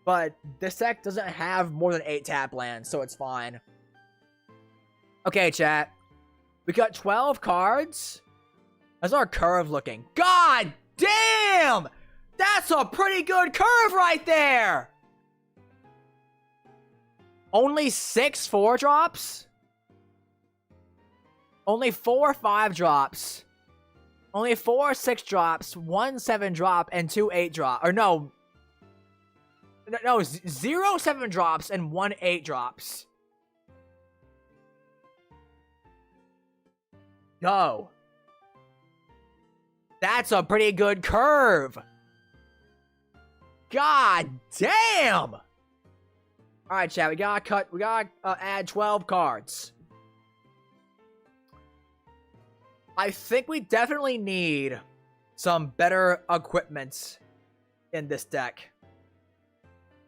But this deck doesn't have more than 8 tap lands, so it's fine. Okay, chat. We got 12 cards. How's our curve looking? God damn! That's a pretty good curve right there! Only 6 4-drops? Only 4 5-drops. Only 4 6-drops, 1 7-drop, and 2 8-drop. Or no. No, 0 7-drops and 1 8-drops. Yo. That's a pretty good curve. God damn. Alright, chat, we gotta add 12 cards. I think we definitely need some better equipment in this deck.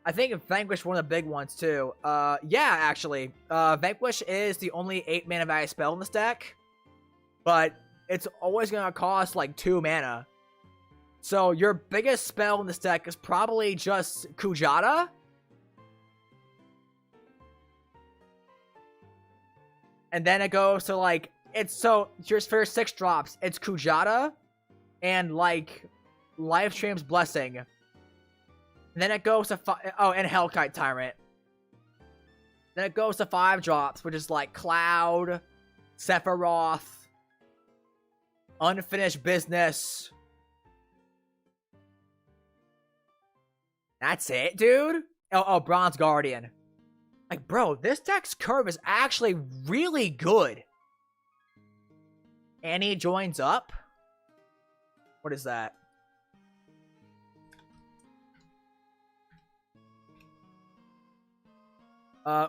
I think Vanquish one of the big ones too. Yeah, actually. Vanquish is the only 8 mana value spell in this deck. But it's always gonna cost like 2 mana. So your biggest spell in this deck is probably just Kujata. And then it goes to like, it's so, your first 6 drops, it's Kujata and like Livestream's Blessing. And then it goes to, and Hellkite Tyrant. Then it goes to 5 drops, which is like Cloud, Sephiroth, Unfinished Business. That's it, dude? Oh, Bronze Guardian. Like, bro, this deck's curve is actually really good. Annie joins up? What is that?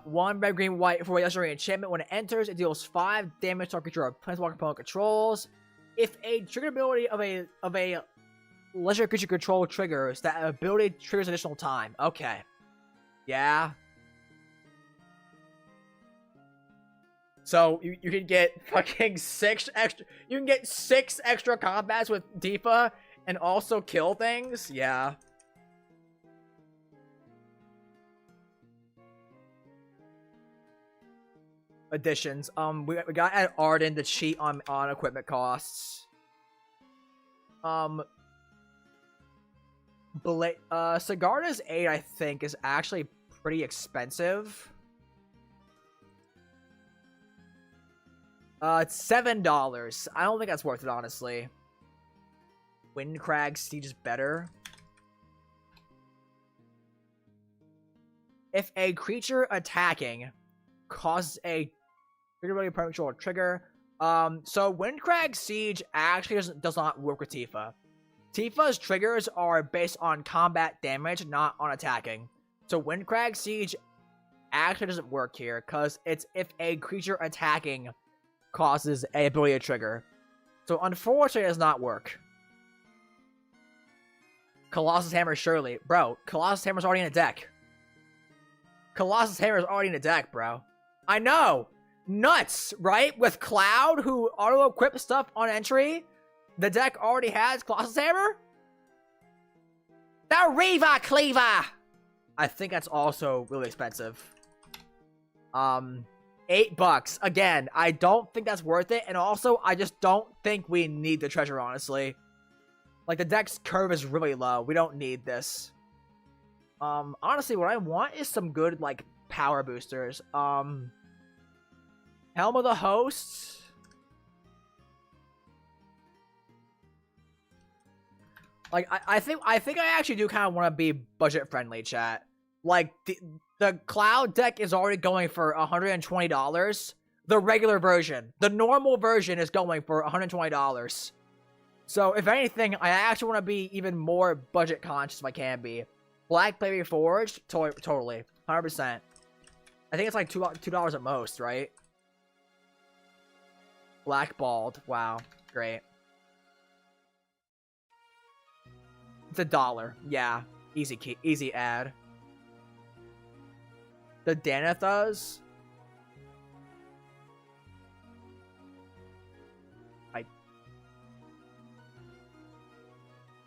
One red, green, white for a legendary enchantment. When it enters, it deals 5 damage to a creature or planeswalker opponent controls. If a trigger ability of a legendary creature control triggers, that ability triggers additional time. Okay. Yeah. So you can get fucking 6 extra. You can get 6 extra combats with Tifa and also kill things. Yeah. Additions. We got at Arden to cheat on equipment costs. Sigarda's 8, I think, is actually pretty expensive. It's $7. I don't think that's worth it, honestly. Windcrag Siege is better. If a creature attacking causes a trigger ability permanent control trigger, so Windcrag Siege actually does not work with Tifa. Tifa's triggers are based on combat damage, not on attacking. So Windcrag Siege actually doesn't work here, because it's if a creature attacking causes a ability to trigger. So unfortunately, it does not work. Colossus Hammer, surely. Bro, Colossus Hammer's already in a deck. Colossus Hammer's already in a deck, bro. I know! Nuts, right? With Cloud, who auto-equips stuff on entry, the deck already has Colossus Hammer? The Reva Cleaver! I think that's also really expensive. $8. Again, I don't think that's worth it, and also, I just don't think we need the treasure, honestly. Like, the deck's curve is really low. We don't need this. Honestly, what I want is some good, like, power boosters. Helm of the Host. Like, I think I actually do kind of want to be budget friendly, chat. Like, the Cloud deck is already going for $120. The regular version, the normal version, is going for $120. So, if anything, I actually want to be even more budget conscious if I can be. Black Baby Forged, totally, 100%. I think it's like $2 at most, right? Blackballed, wow, great. It's $1, yeah, easy ad. The Danithas.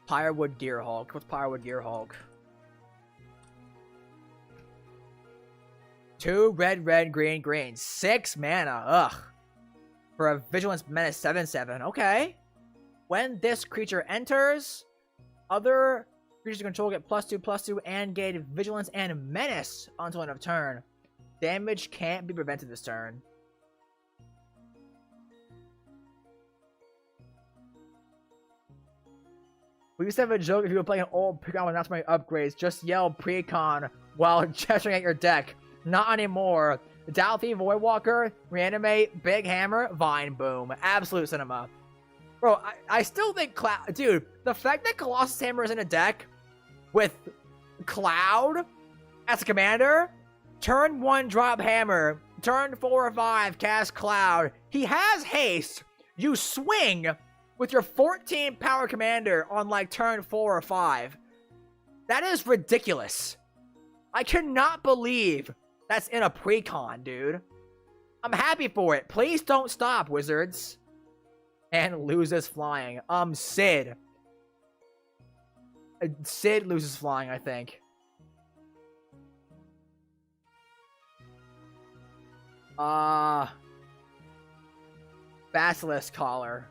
Pyrewood Gearhulk. What's Pyrewood Gearhulk? 2 red, green. 6 mana. Ugh. For a Vigilance Menace 7/7. Okay. When this creature enters, other creatures you control get +2/+2 and gain Vigilance and Menace until end of turn. Damage can't be prevented this turn. We used to have a joke if you were playing an old Precon with not so many upgrades. Just yell Precon while gesturing at your deck. Not anymore. Dalthy, Voidwalker, Reanimate, Big Hammer, Vine Boom. Absolute cinema. Bro, I still think Cloud... Dude, the fact that Colossus Hammer is in a deck with Cloud as a commander, turn 1 drop Hammer, turn 4 or 5 cast Cloud. He has haste. You swing with your 14 power commander on like turn 4 or 5. That is ridiculous. I cannot believe that's in a Precon, dude. I'm happy for it. Please don't stop, Wizards. And loses flying. Sid. Sid loses flying, I think. Basilisk Collar.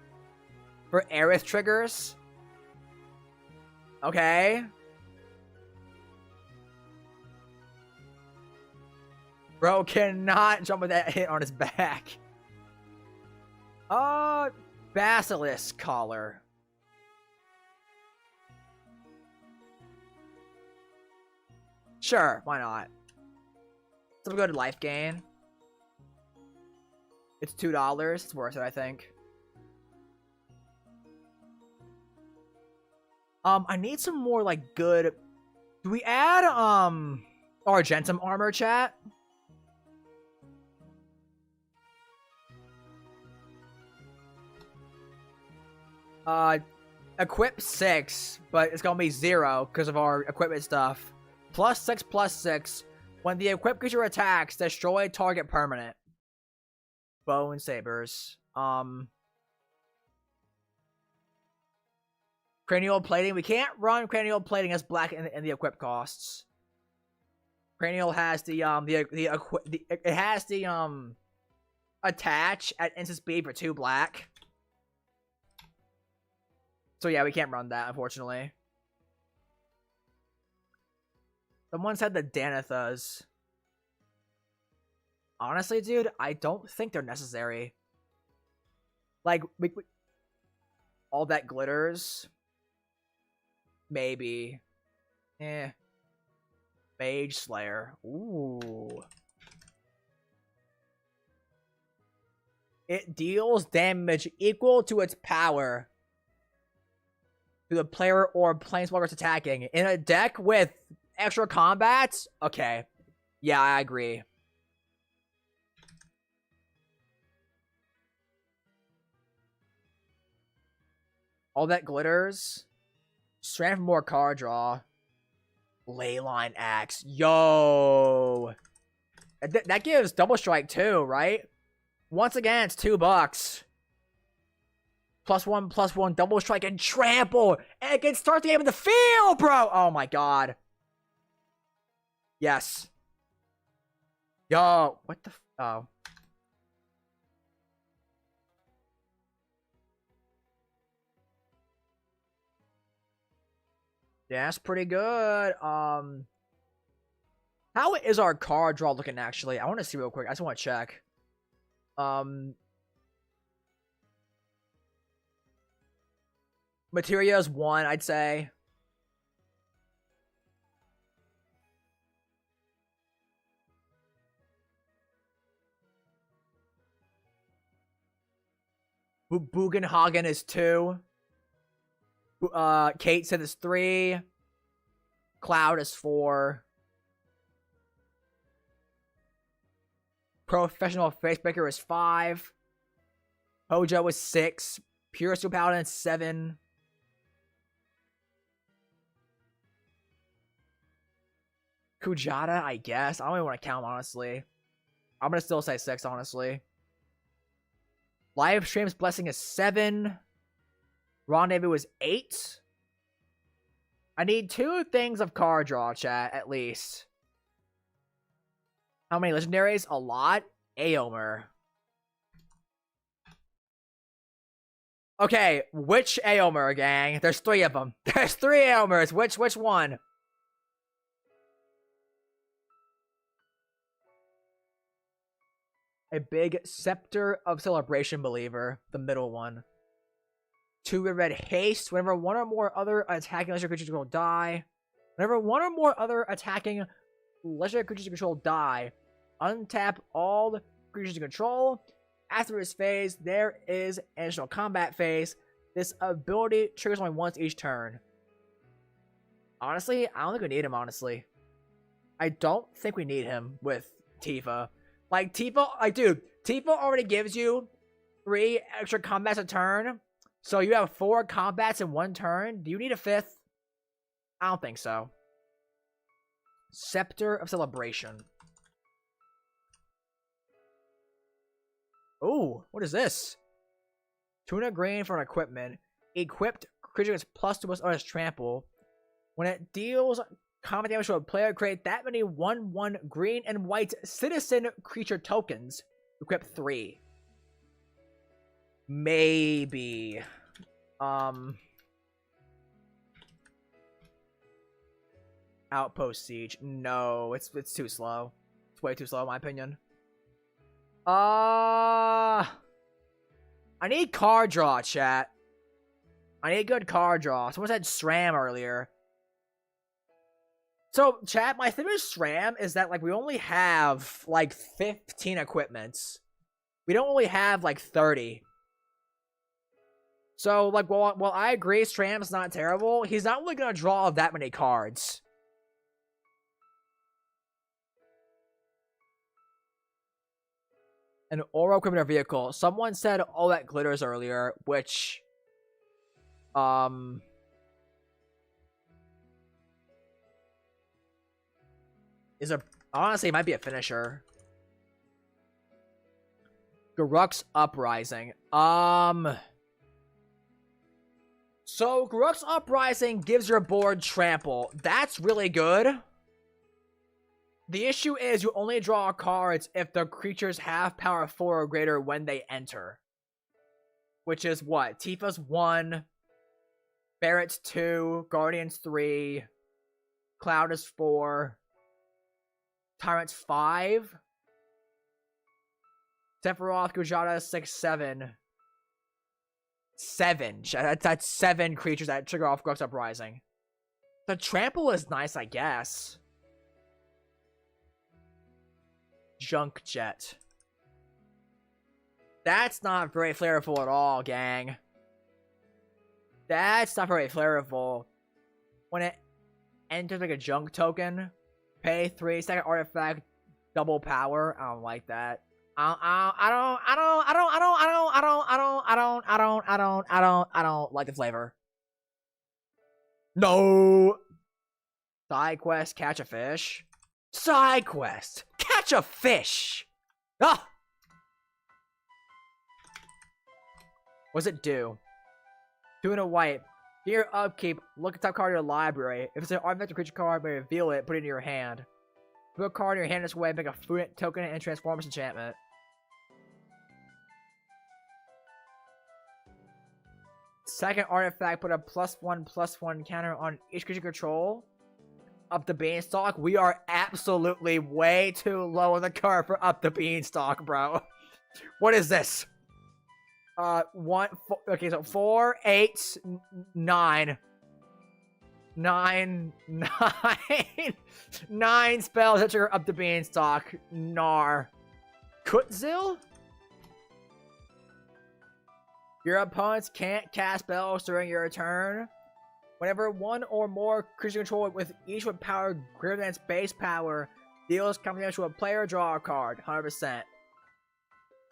For Aerith triggers? Okay. Bro cannot jump with that hit on his back. Basilisk Collar. Sure, why not? Some good life gain. It's $2. It's worth it, I think. I need some more, like, good... Do we add, Argentum armor, chat? Equip 6, but it's gonna be 0 because of our equipment stuff. +6, +6. When the equipped creature attacks, destroy target permanent. Bone sabers. Cranial plating. We can't run cranial plating as black in the equip costs. Cranial has it has the attach at instant speed for 2 black. So yeah, we can't run that, unfortunately. Someone said the Danithas. Honestly, dude, I don't think they're necessary. Like, all that glitters. Maybe. Mage Slayer. Ooh. It deals damage equal to its power to the player or planeswalkers attacking. In a deck with extra combats? Okay. Yeah, I agree. All that glitters. Strand for more card draw. Leyline Axe. Yo! That gives double strike too, right? Once again, it's $2. +1/+1 double strike and trample, and it can start the game in the field, bro. Oh my god. Yes. Yo, what the? Oh. Yeah, that's pretty good. How is our card draw looking actually? I want to see real quick. I just want to check. Materia is 1, I'd say. Bugenhagen is 2. Kate said it's 3. Cloud is 4. Professional Facebreaker is 5. Hojo is 6. Pure Steel Paladin is 7. Kujata, I guess. I don't even want to count, honestly. I'm going to still say 6, honestly. Live Stream's Blessing is 7. Rendezvous is 8. I need 2 things of card draw, chat, at least. How many legendaries? A lot. Aomer. Okay, which Aomer, gang? There's 3 of them. There's 3 Aomers. Which one? A big Scepter of Celebration believer. The middle one. 2 red haste. Whenever one or more other attacking legendary creatures will die. Whenever one or more other attacking legendary creatures you control die. Untap all creatures you control. After this phase, there is an additional combat phase. This ability triggers only once each turn. Honestly, I don't think we need him, honestly. I don't think we need him with Tifa. Like, Tifa, like, dude, Tifa already gives you 3 extra combats a turn. So you have 4 combats in 1 turn. Do you need a 5th? I don't think so. Scepter of Celebration. Ooh, what is this? Tuna green for an equipment. Equipped creature gets +2/++ on its trample. When it deals combat damage to a player, create that many 1/1 green and white citizen creature tokens. Equip 3. Maybe. Outpost Siege. No, it's too slow. It's way too slow in my opinion. I need card draw, chat. I need good card draw. Someone said SRAM earlier. So, chat, my thing with SRAM is that, like, we only have, like, 15 equipments. We don't only have, like, 30. So, like, while I agree SRAM's not terrible, he's not really going to draw that many cards. An oral criminal vehicle. Someone said, oh, that glitters earlier, which... is a... honestly, it might be a finisher. Garruk's Uprising. So, Garruk's Uprising gives your board trample. That's really good. The issue is you only draw cards if the creatures have power 4 or greater when they enter. Which is what? Tifa's 1, Barrett's 2, Guardian's 3, Cloud is 4, Tyrant's 5, Sephiroth, Gujata 6, 7. 7. That's 7 creatures that trigger off Garruk's Uprising. The trample is nice, I guess. Junk Jet. That's not very flavorful at all, gang. That's not very flavorful. When it enters like a junk token, pay 3, second artifact, double power. I don't like that. I don't like the flavor. No. Side quest, catch a fish. Side quest, catch a fish. Ah. What's it do? 2 and a white. Here, upkeep. Look at the top card of your library. If it's an artifact or creature card, may reveal it. Put it in your hand. Put a card in your hand this way. Make a fruit token and transform this enchantment. Second artifact. Put a +1/+1 counter on each creature control. Up the Beanstalk. We are absolutely way too low on the card for Up the Beanstalk, bro. What is this? 1, 4, okay, so 4, 8, 9. 9 spells that trigger Up the Beanstalk. Nar. Kutzil? Your opponents can't cast spells during your turn. Whenever one or more creature control with each with power greater than its base power deals combination to a player, draw a card. 100%.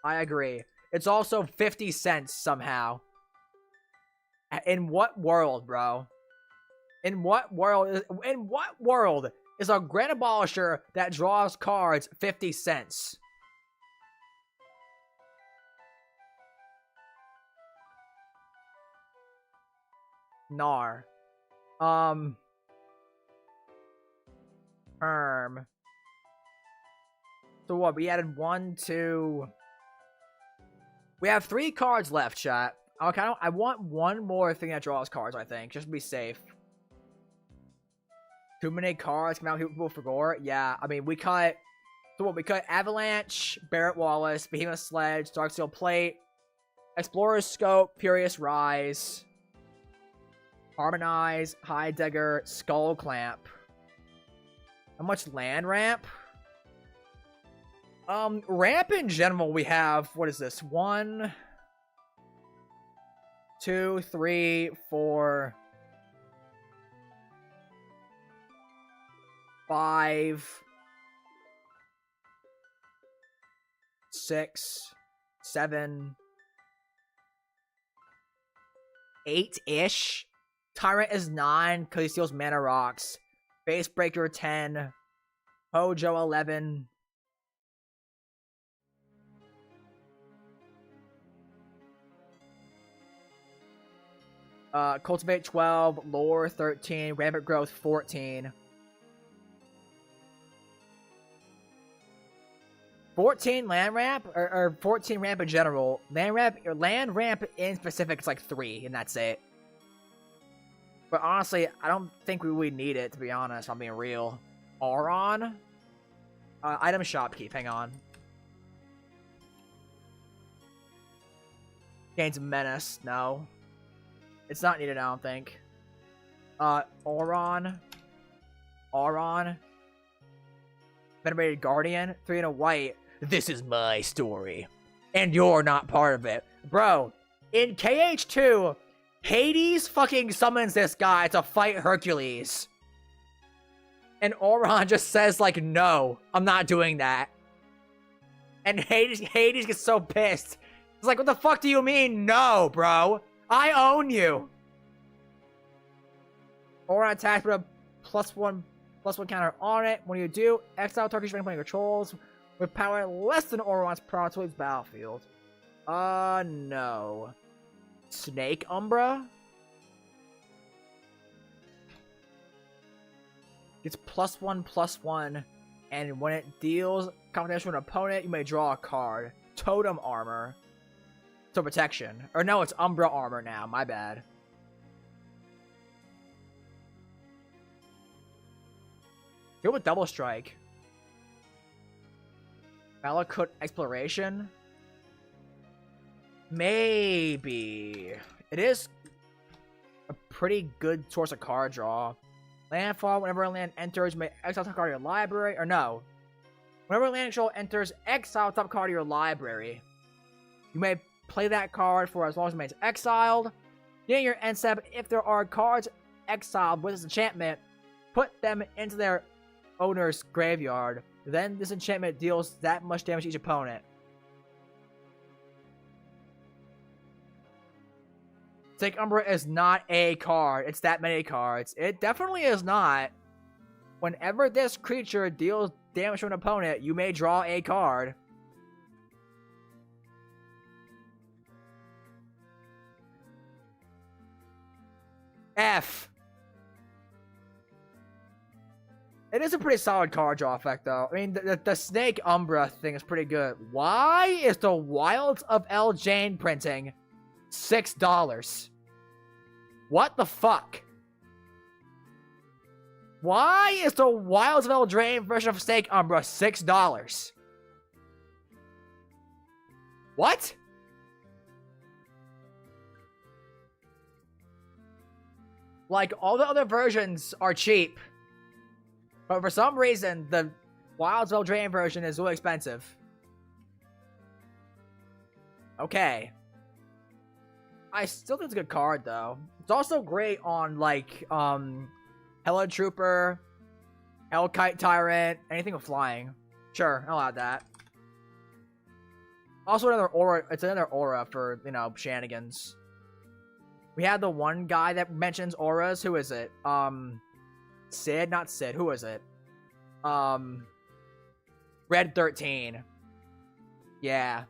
I agree. It's also 50 cents somehow. In what world, bro? In what world is a Grand Abolisher that draws cards 50 cents? Nar. So what? We added 1, 2. We have 3 cards left, chat. Okay, I want one more thing that draws cards, I think, just to be safe. Too many cards come out people for gore. Yeah, I mean, we cut... So what, we cut Avalanche, Barrett Wallace, Behemoth Sledge, Darksteel Plate, Explorer's Scope, Furious Rise, Harmonize, Heidegger, Skull Clamp. How much land ramp? Ramp in general, we have, what is this? 1, 2, 3, 4, 5, 6, 7, 8-ish. Tyrant is 9 because he steals mana rocks. Facebreaker 10. Hojo 11. Cultivate 12, Lore 13, Rampant Growth 14. 14 land ramp, or 14 ramp in general. Land ramp in specific is like 3, and that's it. But honestly, I don't think we really need it, to be honest, I'm being real. Auron? Item shopkeep, hang on. Gains Menace, no. It's not needed, I don't think. Auron. Auron. Venerated Guardian. 3 and a white. This is my story. And you're not part of it. Bro, in KH2, Hades fucking summons this guy to fight Hercules. And Auron just says, like, no, I'm not doing that. And Hades gets so pissed. It's like, what the fuck do you mean, no, bro? I own you. Auron attacks with a +1 counter on it. When you do, exile Turkish playing controls with power less than Auron's power to its battlefield. No. Snake Umbra? It's +1/+1, and when it deals confrontation with an opponent, you may draw a card. Totem Armor. So protection. Or no, it's Umbra Armor now, my bad. Go with Double Strike. Malakut Exploration? Maybe. It is a pretty good source of card draw. Landfall, whenever a land enters, you may exile top card of your library. Or no. Whenever a land control enters, exile top card of your library. You may play that card for as long as it remains exiled. During your end step, if there are cards exiled with this enchantment, put them into their owner's graveyard. Then this enchantment deals that much damage to each opponent. Snake Umbra is not a card. It's that many cards. It definitely is not. Whenever this creature deals damage to an opponent, you may draw a card. F. It is a pretty solid card draw effect, though. I mean, the Snake Umbra thing is pretty good. Why is the Wilds of Eldraine printing $6? What the fuck? Why is the Wilds of Eldraine version of Snake Umbra $6? What? Like, all the other versions are cheap. But for some reason, the Wilds of Eldraine version is really expensive. Okay. I still think it's a good card, though. It's also great on, like, Hella Trooper, Hellkite Tyrant, anything with flying. Sure, I'll add that. Also another aura, it's another aura for, you know, shenanigans. We had the one guy that mentions auras. Who is it? Sid? Not Sid. Who is it? Red 13. Yeah.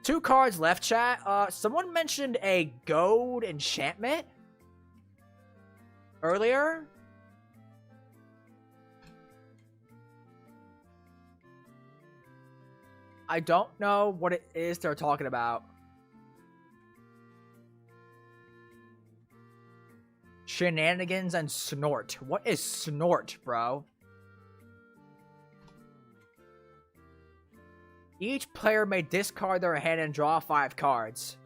2 cards left, chat. Someone mentioned a gold enchantment earlier. I don't know what it is they're talking about. Shenanigans and Snort. What is Snort, bro? Each player may discard their hand and draw 5 cards.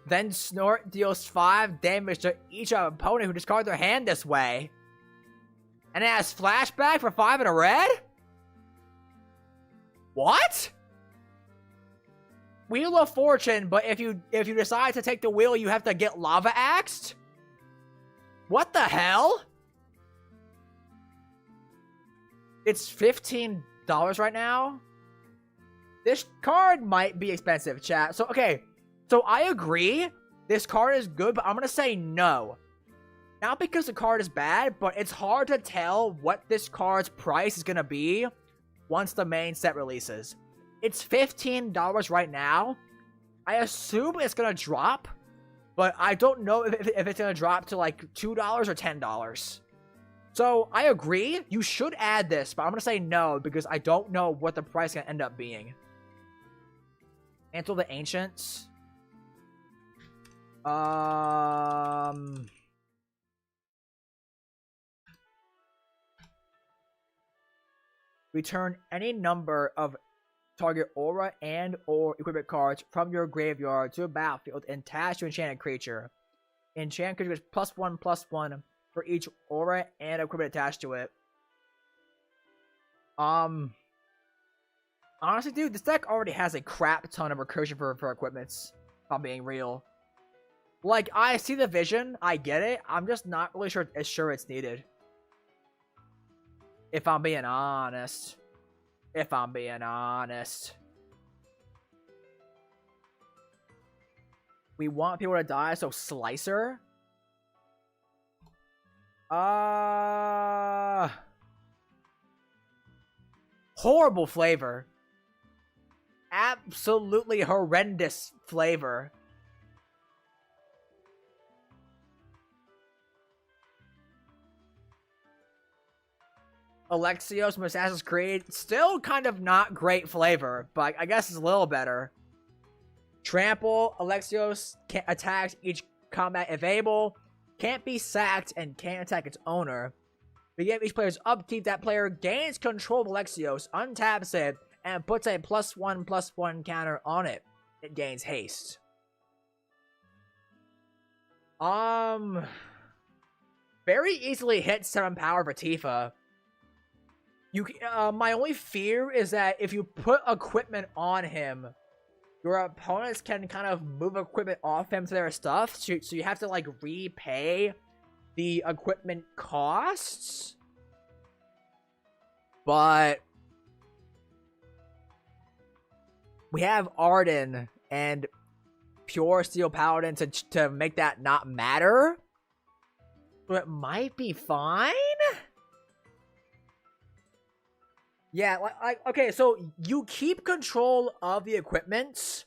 Then Snort deals 5 damage to each opponent who discards their hand this way. And it has flashback for 5 and a red? What? Wheel of Fortune, but if you decide to take the wheel, you have to get lava axed? What the hell? It's $15 right now? This card might be expensive, chat. So, okay. So, I agree. This card is good, but I'm going to say no. Not because the card is bad, but it's hard to tell what this card's price is going to be once the main set releases. It's $15 right now. I assume it's going to drop, but I don't know if it's going to drop to like $2 or $10. So, I agree. You should add this, but I'm going to say no because I don't know what the price is going to end up being. Mantle the Ancients. Return any number of target aura and or equipment cards from your graveyard to a battlefield and attach to enchanted creature. Enchanted creature is +1/+1 for each aura and equipment attached to it. Honestly, dude, this deck already has a crap ton of recursion for equipments, if I'm being real. Like, I see the vision, I get it, I'm just not really sure it's needed. If I'm being honest. If I'm being honest. We want people to die, so Slicer? Horrible flavor. Absolutely horrendous flavor. Alexios from Assassin's Creed, still kind of not great flavor, but I guess it's a little better. Trample, Alexios attacks each combat if able, can't be sacked, and can't attack its owner. Begin each player's upkeep, that player gains control of Alexios, untaps it, and puts a +1/+1 counter on it. It gains haste. Very easily hit 7 power for Tifa. My only fear is that if you put equipment on him, your opponents can kind of move equipment off him to their stuff, so you have to, like, repay the equipment costs. But we have Arden and Pure Steel Paladin to make that not matter. So it might be fine? Yeah, like, okay, so you keep control of the equipment,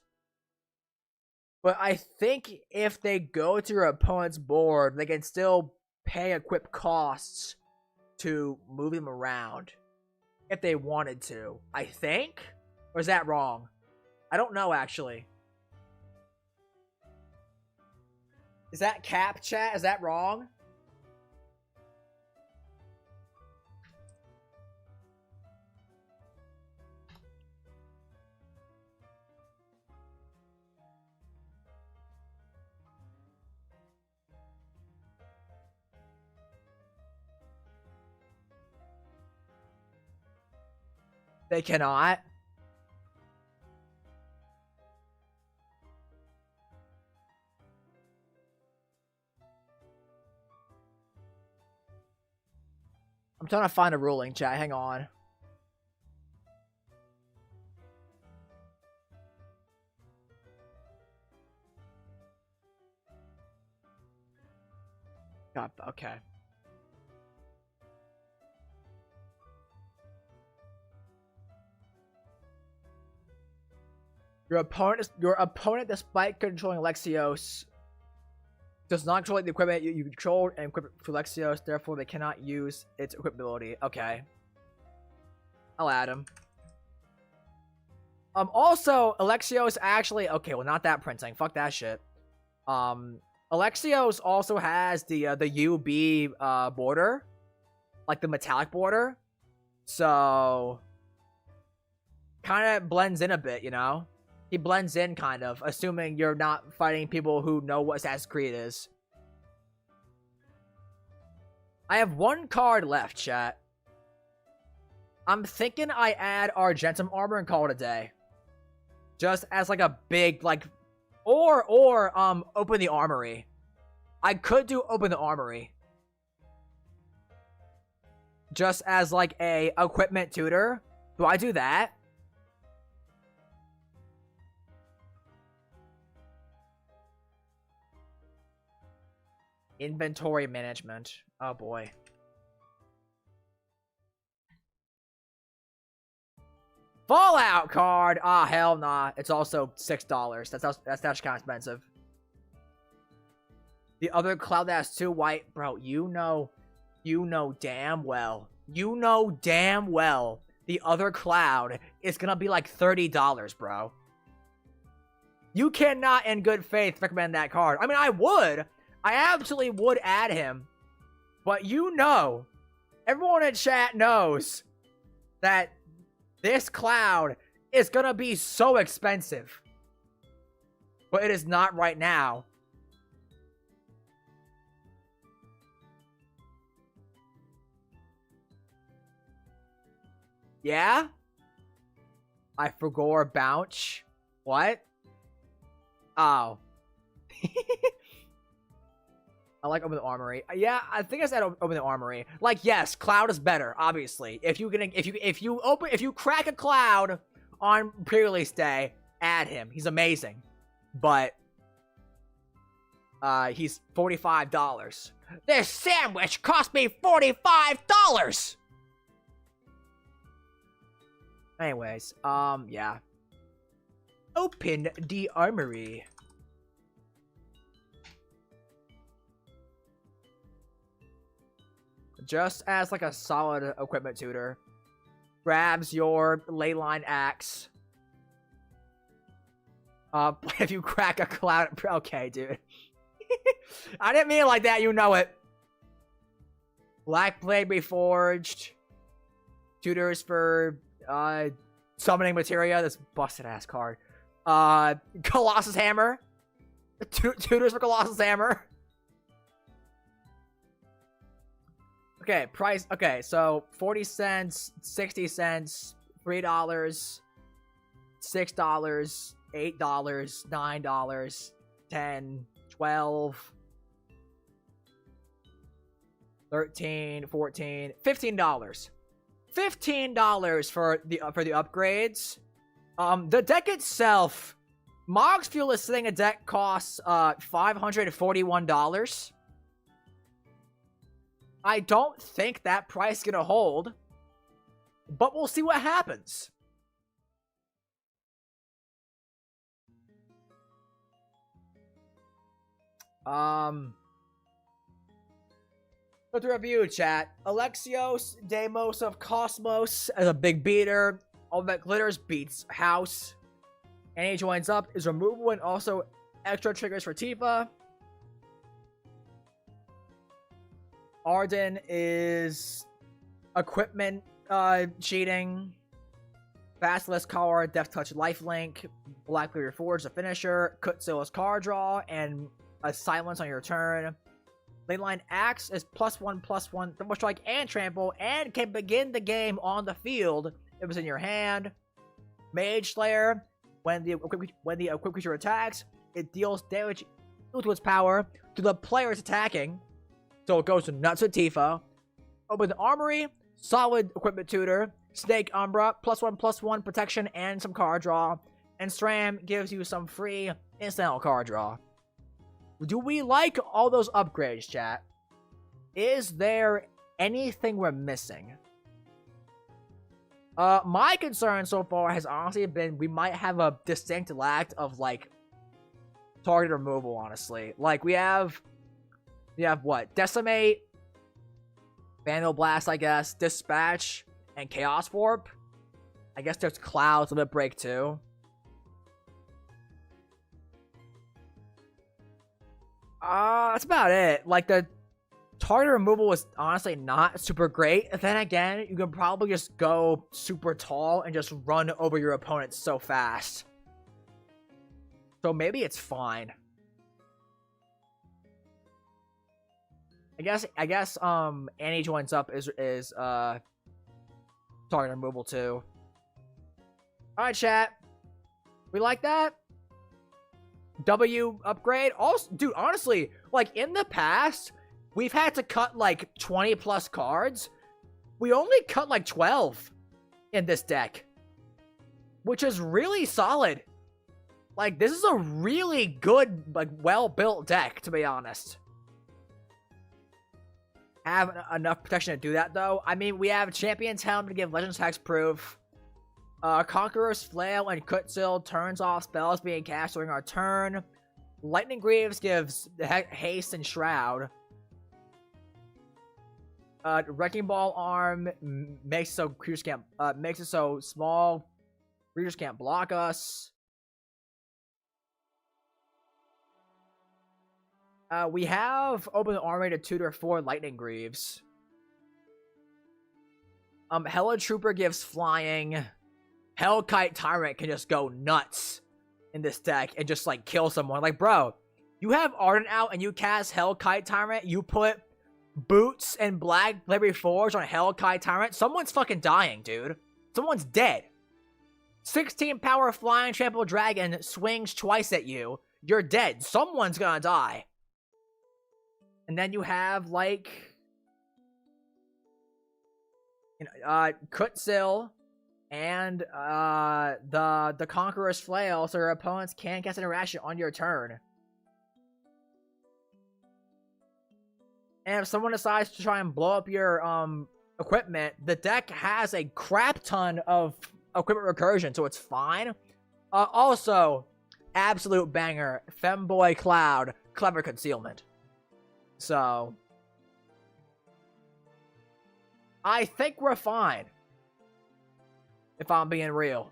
but I think if they go to your opponent's board, they can still pay equip costs to move them around if they wanted to, I think? Or is that wrong? I don't know, actually. Is that cap, chat? Is that wrong? They cannot. I'm trying to find a ruling, chat. Hang on. God, okay. Your opponent, despite controlling Alexios, does not control the equipment you controlled and equip it for Alexios, therefore they cannot use its equipability. Okay. I'll add him. Also, Alexios actually... Okay, well, not that printing. Fuck that shit. Alexios also has the UB border. Like, the metallic border. So... kind of blends in a bit, you know? He blends in, kind of, assuming you're not fighting people who know what Assassin's Creed is. I have one card left, chat. I'm thinking I add Argentum Armor and call it a day. Just as, like, a big, like... Or, Open the Armory. I could do Open the Armory. Just as, like, a equipment tutor. Do I do that? Inventory management. Oh boy. Fallout card! Ah, hell nah. It's also $6. That's actually kind of expensive. The other cloud that has 2 white... Bro, you know damn well. You know damn well the other cloud is gonna be like $30, bro. You cannot, in good faith, recommend that card. I mean, I would. I absolutely would add him. But you know, everyone in chat knows that this cloud is gonna be so expensive. But it is not right now. Yeah? I forgot bounce. What? Oh. I like Open the Armory. Yeah, I think I said Open the Armory. Like, yes, Cloud is better, obviously. If you crack a Cloud on pre-release day, add him. He's amazing. But he's $45. This sandwich cost me $45. Anyways, yeah. Open the Armory. Just as like a solid equipment tutor. Grabs your leyline axe. If you crack a Cloud, okay, dude. I didn't mean it like that, you know it. Black Blade Reforged. Tutors for summoning materia. This busted ass card. Colossus Hammer. Tutors for Colossus Hammer. Okay, price. Okay, so 40 cents, 60 cents, $3, $6, $8, $9, 10, 12, 13, 14, $15. $15 for the upgrades. The deck itself, Mog's Fuel is saying a deck costs $541. I don't think that price is gonna hold, but we'll see what happens. Go to review, chat. Alexios, Deimos of Cosmos as a big beater. All that glitters beats House. And he joins up is removal and also extra triggers for Tifa. Arden is equipment cheating. Basilisk Collar, Death Touch Lifelink. Black Blade Reforged, a finisher. Kutsil's card draw and a silence on your turn. Leyline Axe is +1/+1 double strike and trample and can begin the game on the field if it's in your hand. Mage Slayer, when the equipped creature attacks, it deals damage equal to its power to the players attacking. So it goes to nuts with Tifa. Open the Armory, solid equipment tutor. Snake Umbra, +1/+1 protection and some card draw. And Stram gives you some free incidental card draw. Do we like all those upgrades, chat? Is there anything we're missing? My concern so far has honestly been we might have a distinct lack of, like, target removal, honestly. Like, we have what? Decimate, Vandal Blast, I guess, Dispatch, and Chaos Warp. I guess there's Clouds, Limit Break, too. That's about it. Like, the target removal was honestly not super great. Then again, you can probably just go super tall and just run over your opponent so fast. So maybe it's fine. I guess Annie joins up is target removal too. Alright, chat. We like that? W upgrade. Also, dude, honestly, like in the past, we've had to cut like 20 plus cards. We only cut like 12 in this deck, which is really solid. Like, this is a really good, like, well-built deck, to be honest. Have enough protection to do that, though. I mean, we have Champion's Helm to give Legends Hex proof. Conqueror's Flail and Kutsil turns off spells being cast during our turn. Lightning Greaves gives haste and shroud. Wrecking Ball Arm makes so creatures can't makes it so small creatures can't block us. We have Open the Armory to tutor 4 Lightning Greaves. Hella Trooper gives flying. Hellkite Tyrant can just go nuts in this deck and just, like, kill someone. Like, bro, you have Arden out and you cast Hellkite Tyrant, you put Boots and Black Blade Reforged on Hellkite Tyrant, someone's fucking dying, dude. Someone's dead. 16 power flying trample dragon swings twice at you. You're dead. Someone's gonna die. And then you have, like, Kutsil and the Conqueror's Flail, so your opponents can't cast an interaction on your turn. And if someone decides to try and blow up your equipment, the deck has a crap ton of equipment recursion, so it's fine. Also, absolute banger, Femboy Cloud, Clever Concealment. So, I think we're fine, if I'm being real.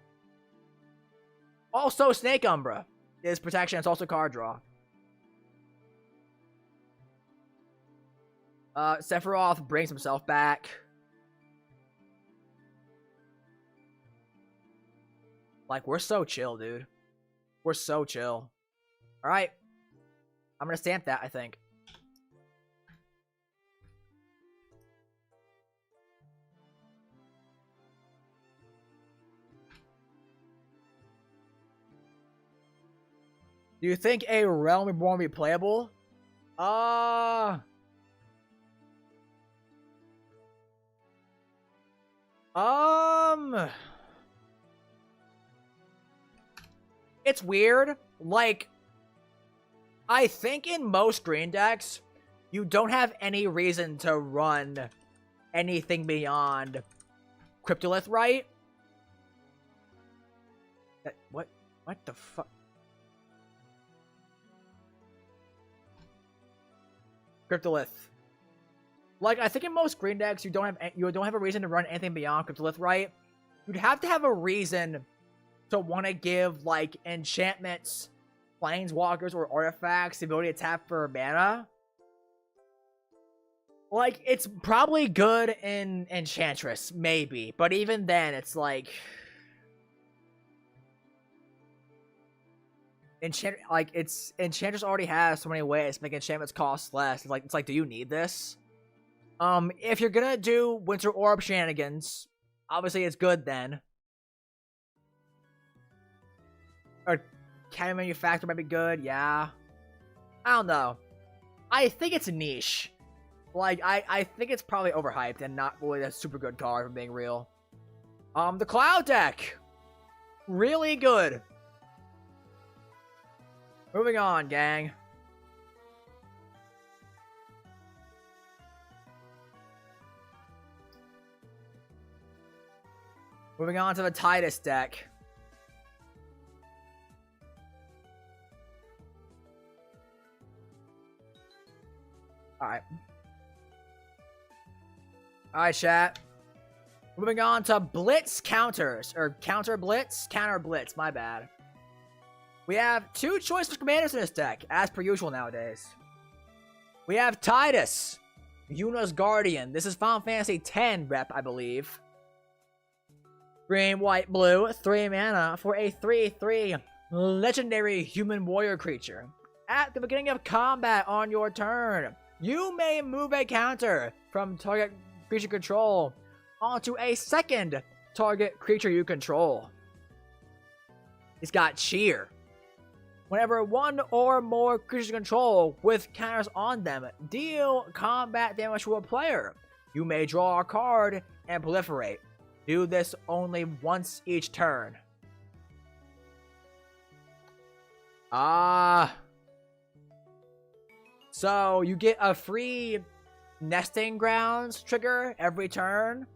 Also, Snake Umbra is protection. It's also card draw. Sephiroth brings himself back. Like, we're so chill, dude. We're so chill. Alright. I'm gonna stamp that, I think. Do you think a Realm Reborn will be playable? It's weird. Like, I think in most green decks, you don't have any reason to run anything beyond Cryptolith, right? What the fuck? Cryptolith. Like, I think in most green decks, you don't have a reason to run anything beyond Cryptolith, right? You'd have to have a reason to want to give, like, enchantments, planeswalkers, or artifacts the ability to tap for mana. Like, it's probably good in Enchantress, maybe. But even then, it's like... Enchantress already has so many ways to make enchantments cost less. It's like, do you need this? If you're gonna do Winter Orb shenanigans, obviously it's good then. Or Cannon Manufacturer might be good, yeah. I don't know. I think it's a niche. Like, I think it's probably overhyped and not really a super good card, if I'm being real. The Cloud deck! Really good. Moving on, gang. Moving on to the Tidus deck. Alright. Alright, chat. Moving on to Blitz counters. Or counter Blitz? Counter Blitz, my bad. We have two choices for commanders in this deck, as per usual nowadays. We have Tidus, Yuna's Guardian. This is Final Fantasy X rep, I believe. Green, white, blue, 3 mana for a 3/3 legendary human warrior creature. At the beginning of combat on your turn, you may move a counter from target creature control onto a second target creature you control. He's got Cheer. Whenever one or more creatures you control with counters on them deal combat damage to a player, you may draw a card and proliferate. Do this only once each turn. So you get a free Nesting Grounds trigger every turn,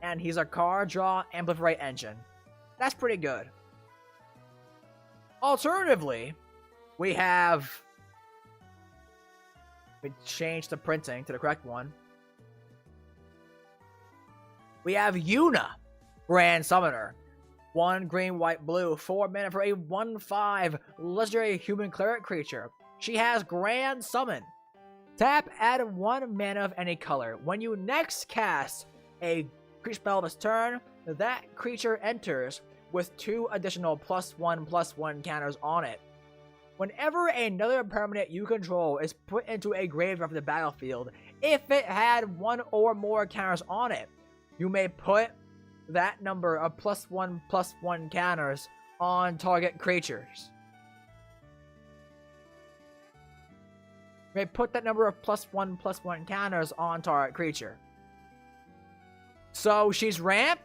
and he's a card draw and proliferate engine. That's pretty good. Alternatively, we changed the printing to the correct one. We have Yuna, Grand Summoner. 1 green, white, blue, 4 mana for a 1/5 legendary human cleric creature. She has Grand Summon. Tap, add 1 mana of any color. When you next cast a creature spell this turn, that creature enters with 2 additional +1/+1 counters on it. Whenever another permanent you control is put into a graveyard of the battlefield, if it had 1 or more counters on it, you may put that number of +1/+1 counters on target creatures. You may put that number of +1/+1 counters on target creature. So she's ramp,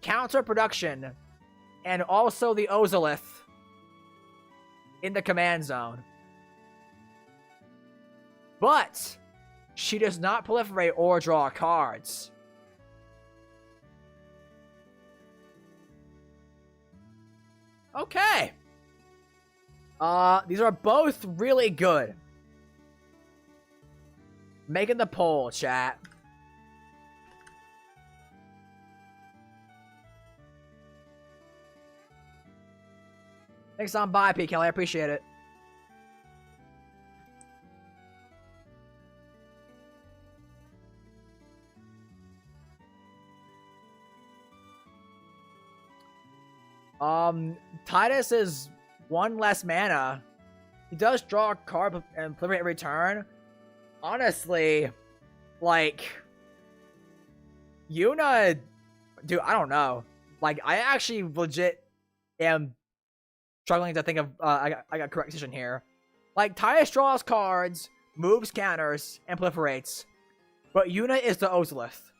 counter production, and also the Ozolith in the command zone. But she does not proliferate or draw cards. Okay. These are both really good. Making the poll, chat. Thanks on bye, P. Kelly. I appreciate it. Tidus is 1 less mana. He does draw a card and proliferate every turn. Honestly, like, Yuna, dude, I don't know. Like, I actually legit am struggling to think of I got correct decision here. Like, Tidus draws cards, moves counters, and proliferates. But Yuna is the Ozolith.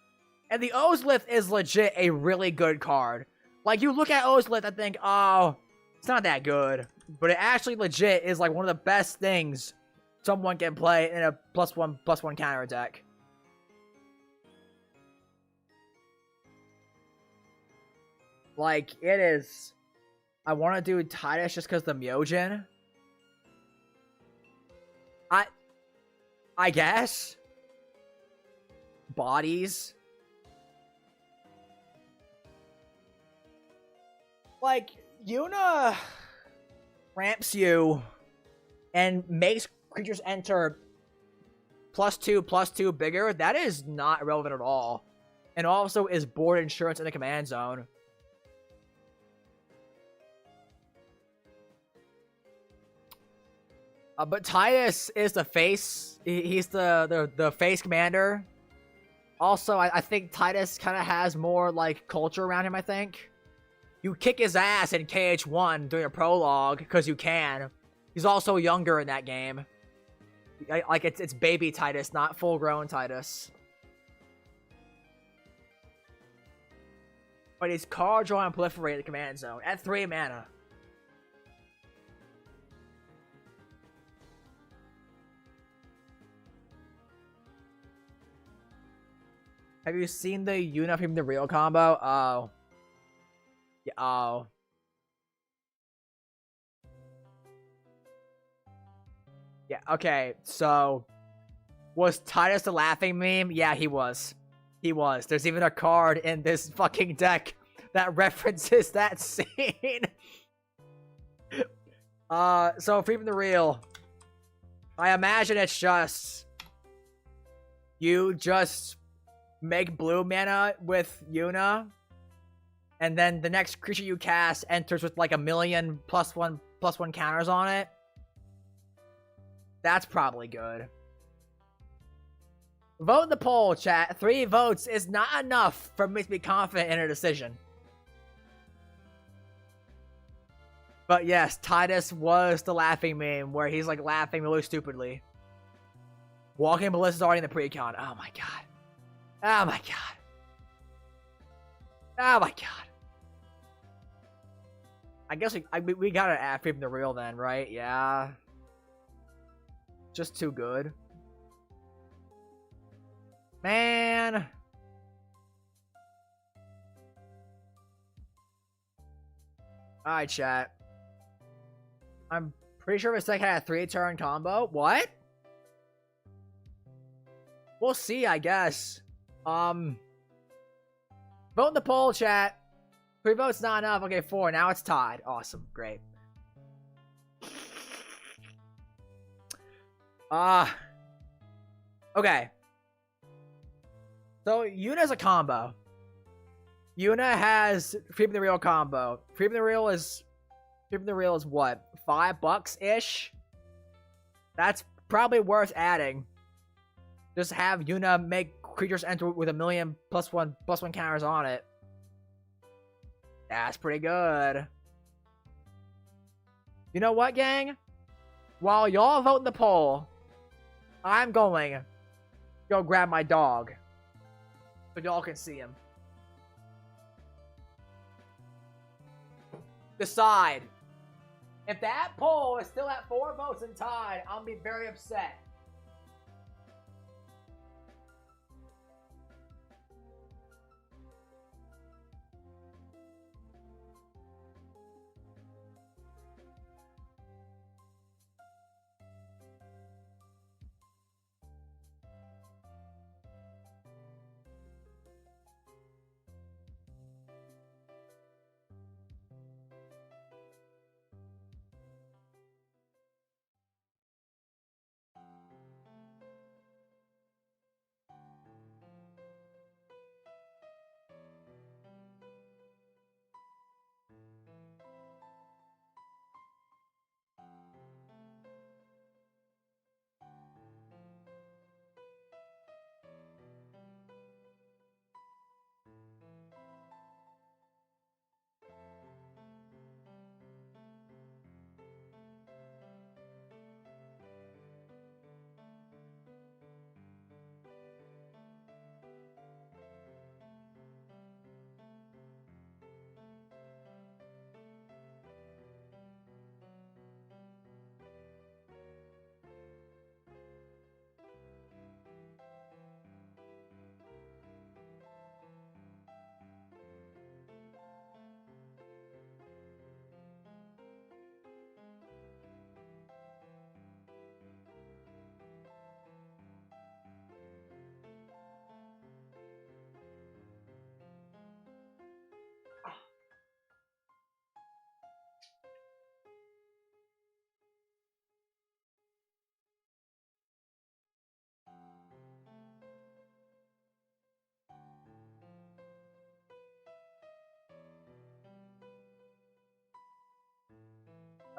And the Ozolith is legit a really good card. Like, you look at Ozolith and think, oh, it's not that good. But it actually legit is like one of the best things someone can play in a +1/+1 counter deck. Like, it is. I want to do Tidus just because the Myojin. I guess. Bodies. Like, Yuna ramps you and makes creatures enter +2/+2 bigger. That is not relevant at all. And also is board insurance in the command zone. But Tidus is the face. He's the face commander. Also, I think Tidus kind of has more, like, culture around him, I think. You kick his ass in KH1 during a prologue, because you can. He's also younger in that game. Like, it's baby Tidus, not full-grown Tidus. But he's card draw and proliferate in the command zone at 3 mana. Have you seen the Yuna from the real combo? Oh. Yeah, oh. Yeah, okay, so was Tidus the laughing meme? Yeah, he was. He was. There's even a card in this fucking deck that references that scene. So Free from the Real. I imagine it's just you just make blue mana with Yuna, and then the next creature you cast enters with like 1,000,000 +1/+1 counters on it. That's probably good. Vote in the poll, chat. 3 votes is not enough for me to be confident in a decision. But yes, Tidus was the laughing meme where he's like laughing really stupidly. Walking Ballista's already in the precon. Oh my god. Oh my god. Oh my god. I guess we gotta add Free from the Real then, right? Yeah. Just too good. Man. Alright, chat. I'm pretty sure this deck had a 3-turn combo. What? We'll see, I guess. Vote in the poll, chat. 3 votes not enough. Okay, 4. Now it's tied. Awesome. Great. Okay. So, Yuna's a combo. Yuna has Free from the Real combo. Free from the Real is what? $5-ish? That's probably worth adding. Just have Yuna make creatures enter with 1,000,000 +1/+1 counters on it. That's pretty good. You know what, gang? While y'all vote in the poll, I'm going to go grab my dog so y'all can see him. Decide. If that poll is still at 4 votes and tied, I'll be very upset.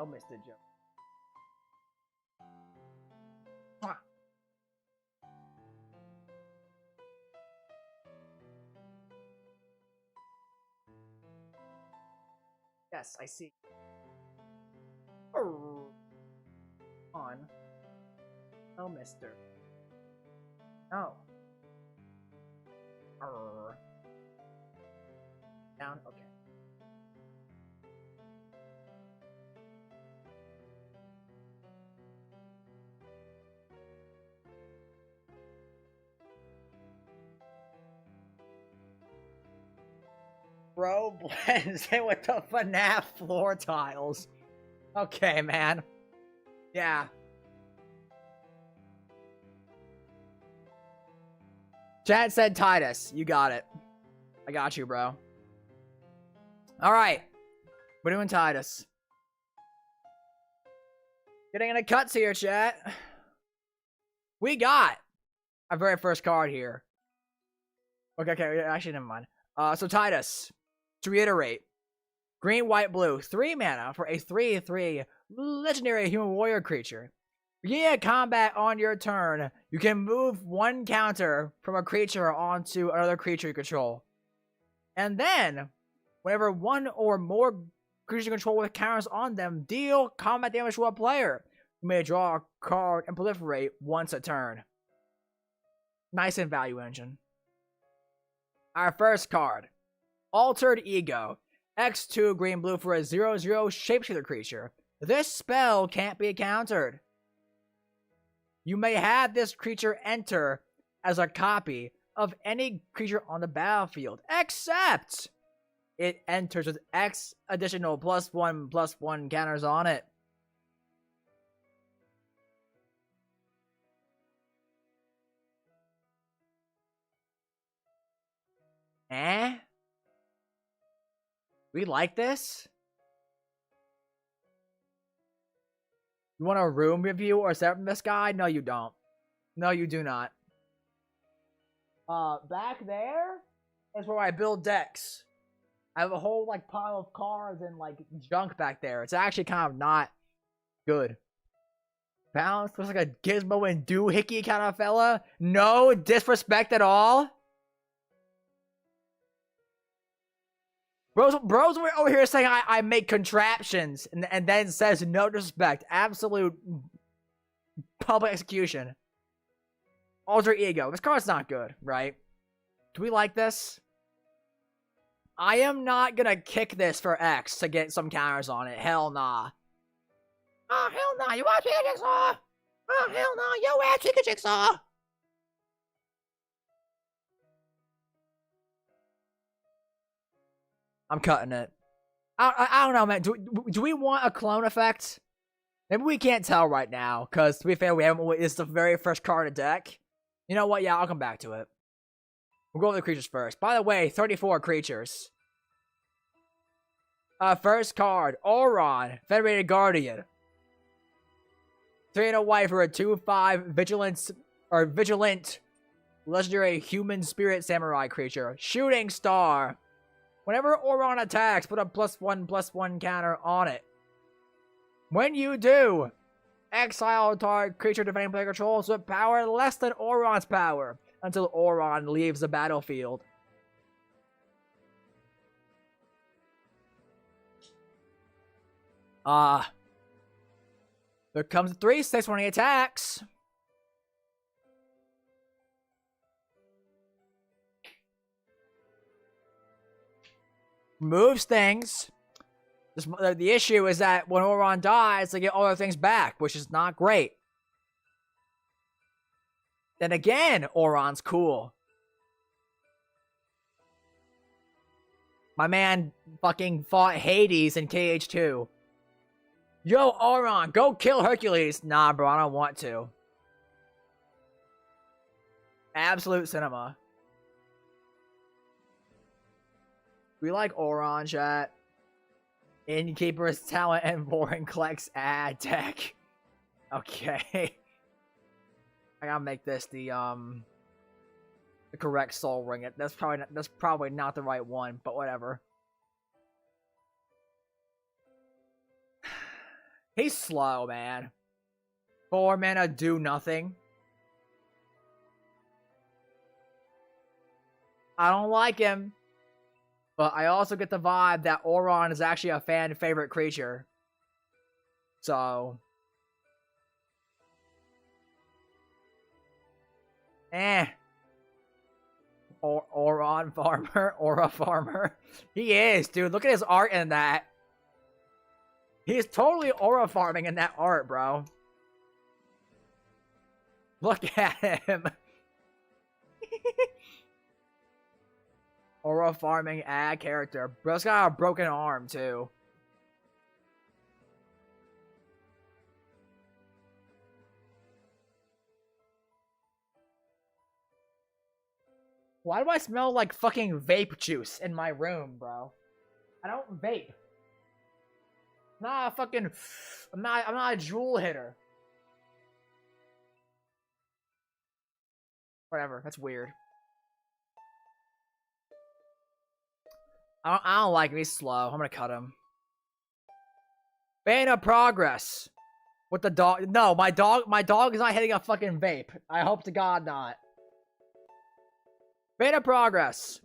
Oh, Mr. Joe. Mwah. Yes, I see. On. Oh, Mister. No. Down. Okay. Bro blends in with the FNAF floor tiles. Okay, man. Yeah. Chat said Tidus. You got it. I got you, bro. Alright. We're doing Tidus. Getting in a cuts here, chat. We got our very first card here. Okay, actually, never mind. So Tidus. To reiterate. Green, white, blue. 3 mana for a 3/3 legendary human warrior creature. Beginning a combat on your turn, you can move 1 counter from a creature onto another creature you control. And then, whenever 1 or more creatures you control with counters on them deal combat damage to a player, you may draw a card and proliferate once a turn. Nice and value engine. Our first card. Altered Ego. X2 green blue for a 0/0 shapeshifter creature. This spell can't be countered. You may have this creature enter as a copy of any creature on the battlefield, except it enters with X additional +1/+1 counters on it. We like this? You want a room review or separate from this guy? No, you don't. No, you do not. Back there is where I build decks. I have a whole like pile of cards and like junk back there. It's actually kind of not good. Bounce looks like a Gizmo and Doohickey kind of fella. No disrespect at all. Bros over here saying I make contraptions and then says no disrespect. Absolute public execution. Alter ego. This card's not good, right? Do we like this? I am not gonna kick this for X to get some counters on it. Hell nah. Oh, hell nah. You want Chica Jigsaw? Oh, hell nah. You want Chica Jigsaw? I'm cutting it. I don't know, man. Do we want a clone effect? Maybe we can't tell right now, because to be fair, we haven't. It's the very first card in deck. You know what? Yeah, I'll come back to it. We'll go with the creatures first. By the way, 34 creatures. First card, Auron, Federated Guardian. 3 and a white for a 2/5 vigilant legendary human spirit samurai creature. Shooting Star. Whenever Auron attacks, put a +1/+1 counter on it. When you do, exile target creature defending player controls with power less than Auron's power until Auron leaves the battlefield. There comes 3/6 when he attacks. Moves things. The issue is that when Auron dies, they get all their things back, which is not great. Then again, Auron's cool. My man fucking fought Hades in KH2. Yo, Auron, go kill Hercules. Nah, bro, I don't want to. Absolute cinema. We like Auron, chat. Innkeeper's talent and Vorinclex ad deck. Okay. I gotta make this the correct Soul Ring. That's probably not the right one, but whatever. He's slow, man. 4 mana, do nothing. I don't like him. But I also get the vibe that Auron is actually a fan favorite creature. So. Auron farmer. Aura farmer. He is, dude. Look at his art in that. He's totally aura farming in that art, bro. Look at him. Aura farming ad character. Bro's got a broken arm, too. Why do I smell like fucking vape juice in my room, bro? I don't vape. Nah, fucking... I'm not a jewel hitter. Whatever, that's weird. I don't like him. He's slow. I'm gonna cut him. Bane of Progress. With the dog. No, my dog is not hitting a fucking vape. I hope to God not. Bane of Progress.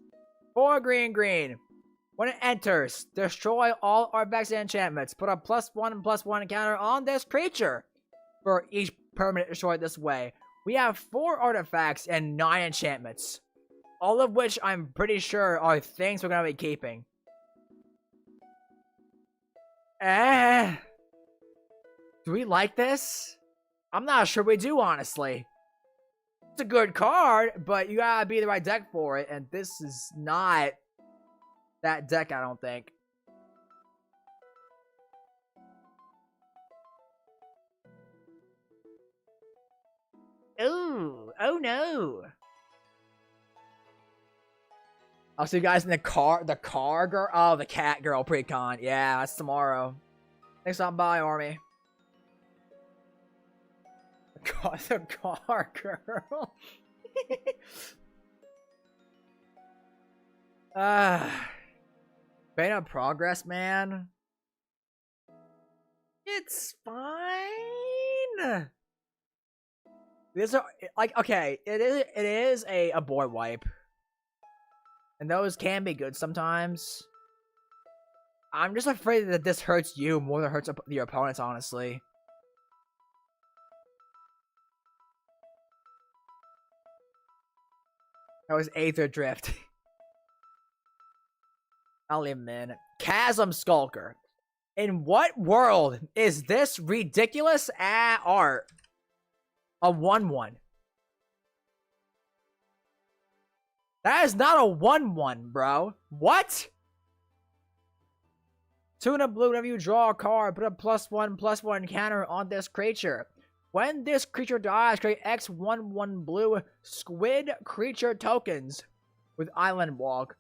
4 green. When it enters, destroy all artifacts and enchantments. Put a +1/+1 counter on this creature for each permanent destroyed this way. We have 4 artifacts and 9 enchantments. All of which I'm pretty sure are things we're gonna be keeping. Do we like this? I'm not sure we do, honestly. It's a good card, but you gotta be the right deck for it, and this is not that deck, I don't think. Ooh, oh no. I'll see you guys in the car girl. Oh, the cat girl precon. Yeah, that's tomorrow. Thanks for stopping by, Army. The car girl. Bane of Progress, man. It's fine. These are like okay. It is a board wipe, and those can be good sometimes. I'm just afraid that this hurts you more than it hurts your opponents. Honestly. That was Aether Drift. I'll leave him in. Chasm Skulker. In what world is this ridiculous art? A 1/1. That is not a 1/1, bro. What? Tuna blue, whenever you draw a card, put a +1/+1 counter on this creature. When this creature dies, create X 1/1 blue squid creature tokens with Island Walk,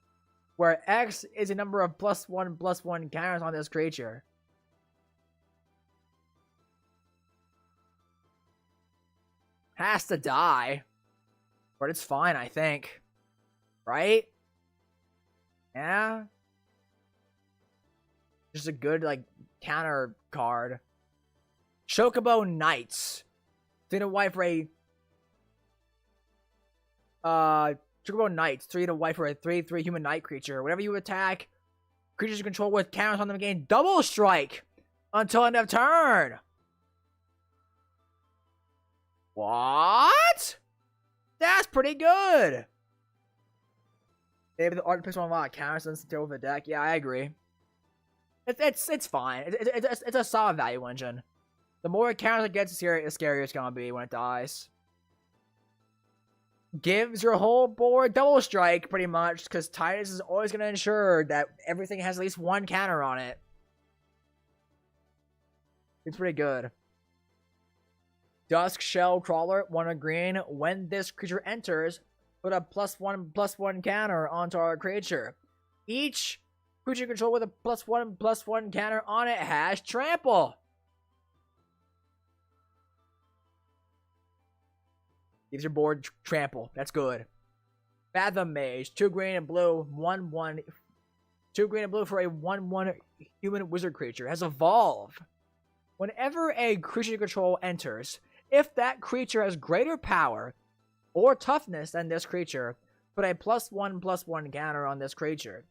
where X is a number of +1/+1 counters on this creature. Has to die, but it's fine, I think. Right? Yeah. Just a good, like, counter card. Chocobo Knights. 3 to white for a... Chocobo Knights. 3 to white for a 3/3 human knight creature. Whenever you attack, creatures you control with counters on them gain double strike until end of turn. What? That's pretty good. Maybe the art picks on a lot of counters and deal with the deck. Yeah, I agree. It's fine. It's a solid value engine. The more counters it gets, the scarier it's gonna be when it dies. Gives your whole board double strike, pretty much, because Tidus is always gonna ensure that everything has at least one counter on it. It's pretty good. Dusk Shell Crawler, 1 green. When this creature enters, put a +1/+1 counter onto our creature. Each creature control with a +1/+1 counter on it has trample. Gives your board trample. That's good. Fathom Mage, 2 green and blue, 1/1. 2 green and blue for a 1/1 human wizard creature. Has Evolve. Whenever a creature you control enters, if that creature has greater power or toughness than this creature, put a +1/+1 counter on this creature.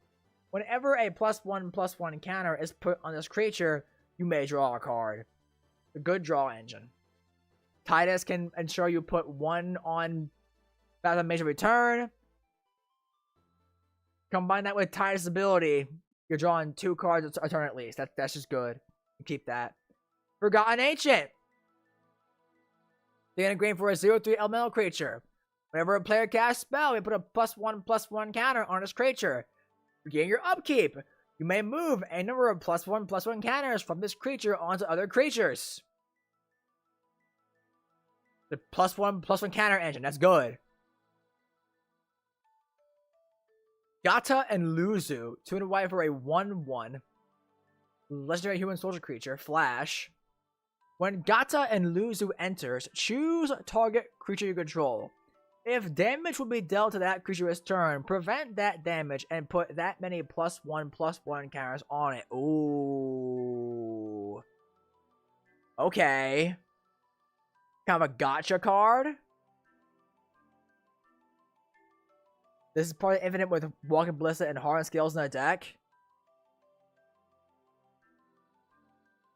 Whenever a +1/+1 counter is put on this creature, you may draw a card. A good draw engine. Tidus can ensure you put 1 on Fathom Mage return. Combine that with Tidus' ability, you're drawing 2 cards a turn at least. That's just good. Keep that. Forgotten Ancient. They're gonna green for a 0/3 elemental creature. Whenever a player casts spell, we put a +1/+1 counter on this creature. Begin your upkeep. You may move a number of +1/+1 counters from this creature onto other creatures. The +1/+1 counter engine. That's good. Gata and Luzu. 2 and white for a 1/1. Legendary human soldier creature. Flash. When Gata and Luzu enters, choose target creature you control. If damage will be dealt to that creature's turn, prevent that damage and put that many +1/+1 counters on it. Ooh. Okay. Kind of a gotcha card. This is probably infinite with Walking Ballista and Hardened Scales in the deck.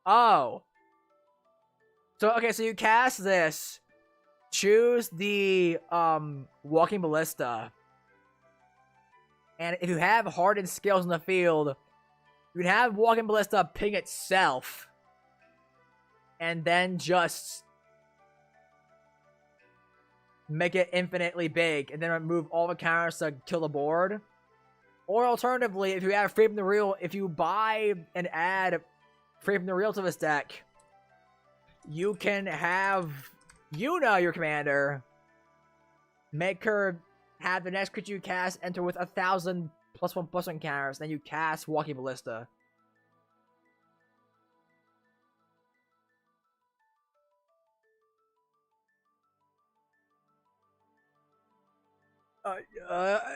Oh. So, okay, so you cast this. Choose the Walking Ballista. And if you have Hardened Scales in the field, you can have Walking Ballista ping itself. And then just make it infinitely big. And then remove all the counters to kill the board. Or alternatively, if you have Free from the Real, if you buy and add Free from the Real to this deck, you can have Yuna, your commander, make her have the next creature you cast enter with 1,000 +1/+1 counters, then you cast Walking Ballista.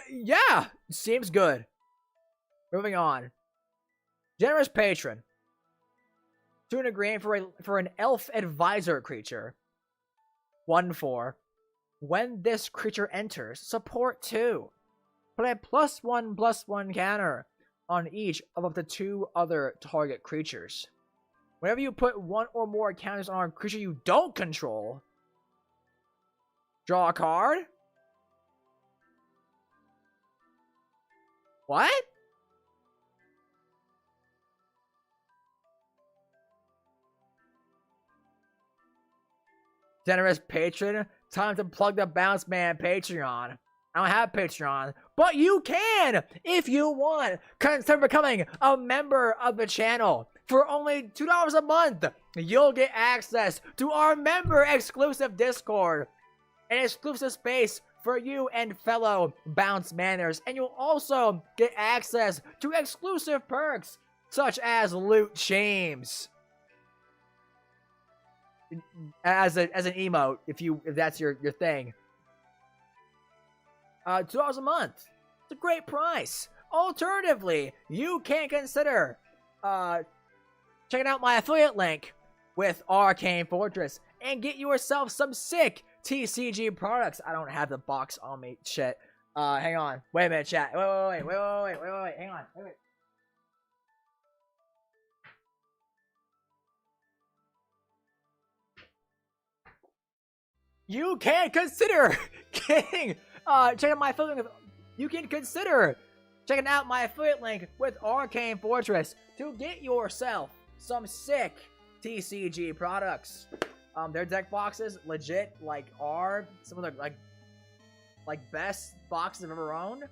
Yeah, seems good. Moving on. Generous Patron. 2 and a green for an elf advisor creature. 1/4. When this creature enters, support 2. Put a +1/+1 counter on each of up to 2 other target creatures. Whenever you put 1 or more counters on a creature you don't control, draw a card? What? Generous patron, time to plug the Bounce Man Patreon. I don't have Patreon, but you can if you want. Consider becoming a member of the channel. For only $2 a month, you'll get access to our member exclusive Discord, an exclusive space for you and fellow Bounce Manners, and you'll also get access to exclusive perks such as loot shames. As an emote, if that's your thing. $2 a month. It's a great price. Alternatively, you can consider checking out my affiliate link with Arcane Fortress and get yourself some sick TCG products. I don't have the box on me. Shit. Hang on. Wait a minute, chat. Wait. Hang on. Wait. You can consider getting check out my affiliate link. You can consider checking out my affiliate link with Arcane Fortress to get yourself some sick TCG products. Their deck boxes legit are some of the like best boxes I've ever owned.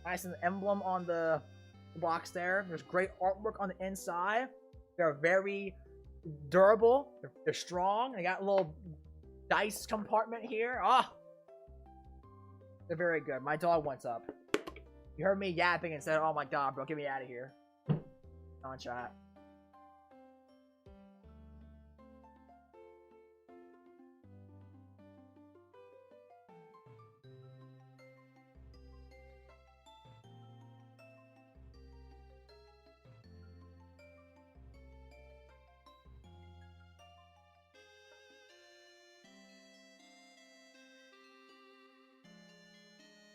Nice an emblem on the box there. There's great artwork on the inside. They're very durable. They're strong. They got a little dice compartment here. They're very good. My dog wants up. You heard me yapping and said, "Oh my god, bro, get me out of here." On chat.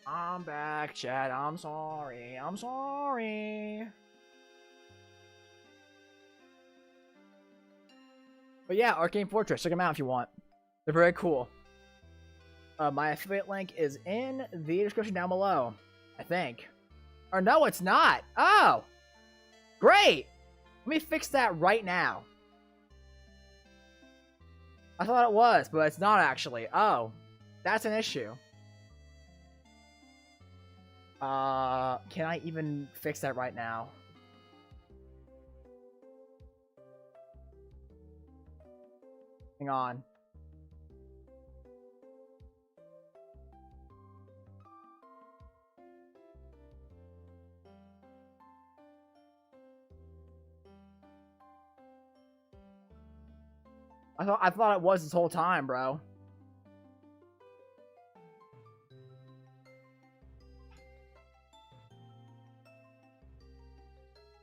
I'm back, chat. I'm sorry. But yeah, Arcane Fortress. Check them out if you want. They're very cool. My affiliate link is in the description down below, I think. Or no, it's not. Oh! Great! Let me fix that right now. I thought it was, but it's not actually. Oh. That's an issue. Can I even fix that right now? Hang on. I thought it was this whole time, bro.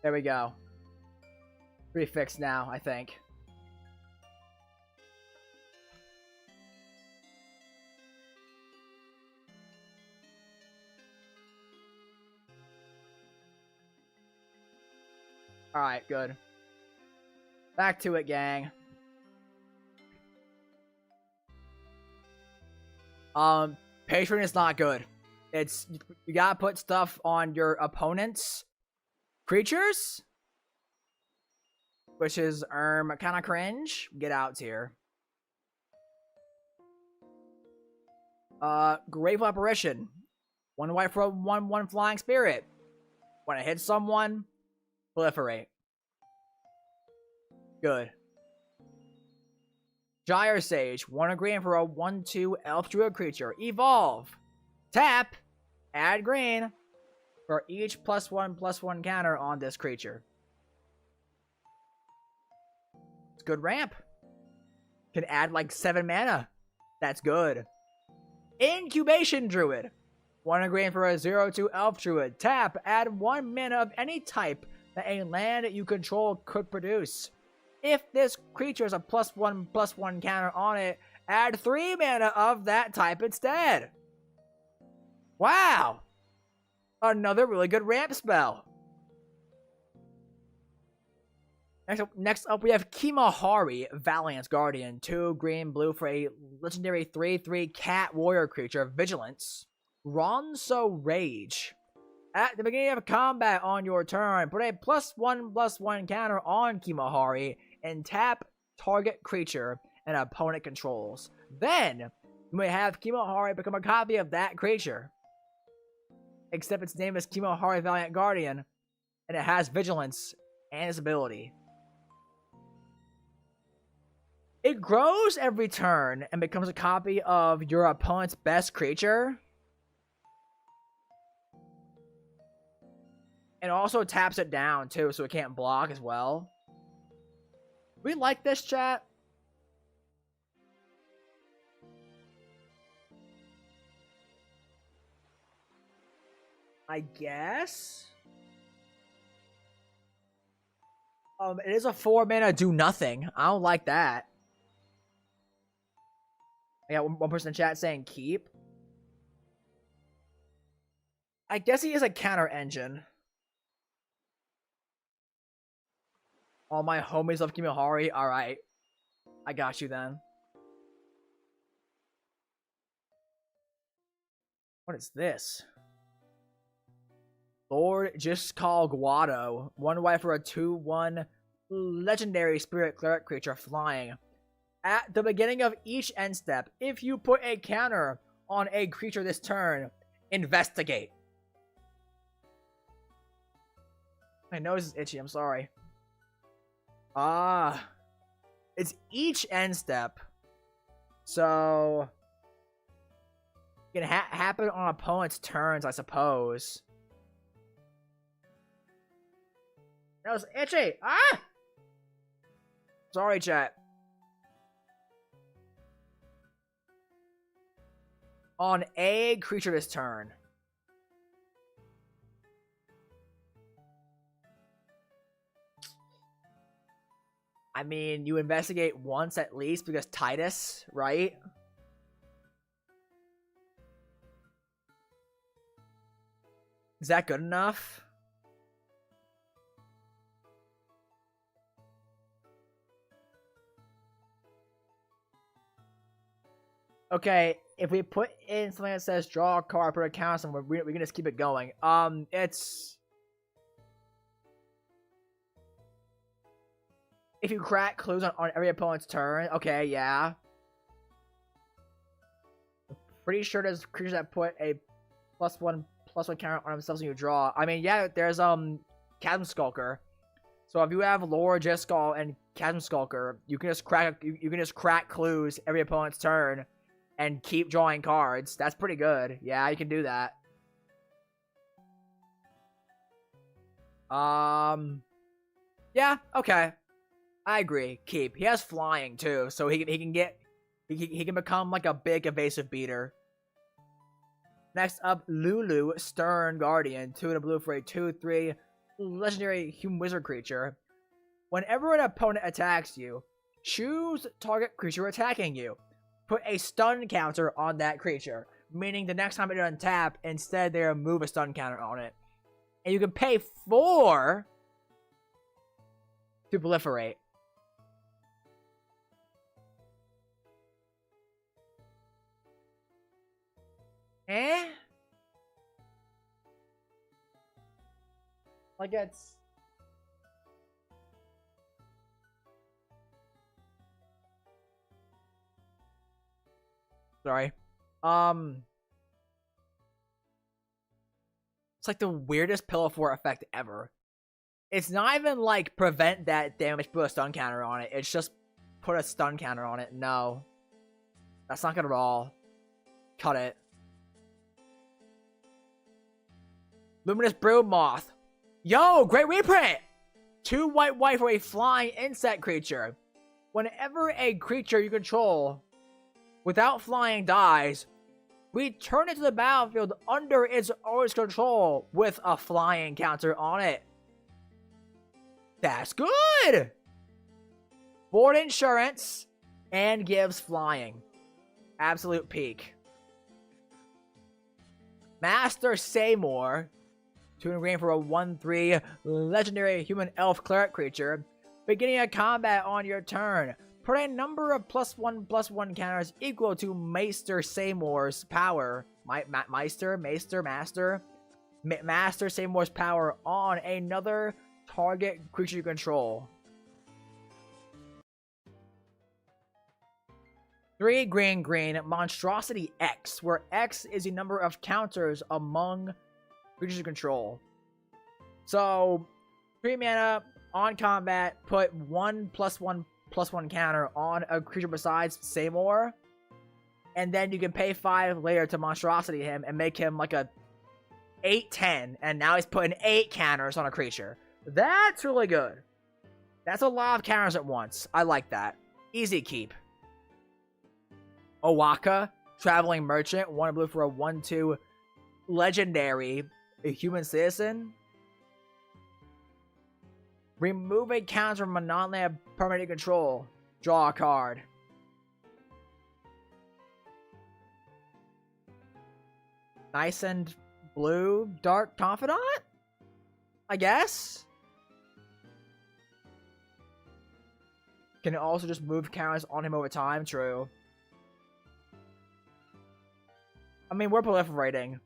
There we go. Refixed now, I think. Alright, good. Back to it, gang. Patron is not good. It's you gotta put stuff on your opponent's creatures, which is kind of cringe. Get out here. Grateful Apparition. 1 white for 1/1 flying spirit. When it hits someone, proliferate. Good. Gyre Sage. 1 green for a 1/2 elf druid creature. Evolve. Tap. Add green for each +1/+1 counter on this creature. It's good ramp. Can add like 7 mana. That's good. Incubation Druid. 1 green for a 0/2 elf druid. Tap. Add 1 mana of any type that a land you control could produce. If this creature has a +1/+1 counter on it, add 3 mana of that type instead. Wow! Another really good ramp spell. Next up, we have Kimahari, Valiant's Guardian. 2 green, blue for a legendary 3/3 cat warrior creature, Vigilance. Ronso Rage. At the beginning of combat on your turn, put a +1/+1 counter on Kimahari and tap target creature an opponent controls. Then, you may have Kimahari become a copy of that creature. Except its name is Kimahari Valiant Guardian, and it has Vigilance and its ability. It grows every turn and becomes a copy of your opponent's best creature. And also taps it down, too, so it can't block as well. We like this, chat. I guess? It is a 4 mana do nothing. I don't like that. I got one person in chat saying keep. I guess he is a counter engine. All my homies love Kimahari. Alright. I got you then. What is this? Lord Jiskal Guado. 1 white for a 2/1 legendary spirit cleric creature flying. At the beginning of each end step, if you put a counter on a creature this turn, investigate. My nose is itchy, I'm sorry. It's each end step. So, it can happen on opponent's turns, I suppose. That was itchy! Ah! Sorry, chat. On a creature this turn. I mean, you investigate once at least because Tidus, right? Is that good enough? Okay, if we put in something that says draw a card, put a counter somewhere, we're gonna just keep it going. It's... If you crack clues on every opponent's turn, okay, yeah. I'm pretty sure there's creatures that put a +1/+1 counter on themselves when you draw. I mean, yeah, there's Chasm Skulker. So if you have Lore, Jiskal, and Chasm Skulker, you can just crack clues every opponent's turn and keep drawing cards. That's pretty good. Yeah, you can do that. Yeah, okay. I agree. Keep. He has flying too, so he can become like a big evasive beater. Next up, Lulu, Stern Guardian, 2 and a blue for a 2/3 legendary human wizard creature. Whenever an opponent attacks you, choose target creature attacking you. Put a stun counter on that creature, meaning the next time it untap, instead they remove a stun counter on it. And you can pay 4 to proliferate. Like it's... Sorry. It's like the weirdest Pillow Fort effect ever. It's not even like prevent that damage, put a stun counter on it. It's just put a stun counter on it. No. That's not good at all. Cut it. Luminous Brood Moth. Yo, great reprint! 2 white for a flying insect creature. Whenever a creature you control without flying dies, return it to the battlefield under its owner's control with a flying counter on it. That's good! Board insurance, and gives flying. Absolute peak. Master Seymour, 2 green for a 1/3 legendary human elf cleric creature. Beginning a combat on your turn, put a number of +1/+1 counters equal to Maester Seymour's power. Master Seymour's power on another target creature you control. 3 green, Monstrosity X, where X is the number of counters among creatures you control. So, 3 mana, on combat, put 1/+1/+1 counter on a creature besides Seymour, and then you can pay 5 later to Monstrosity him and make him like a 8/10, and now he's putting 8 counters on a creature. That's really good. That's a lot of counters at once. I like that. Easy keep. Owaka, Traveling Merchant, 1 blue for a 1/2 legendary human citizen. Remove a counter from a non-land permanent control. Draw a card. Nice and blue, Dark Confidant? I guess? Can also just move counters on him over time? True. I mean, we're proliferating.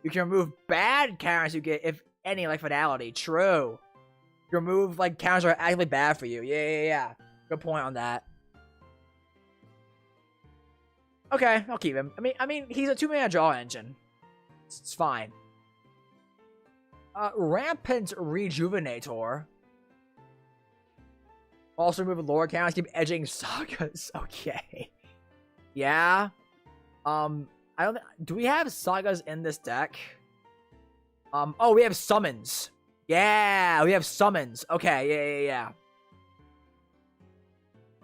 You can remove bad counters you get, if any, like Finality. True. You remove, like, counters that are actively bad for you. Yeah. Good point on that. Okay, I'll keep him. I mean, he's a 2-mana draw engine. It's fine. Rampant Rejuvenator. Also remove lower counters, keep edging sagas. Okay. Yeah. I don't. Do we have sagas in this deck? Oh, we have summons. Yeah, we have summons. Okay, yeah.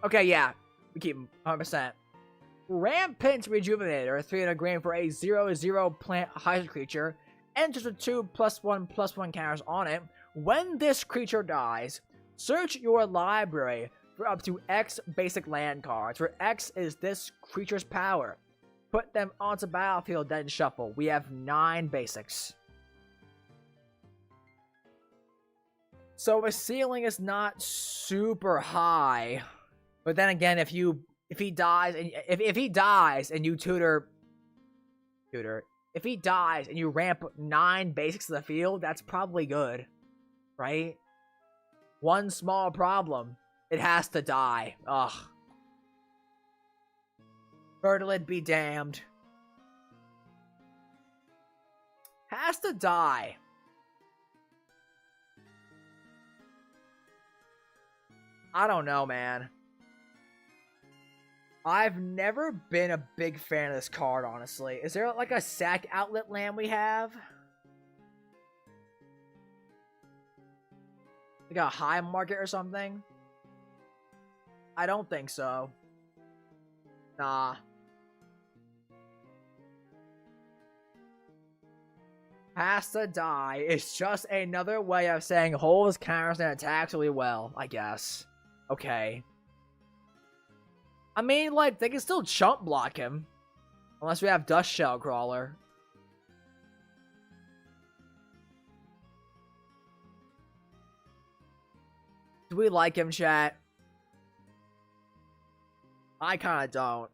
Okay, yeah. We keep them 100%. Rampant Rejuvenator, 3 green for a 0/0 plant hybrid creature. Enters with 2 +1/+1 counters on it. When this creature dies, search your library for up to X basic land cards, where X is this creature's power. Put them onto battlefield, then shuffle. We have 9 basics. So the ceiling is not super high, but then again, if he dies and you tutor, if he dies and you ramp 9 basics to the field, that's probably good, right? One small problem: it has to die. Ugh. Fertilid be damned. Has to die. I don't know, man. I've never been a big fan of this card, honestly. Is there like a sack outlet land we have? Like a high market or something? I don't think so. Nah. Has to die. It's just another way of saying holds counters and attacks really well, I guess. Okay. I mean, like, they can still chump block him. Unless we have Dust Shell Crawler. Do we like him, chat? I kinda don't.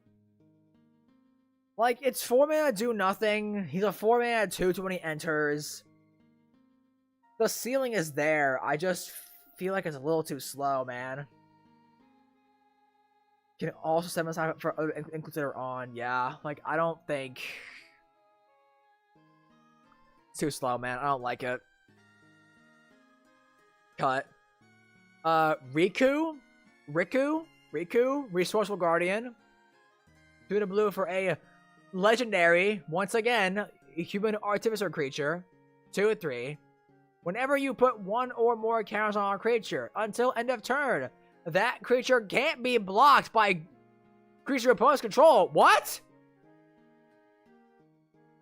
Like, it's 4 mana do nothing. He's a 4 mana 2 when he enters. The ceiling is there. I just feel like it's a little too slow, man. Can also set aside for other includes that are on. Yeah, like, I don't think it's too slow, man. I don't like it. Cut. Riku, Resourceful Guardian. 2 to blue for a legendary, once again, a human artificer creature. 2/3. Whenever you put 1 or more counters on a creature until end of turn, that creature can't be blocked by creature opponent's control. What?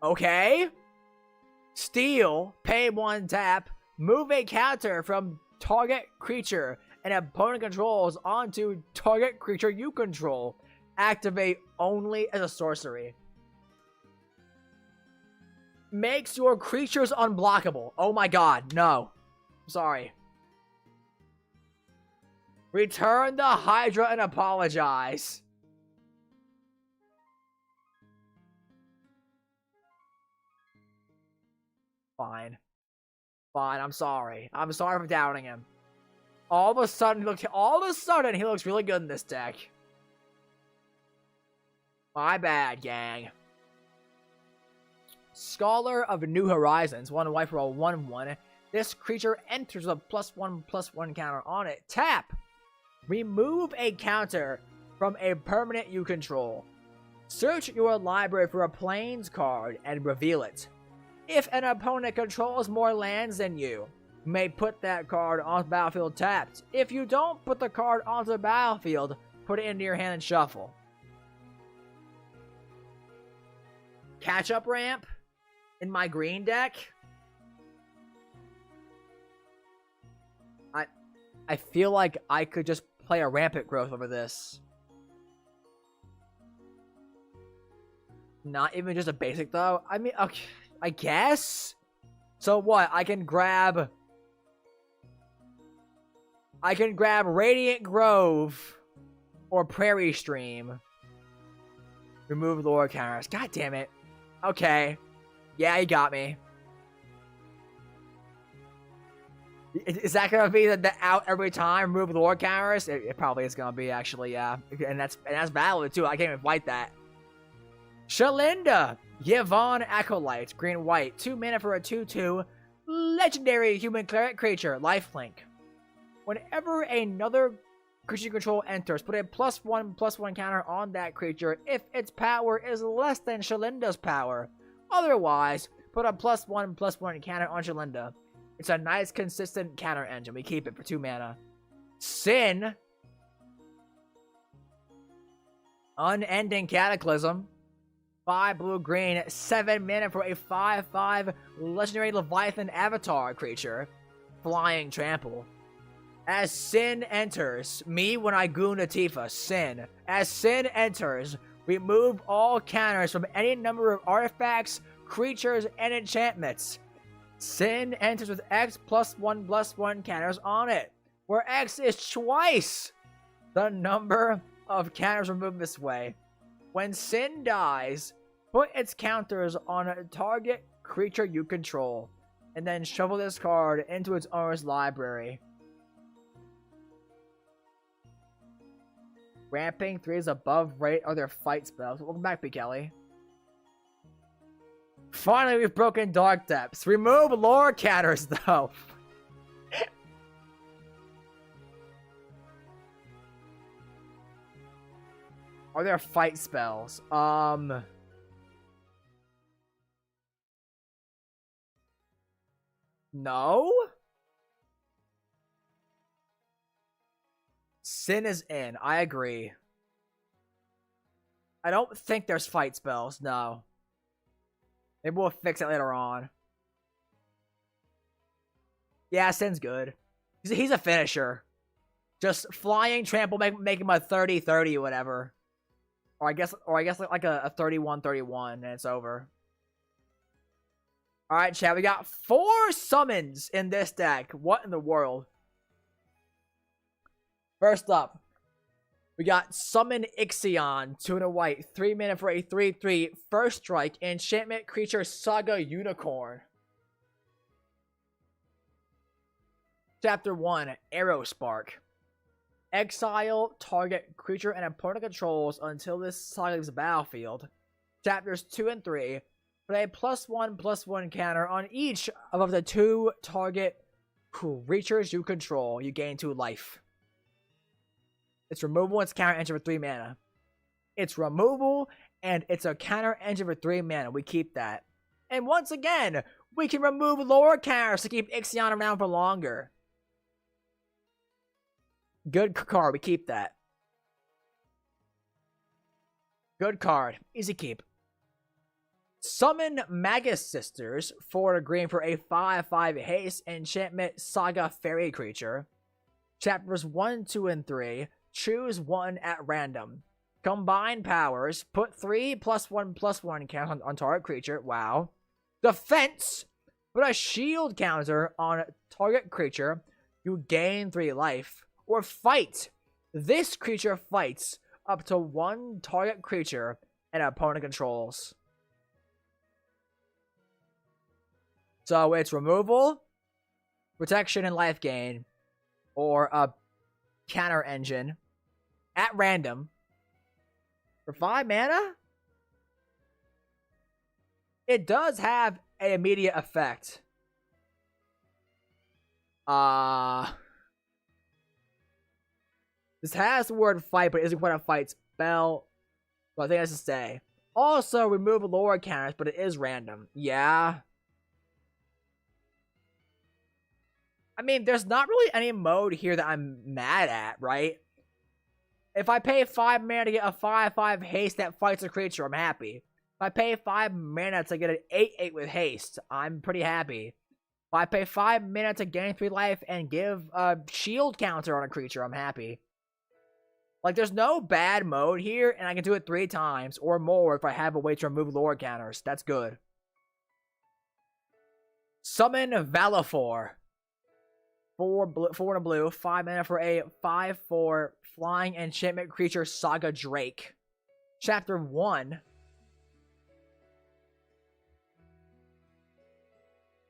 Okay. Steal, pay 1 tap, move a counter from target creature, an opponent controls onto target creature you control. Activate only as a sorcery. Makes your creatures unblockable. Oh my god, no. Sorry. Return the Hydra and apologize. Fine. Fine, I'm sorry. I'm sorry for doubting him. All of a sudden, he looks really good in this deck. My bad, gang. Scholar of New Horizons. 1 white for a 1/1. This creature enters with a +1/+1 counter on it. Tap. Remove a counter from a permanent you control. Search your library for a Plains card and reveal it. If an opponent controls more lands than you may put that card on the battlefield tapped. If you don't put the card onto the battlefield, put it into your hand and shuffle. Catch-up ramp in my green deck. I feel like I could just play a rampant growth over this. Not even just a basic though. I mean, okay, I guess. So what? I can grab Radiant Grove or Prairie Stream. Remove lore counters. God damn it. Okay. Yeah, you got me. Is that gonna be the out every time? Remove lore counters? It probably is gonna be actually, yeah. And that's valid too. I can't even fight that. Shalinda, Yvonne Acolyte, green white, 2 mana for a 2/2, legendary human cleric creature, lifelink. Whenever another creature you control enters, put a +1/+1 counter on that creature if its power is less than Shalinda's power. Otherwise, put a +1/+1 counter on Shalinda. It's a nice, consistent counter engine. We keep it for 2 mana. Sin. Unending Cataclysm. 5 blue-green, 7 mana for a 5/5 legendary Leviathan avatar creature. Flying Trample. As Sin enters, me when I goon a Tifa, Sin. As Sin enters, remove all counters from any number of artifacts, creatures, and enchantments. Sin enters with X +1/+1 counters on it, where X is twice the number of counters removed this way. When Sin dies, put its counters on a target creature you control, and then shuffle this card into its owner's library. Ramping 3 is above rate other fight spells. Welcome back, B. Kelly. Finally, we've broken Dark Depths. Remove lore counters, though. Are there fight spells? No? Sin is in. I agree. I don't think there's fight spells. No. Maybe we'll fix it later on. Yeah, Sin's good. He's a finisher. Just flying trample, make him a 30/30 or whatever. Or I guess like a 31/31 and it's over. Alright, chat, we got 4 summons in this deck. What in the world? First up, we got Summon Ixion, 2 and a white, 3 mana for a 3/3, first strike, enchantment creature Saga Unicorn. Chapter 1, Arrow Spark. Exile target creature and opponent controls until this saga leaves the battlefield. Chapters 2 and 3, put a +1/+1 counter on each of the 2 target creatures you control. You gain 2 life. It's removal and it's counter engine for 3 mana. It's removal and it's a counter engine for 3 mana. We keep that. And once again, we can remove lore counters to keep Ixion around for longer. Good card. We keep that. Good card. Easy keep. Summon Magus Sisters, 4 green for a 5/5 haste enchantment Saga Fairy creature. Chapters 1, 2, and 3. Choose one at random. Combine powers. Put 3+1/+1 count on target creature. Wow. Defense. Put a shield counter on target creature. You gain 3 life. Or fight. This creature fights up to 1 target creature an opponent controls. So it's removal, protection, and life gain, or a counter engine at random for 5 mana. It does have an immediate effect. This has the word fight, but it isn't quite a fight spell. So I think that's to stay. Also, remove lower counters, but it is random. Yeah. I mean, there's not really any mode here that I'm mad at, right? If I pay 5 mana to get a 5/5 haste that fights a creature, I'm happy. If I pay 5 mana to get an 8/8 with haste, I'm pretty happy. If I pay 5 mana to gain 3 life and give a shield counter on a creature, I'm happy. Like, there's no bad mode here, and I can do it 3 times or more if I have a way to remove lower counters. That's good. Summon Valifor. 4 and a blue. 5 mana for a 5/4 flying enchantment creature Saga Drake. Chapter 1.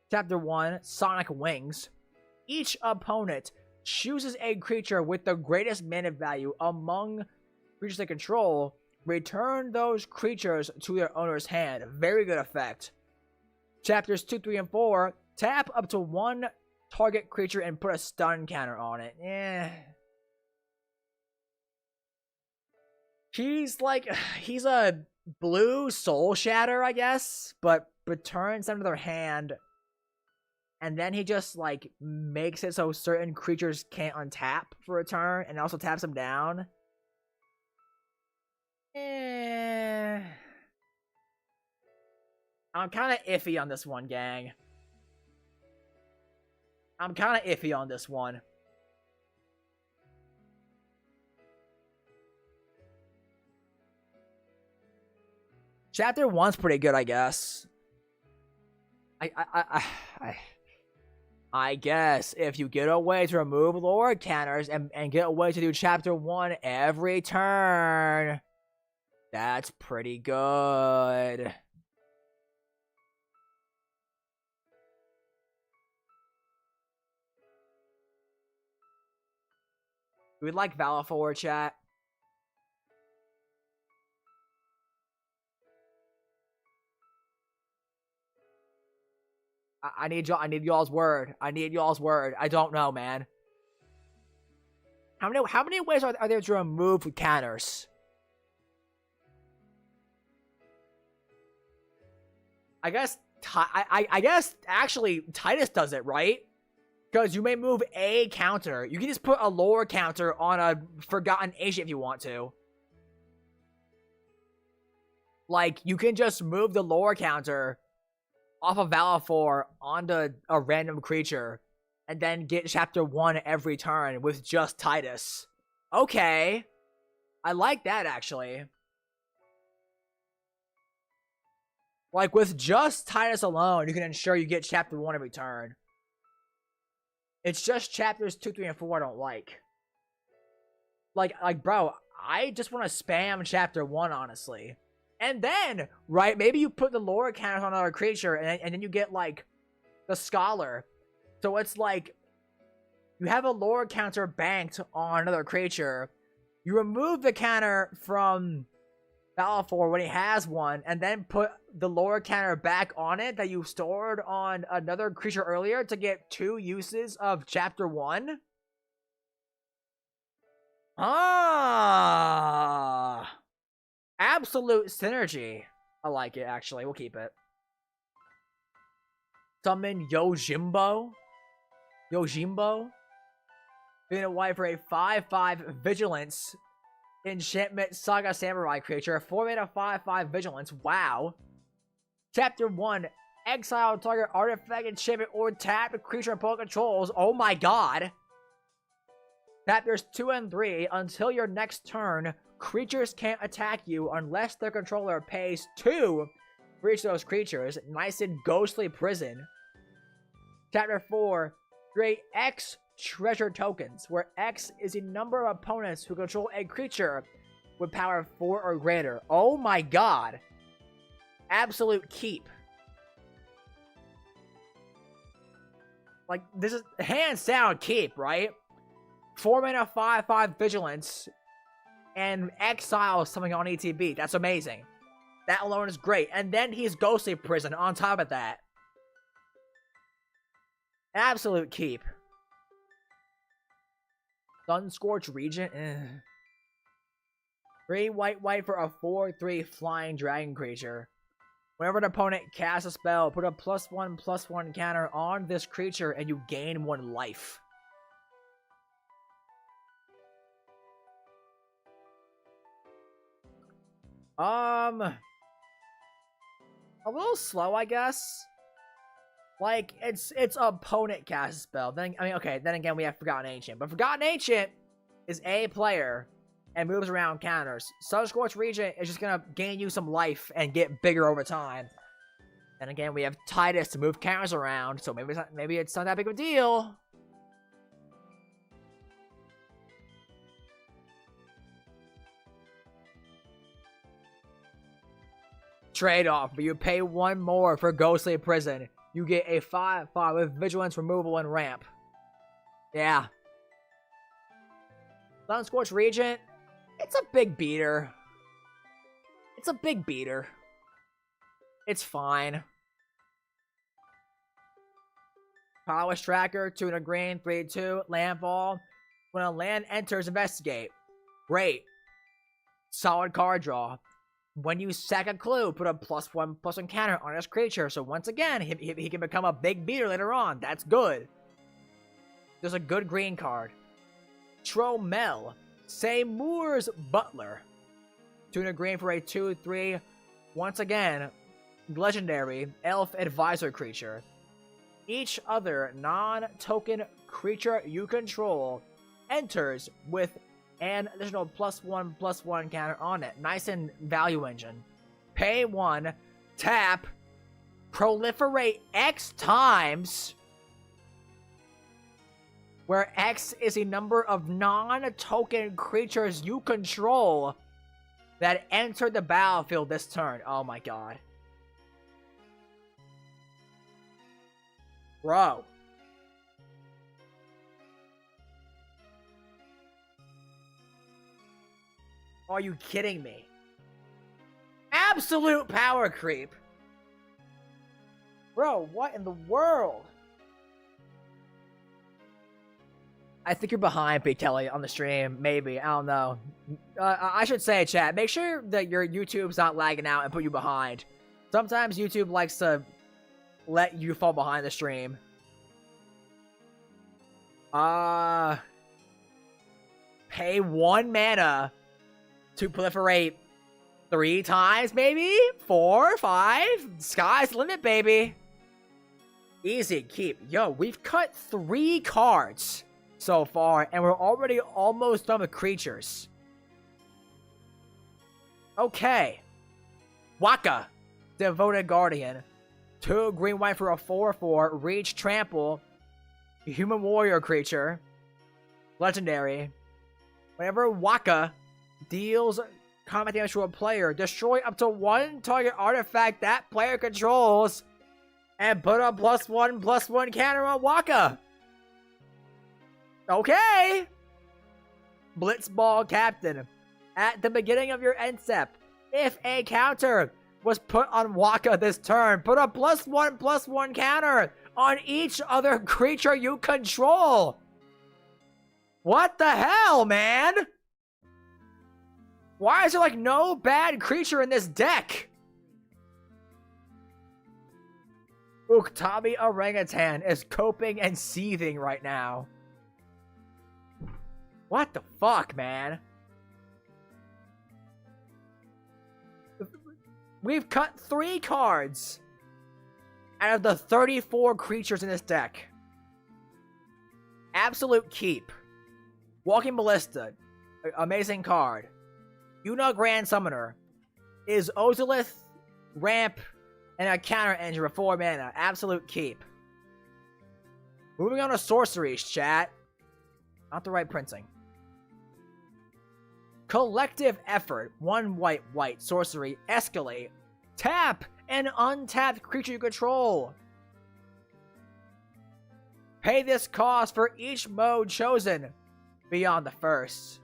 Chapter 1, Sonic Wings. Each opponent chooses a creature with the greatest mana value among creatures they control. Return those creatures to their owner's hand. Very good effect. Chapters 2, 3, and 4. Tap up to 1 target creature and put a stun counter on it. He's a blue Soul Shatter, I guess, but returns them to their hand. And then he just, like, makes it so certain creatures can't untap for a turn, and also taps them down. I'm kind of iffy on this one, gang. I'm kind of iffy on this one. Chapter 1's pretty good, I guess. I guess if you get a way to remove lower counters and get a way to do Chapter 1 every turn, that's pretty good. We'd like Valifor, chat. I need y'all's word. I need y'all's word. I don't know, man. How many ways are there to remove counters? I guess actually Tidus does it, right? Because you may move a counter. You can just put a lower counter on a Forgotten Agent if you want to. Like, you can just move the lower counter off of Valifor onto a random creature, and then get Chapter 1 every turn with just Tidus. Okay. I like that, actually. Like, with just Tidus alone, you can ensure you get Chapter 1 every turn. It's just Chapters 2, 3, and 4 I don't like. Like, bro, I just want to spam Chapter 1, honestly. And then, right, maybe you put the lower counters on another creature, and then you get, like, the Scholar. So it's like, you have a lower counter banked on another creature. You remove the counter from Valifor when he has one, and then put the lower counter back on it that you stored on another creature earlier to get 2 uses of Chapter 1. Ah! Absolute synergy. I like it, actually. We'll keep it. Summon Yojimbo. Being a white for a 5/5 Vigilance enchantment Saga Samurai creature. 4 mana 5/5 Vigilance. Wow. Chapter 1. Exile target artifact, enchantment, or tap creature opponent controls. Oh my god. Chapters 2 and 3, until your next turn, creatures can't attack you unless their controller pays 2 for each of those creatures. Nice and ghostly prison. Chapter 4, create X treasure tokens, where X is the number of opponents who control a creature with power 4 or greater. Oh my god. Absolute keep. Like, this is hands down keep, right? 4 mana, 5/5 vigilance, and exile something on ETB. That's amazing. That alone is great. And then he's ghostly prison on top of that. Absolute keep. Sunscorched Regent. 3 white for a 4/3 flying dragon creature. Whenever an opponent casts a spell, put a +1/+1 counter on this creature and you gain 1 life. A little slow, I guess. Like, it's opponent cast a spell. Then again, we have Forgotten Ancient. But Forgotten Ancient is a player and moves around counters. Sunscorched Regent is just gonna gain you some life and get bigger over time. Then again, we have Tidus to move counters around, so maybe it's not that big of a deal. Trade-off, but you pay 1 more for Ghostly Prison. You get a 5/5 with Vigilance Removal and Ramp. Yeah. Sunscorched Regent, it's a big beater. It's a big beater. It's fine. Polish Tracker, 2 and a green, 3/2, Landfall. When a land enters, investigate. Great. Solid card draw. When you sack a clue, put a +1/+1 counter on this creature. So once again, he can become a big beater later on. That's good. There's a good green card. Tromel. Seymour's Butler. 2 and a green for a 2/3. Once again, legendary elf advisor creature. Each other non-token creature you control enters with an additional +1/+1 counter on it. Nice and value engine. Pay 1, tap, proliferate X times, where X is a number of non-token creatures you control that enter the battlefield this turn. Oh my god. Bro. Are you kidding me? Absolute power creep. Bro, what in the world? I think you're behind, Big Kelly, on the stream. Maybe. I don't know. I should say, chat, make sure that your YouTube's not lagging out and put you behind. Sometimes YouTube likes to let you fall behind the stream. Pay 1 mana to proliferate 3 times, maybe? 4, 5? Sky's the limit, baby. Easy, keep. Yo, we've cut 3 cards so far, and we're already almost done with creatures. Okay. Waka, Devoted Guardian. 2 green-white for a 4/4. Reach, trample. Human warrior creature. Legendary. Whenever Waka deals combat damage to a player, destroy up to 1 target artifact that player controls, and put a +1/+1 counter on Waka. Okay. Blitzball Captain. At the beginning of your end step, if a counter was put on Waka this turn, put a +1/+1 counter on each other creature you control. What the hell, man? Why is there, like, no bad creature in this deck? Uktabi Orangutan is coping and seething right now. What the fuck, man? We've cut 3 cards out of the 34 creatures in this deck. Absolute keep. Walking Ballista. Amazing card. Yuna Grand Summoner. Is Ozolith, ramp, and a counter engine for 4 mana. Absolute keep. Moving on to sorceries, chat. Not the right printing. Collective Effort. 1 white, sorcery. Escalate. Tap an untapped creature you control. Pay this cost for each mode chosen beyond the first.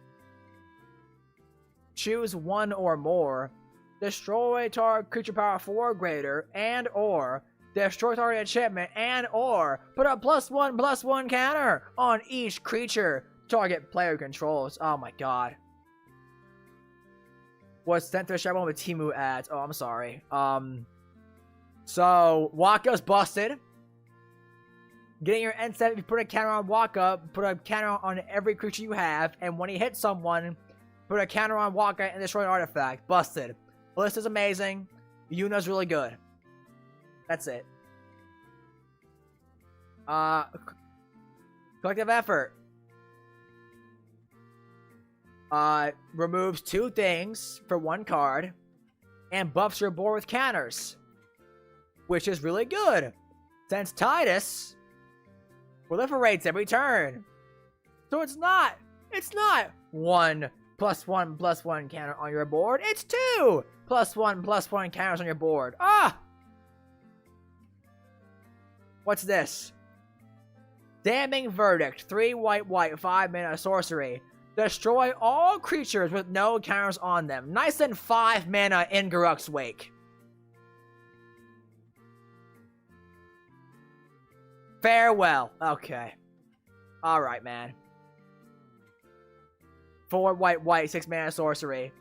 Choose 1 or more. Destroy target creature power 4 or greater, and or destroy target enchantment, and or put a +1/+1 counter on each creature target player controls. Oh my god. Was sent to the Shadow with Timu ads. Oh, I'm sorry. So Waka's busted. Getting your end step, if you put a counter on Waka, put a counter on every creature you have, and when he hits someone, put a counter on Waka and destroy an artifact. Busted. Ballista's amazing. Yuna's really good. That's it. Collective Effort. Removes 2 things for 1 card, and buffs your board with counters, which is really good, since Tidus proliferates every turn. So it's not 1/+1/+1 counter on your board. It's 2 +1/+1 counters on your board. Ah! What's this? Damning Verdict. 3 white, 5 mana sorcery. Destroy all creatures with no counters on them. Nice and 5 mana in Garruk's Wake. Farewell. Okay. Alright, man. 4 white, 6 mana sorcery.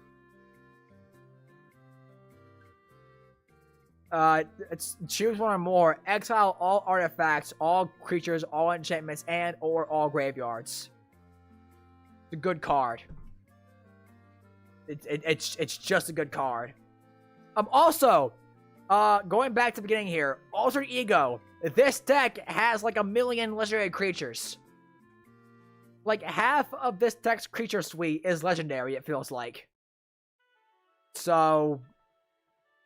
It's choose 1 or more. Exile all artifacts, all creatures, all enchantments, and or all graveyards. It's a good card. It's just a good card. Also, going back to the beginning here, Alter Ego. This deck has like 1,000,000 legendary creatures. Like half of this deck's creature suite is legendary, it feels like. So,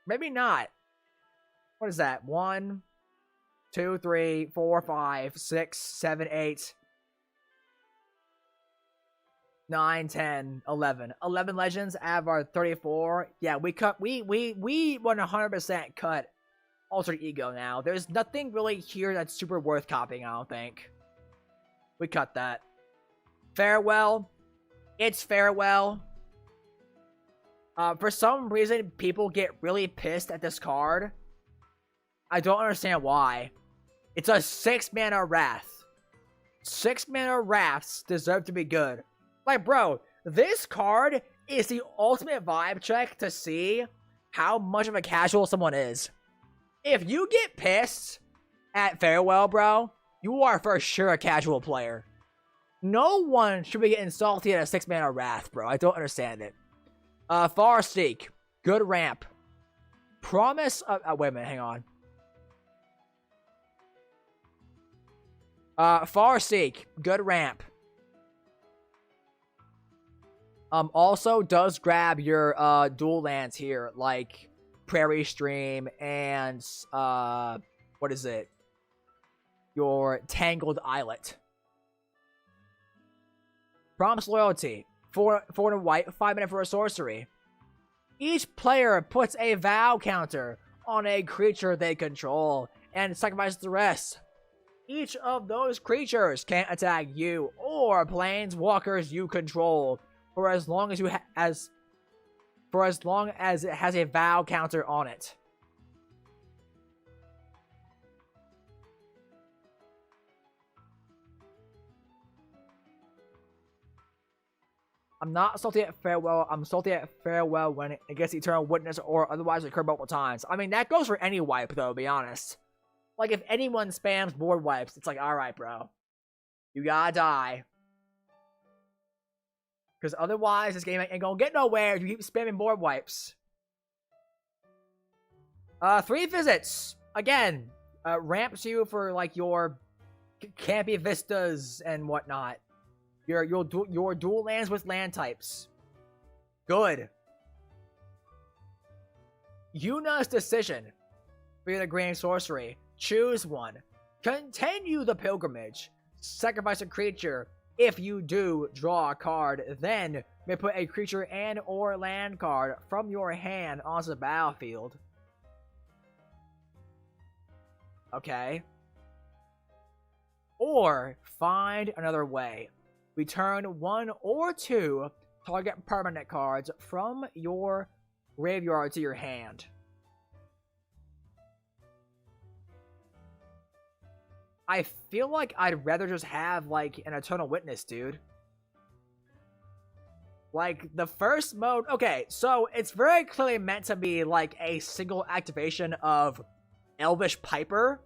maybe not. What is that? 1, 2, 3, 4, 5, 6, 7, 8, 9, 10, 11. 11 legends out of our 34. Yeah, we 100% cut Altered Ego now. There's nothing really here that's super worth copying, I don't think. We cut that. Farewell. It's Farewell. For some reason, people get really pissed at this card. I don't understand why. It's a 6 mana Wrath. 6 mana Wraths deserve to be good. Like, bro, this card is the ultimate vibe check to see how much of a casual someone is. If you get pissed at Farewell, bro, you are for sure a casual player. No one should be getting salty at a 6 mana Wrath, bro. I don't understand it. Farseek. Good ramp. Promise of... wait a minute, hang on. Farseek. Good ramp. Also does grab your, dual lands here, like Prairie Stream and, what is it? Your Tangled Islet. Promise Loyalty. 4 white, 5 mana for a sorcery. Each player puts a vow counter on a creature they control and sacrifices the rest. Each of those creatures can't attack you or planeswalkers you control for as long as it has a vow counter on it. I'm not salty at Farewell. I'm salty at Farewell when it gets Eternal Witness or otherwise occur multiple times. I mean, that goes for any wipe, though, to be honest. Like, if anyone spams board wipes, it's like, alright, bro. You gotta die. Because otherwise, this game ain't gonna get nowhere if you keep spamming board wipes. 3 visits. Again, ramps you for, like, your campy vistas and whatnot. your dual lands with land types. Good. Yuna's decision. For the Grand Sorcery. Choose one. Continue the pilgrimage. Sacrifice a creature. If you do, draw a card. Then, may put a creature and or land card from your hand onto the battlefield. Okay. Or, find another way. Return 1 or 2 target permanent cards from your graveyard to your hand. I feel like I'd rather just have, like, an Eternal Witness, dude. Like, the first mode... Okay, so it's very clearly meant to be, like, a single activation of Elvish Piper.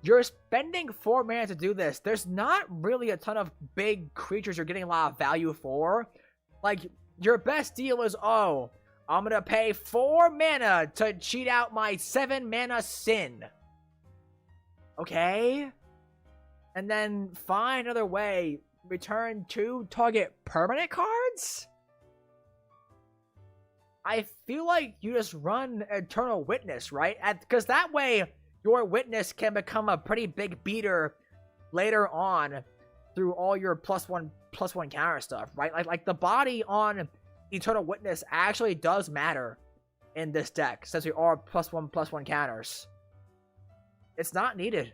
You're spending 4 mana to do this. There's not really a ton of big creatures you're getting a lot of value for. Like, your best deal is, oh, I'm gonna pay 4 mana to cheat out my 7 mana Sin. Okay? And then find another way. Return 2 target permanent cards? I feel like you just run Eternal Witness, right? Because that way, your Witness can become a pretty big beater later on through all your +1/+1 counter stuff, right? Like the body on Eternal Witness actually does matter in this deck, since we are +1/+1 counters. It's not needed.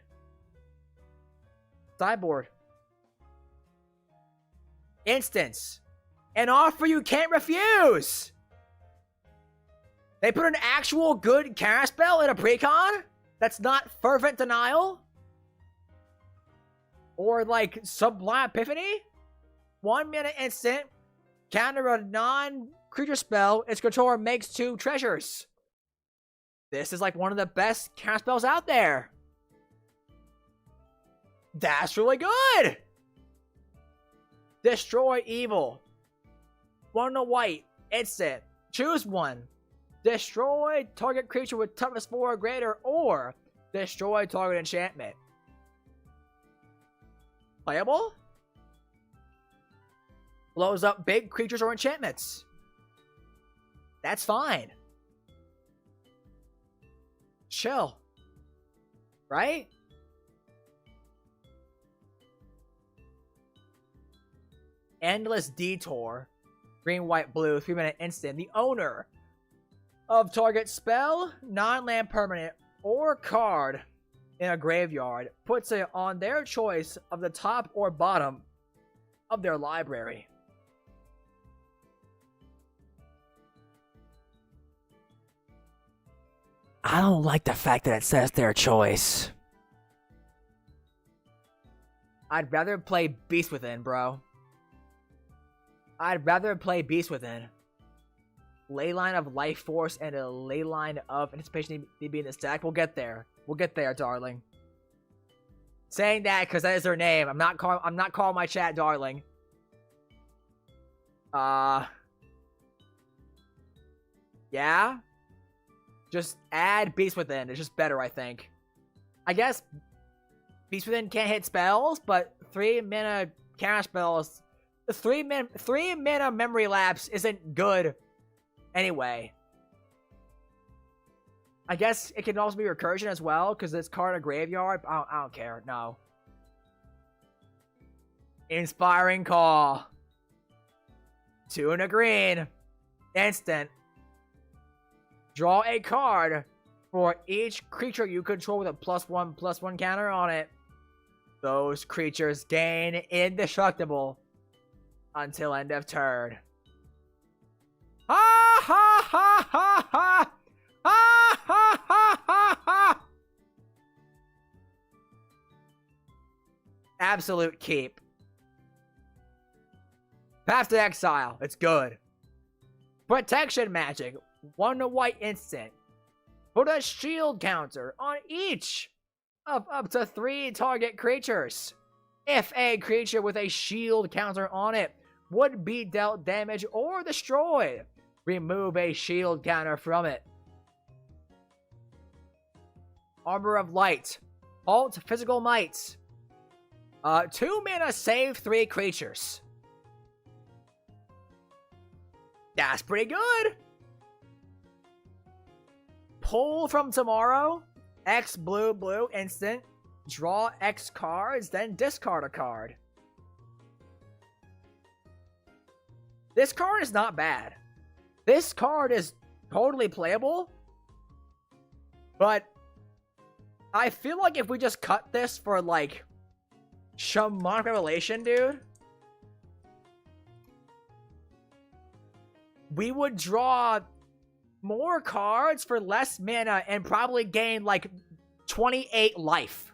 Sideboard. Instance. An offer you can't refuse! They put an actual good counter spell in a Precon? That's not Fervent Denial? Or like Sublime Epiphany? 1 mana instant. Counter a non-creature spell. Its controller makes 2 treasures. This is like one of the best counter spells out there. That's really good! Destroy Evil. 1 white. Instant. Choose one. Destroy target creature with toughness 4 or greater, or destroy target enchantment. Playable? Blows up big creatures or enchantments. That's fine. Chill. Right? Endless Detour. Green, white, blue. 3 mana instant. The owner of target spell, non-land permanent, or card in a graveyard puts it on their choice of the top or bottom of their library. I don't like the fact that it says their choice. I'd rather play Beast Within, bro. I'd rather play Beast Within. Leyline of Life Force and a Leyline of Anticipation need to be in this deck. We'll get there. We'll get there, darling. Saying that because that is her name. I'm not calling my chat darling. Yeah. Just add Beast Within. It's just better, I think. I guess Beast Within can't hit spells, but 3 mana counter spells. The 3 mana Memory Lapse isn't good anyway. I guess it can also be recursion as well, because it's card in a graveyard. I don't care. No. Inspiring Call. 2 and a green. Instant. Draw a card for each creature you control with a +1/+1 counter on it. Those creatures gain indestructible until end of turn. Ha ha ha ha ha! Ha ha ha ha ha! Absolute keep. Path to Exile. It's good. Protection Magic. 1 white instant. Put a shield counter on each of up to 3 target creatures. If a creature with a shield counter on it would be dealt damage or destroyed, remove a shield counter from it. Armor of Light. Alt Physical Might. 2 mana save 3 creatures. That's pretty good. Pull from tomorrow. X blue blue instant. Draw X cards, then discard a card. This card is not bad. This card is totally playable. But I feel like if we just cut this for like Shamanic Revelation, dude, we would draw more cards for less mana and probably gain like 28 life.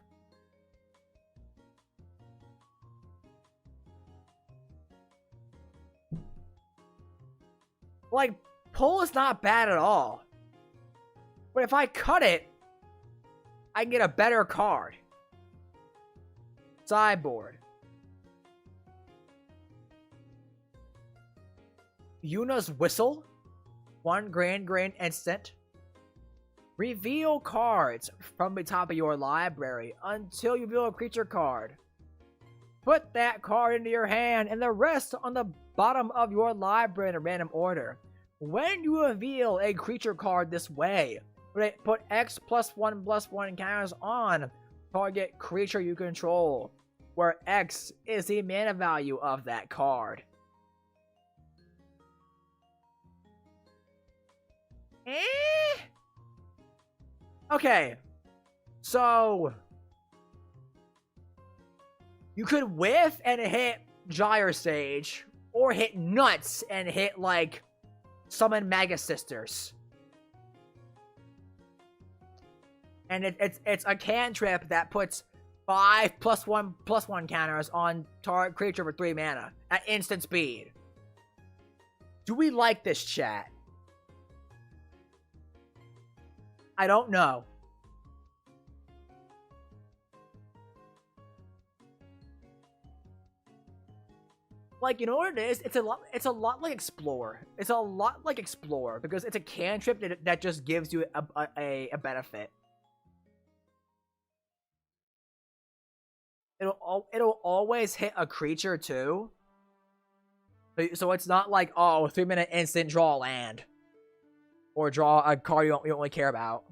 Like, pull is not bad at all. But if I cut it, I can get a better card. Sideboard. Yuna's Whistle. 1 grand instant. Reveal cards from the top of your library until you reveal a creature card. Put that card into your hand and the rest on the bottom of your library in a random order. When you reveal a creature card this way, put X +1/+1 counters on target creature you control, where X is the mana value of that card. Okay, so you could whiff and hit Gyre Sage, or hit Nuts and hit like Summon Magus Sisters. And it's a cantrip that puts 5 +1/+1 counters on target creature for 3 mana at instant speed. Do we like this, chat? I don't know. Like, you know what it is? It's a lot like Explore. It's a lot like Explore because it's a cantrip that just gives you a benefit. It'll always hit a creature too. So it's not like, oh, 3-minute instant draw a land. Or draw a card you don't really care about.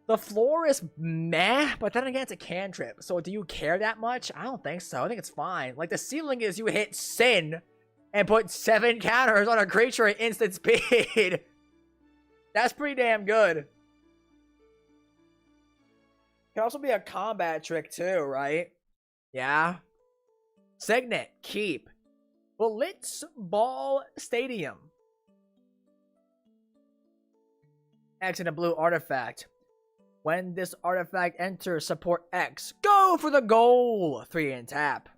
The floor is meh, but then again, it's a cantrip. So do you care that much? I don't think so. I think it's fine. Like, the ceiling is you hit Sin and put 7 counters on a creature at instant speed. That's pretty damn good. Can also be a combat trick too, right? Yeah. Signet, keep. Blitz Ball Stadium. X and a blue artifact. When this artifact enters support X, go for the goal! 3 and tap.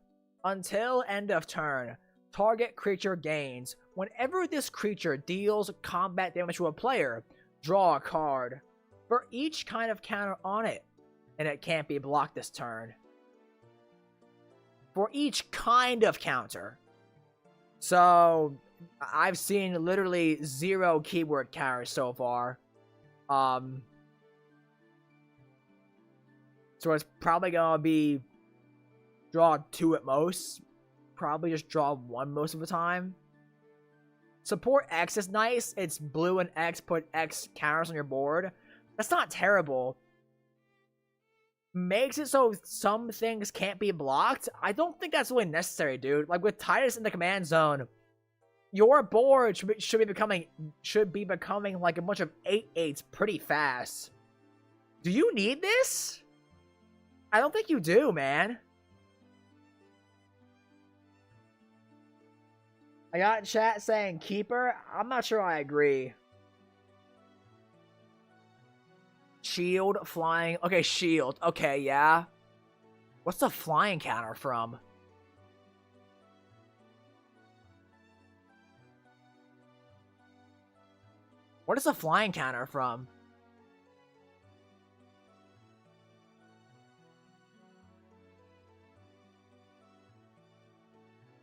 Until end of turn, target creature gains. Whenever this creature deals combat damage to a player, draw a card for each kind of counter on it. And it can't be blocked this turn. For each kind of counter. So, I've seen literally 0 keyword counters so far. So it's probably gonna be draw 2 at most. Probably just draw 1 most of the time. Support X is nice. It's blue and X, put X counters on your board. That's not terrible. Makes it so some things can't be blocked. I don't think that's really necessary, dude. Like with Tidus in the command zone, your board should be becoming like a bunch of 8/8s pretty fast. Do you need this? I don't think you do, man. I got chat saying keeper. I'm not sure I agree. Shield, flying. Okay, shield. Okay, yeah. What's the flying counter from? What is the flying counter from?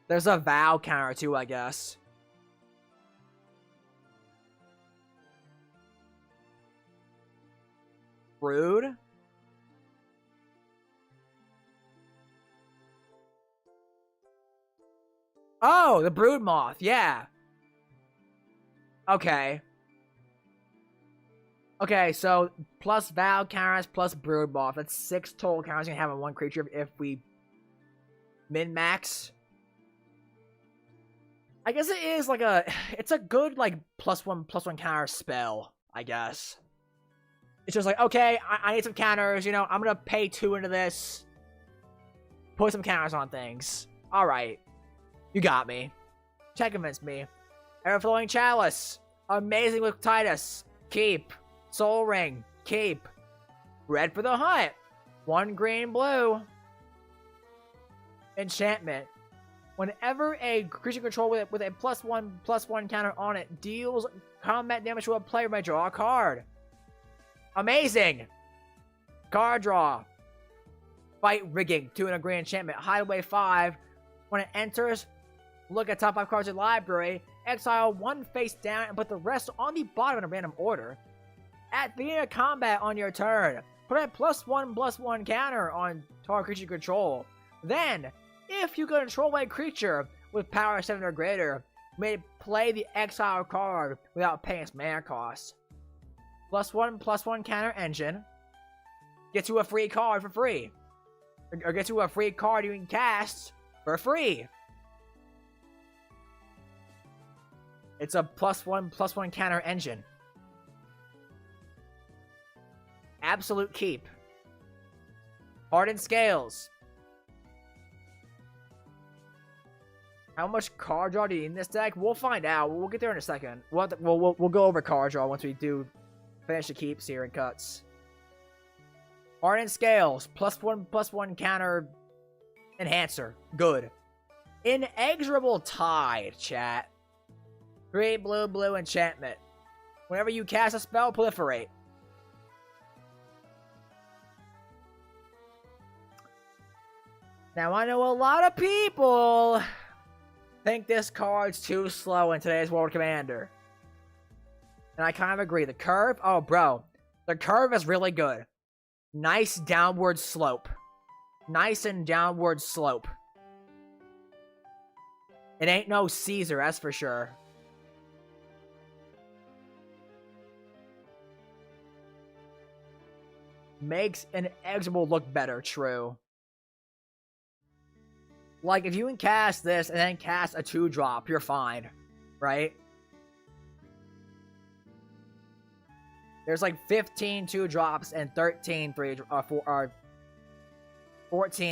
There's a vow counter too, I guess. Rude. Oh, the brood moth. Yeah. Okay. Okay, so plus Val counters plus brood moth. That's 6 total counters you can have on one creature if we min-max. I guess it is like it's a good like +1/+1 counter spell, I guess. It's just like, okay, I need some counters, you know, I'm gonna pay 2 into this. Put some counters on things. Alright. You got me. Check convinced me. Everflowing Chalice. Amazing with Tidus. Keep. Soul Ring. Keep. Red for the hunt. 1 green blue. Enchantment. Whenever a creature control with a +1/+1 counter on it deals combat damage to a player may draw a card. Amazing! Card draw. Fight Rigging. 2 and a green enchantment. Hideaway 5. When it enters, look at top 5 cards in the library. Exile 1 face down and put the rest on the bottom in a random order. At the beginning of combat on your turn, put a +1/+1 counter on target creature control. Then, if you control a creature with power 7 or greater, you may play the exile card without paying its mana cost. +1/+1 counter engine. Gets you a free card for free. Or gets you a free card you can cast for free. It's a +1/+1 counter engine. Absolute keep. Hardened Scales. How much card draw do you need in this deck? We'll find out. We'll get there in a second. We'll go over card draw once we do finish the keeps here and cuts. Hardened Scales. +1/+1 counter enhancer. Good. Inexorable Tide, chat. 3 blue enchantment. Whenever you cast a spell, proliferate. Now, I know a lot of people think this card's too slow in today's World Commander. And I kind of agree. The curve, oh bro, the curve is really good. Nice downward slope. Nice and downward slope. It ain't no Caesar, that's for sure. Makes Inexorable look better, true. Like, if you can cast this and then cast a 2-drop, you're fine, right? There's like 15 2-drops and 13 14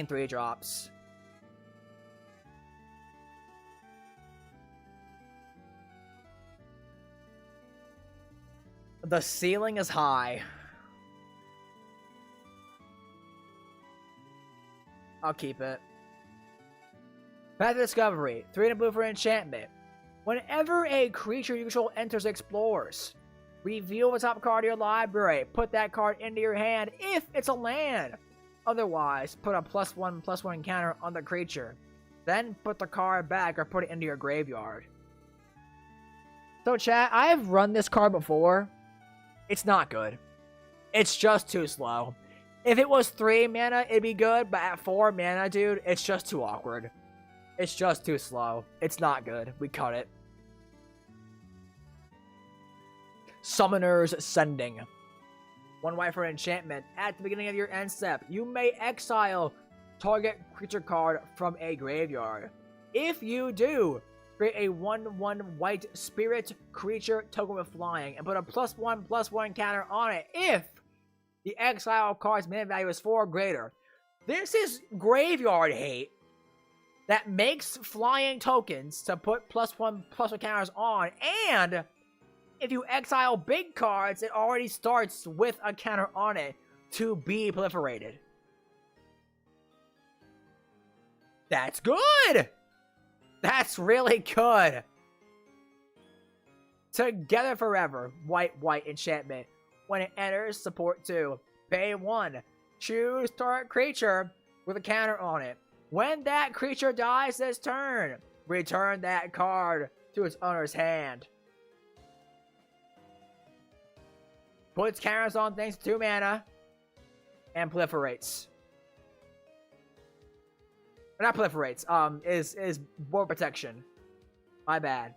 3-drops. The ceiling is high. I'll keep it. Path of Discovery. 3 and a blue for enchantment. Whenever a creature you control enters Explores, reveal the top card of your library. Put that card into your hand if it's a land. Otherwise, put a +1/+1 counter on the creature. Then put the card back or put it into your graveyard. So chat, I have run this card before. It's not good. It's just too slow. If it was 3 mana, it'd be good, but at 4 mana, dude, it's just too awkward. It's just too slow. It's not good. We cut it. Summoner's Sending. 1 white for enchantment. At the beginning of your end step, you may exile target creature card from a graveyard. If you do, create a 1/1 white spirit creature token with flying and put a +1/+1 counter on it if the exile card's mana value is 4 or greater. This is graveyard hate that makes flying tokens to put +1/+1 counters on, and if you exile big cards, it already starts with a counter on it to be proliferated. That's good! That's really good! Together Forever. White enchantment. When it enters, support 2. Pay 1. Choose target creature with a counter on it. When that creature dies this turn, return that card to its owner's hand. Puts counters on things for 2 mana and proliferates. Not proliferates. Is board protection. My bad.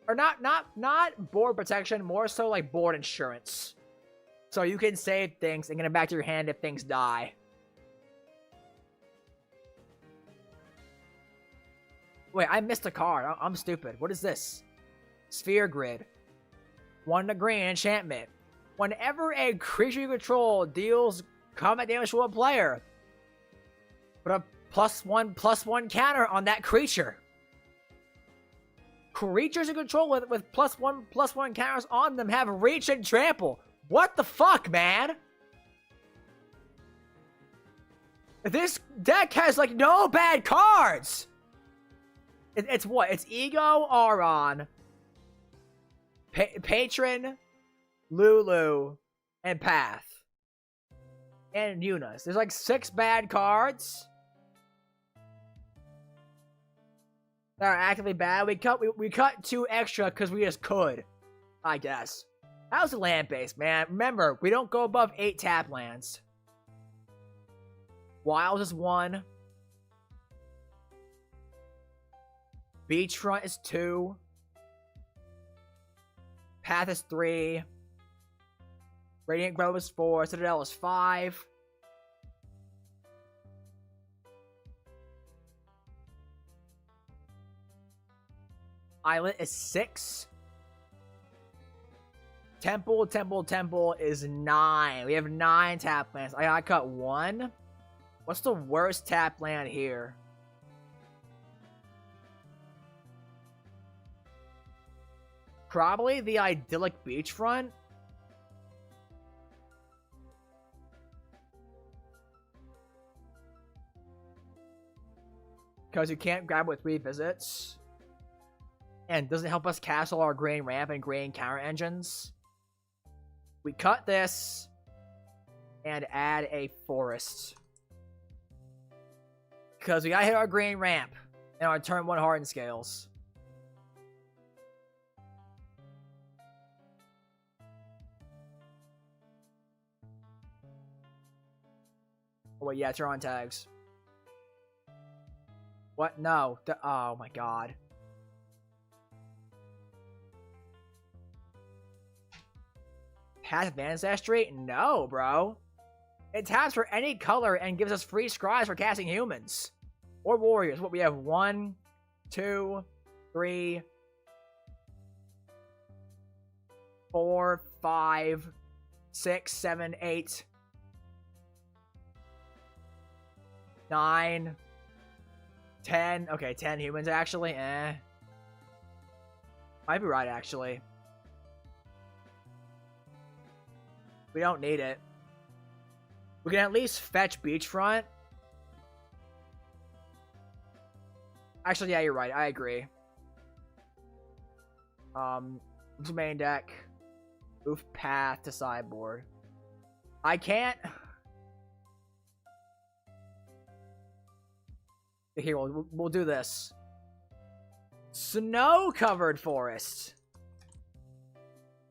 Or not board protection. More so like board insurance. So you can save things and get it back to your hand if things die. Wait, I missed a card. I'm stupid. What is this? Sphere Grid. 1 green enchantment. Whenever a creature you control deals combat damage to a player, put a +1/+1 counter on that creature. Creatures you control with +1/+1 counters on them have reach and trample. What the fuck, man? This deck has like no bad cards. It's what? It's Ego, Auron, Patron, Lulu, and Path. And Eunice. There's like 6 bad cards that are actively bad. We cut 2 extra because we just could, I guess. That was a land base, man. Remember, we don't go above 8 tap lands. Wild is 1. Beachfront is 2. Path is 3. Radiant Grove is 4. Citadel is 5. Islet is 6. Temple is 9. We have 9 tap lands. I gotta cut 1. What's the worst tap land here? Probably the idyllic beachfront. Because you can't grab it with 3 visits. And doesn't help us castle our green ramp and green counter engines. We cut this and add a forest. Because we gotta hit our green ramp and our turn 1 hardened scales. Oh, wait, yeah, turn on tags. What? No. Oh my god. Has Ancestry? No, bro. It taps for any color and gives us free scries for casting humans. Or warriors. What we have? 1, 2, 3, 4, 5, 6, 7, 8, 9, 10. Okay, 10 humans actually. Might be right actually. We don't need it. We can at least fetch beachfront. Actually, yeah, you're right. I agree. Main deck. Move path to sideboard. I can't. Here, we'll do this. Snow-covered forest.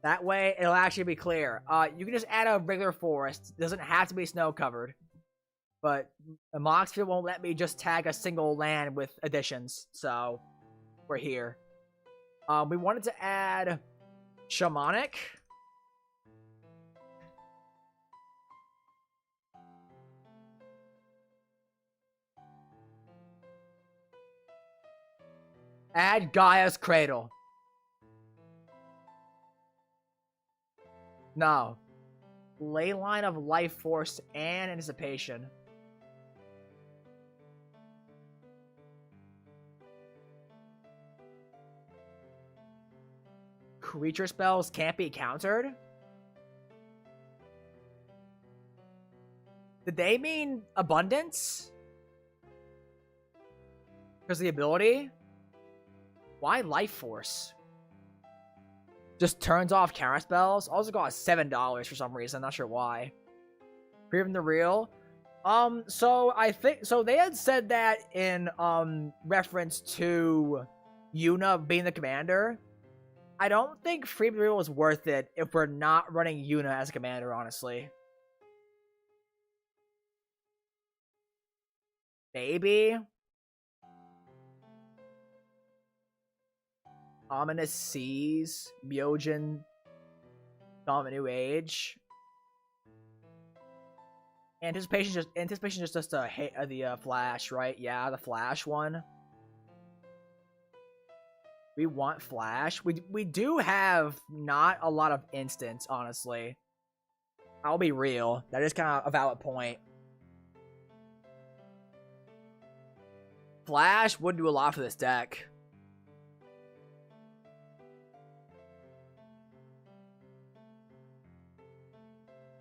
That way, it'll actually be clear. You can just add a regular forest. It doesn't have to be snow-covered. But the Moxfield won't let me just tag a single land with additions. So, we're here. We wanted to add Shamanic. Add Gaia's Cradle. No. Leyline of Life Force and Anticipation. Creature spells can't be countered? Did they mean abundance? Because the ability? Why Life Force? Just turns off counter spells. Also cost $7 for some reason. Not sure why. Proven the real. So I think they had said that in reference to Yuna being the commander. I don't think Free the Real is worth it if we're not running Yuna as a commander, honestly. Maybe. Ominous Seas, Myojin, Dawn of a New Age. Anticipation just the Flash, right? Yeah, the Flash one. We want Flash. We do have not a lot of instants, honestly. I'll be real. That is kind of a valid point. Flash would do a lot for this deck.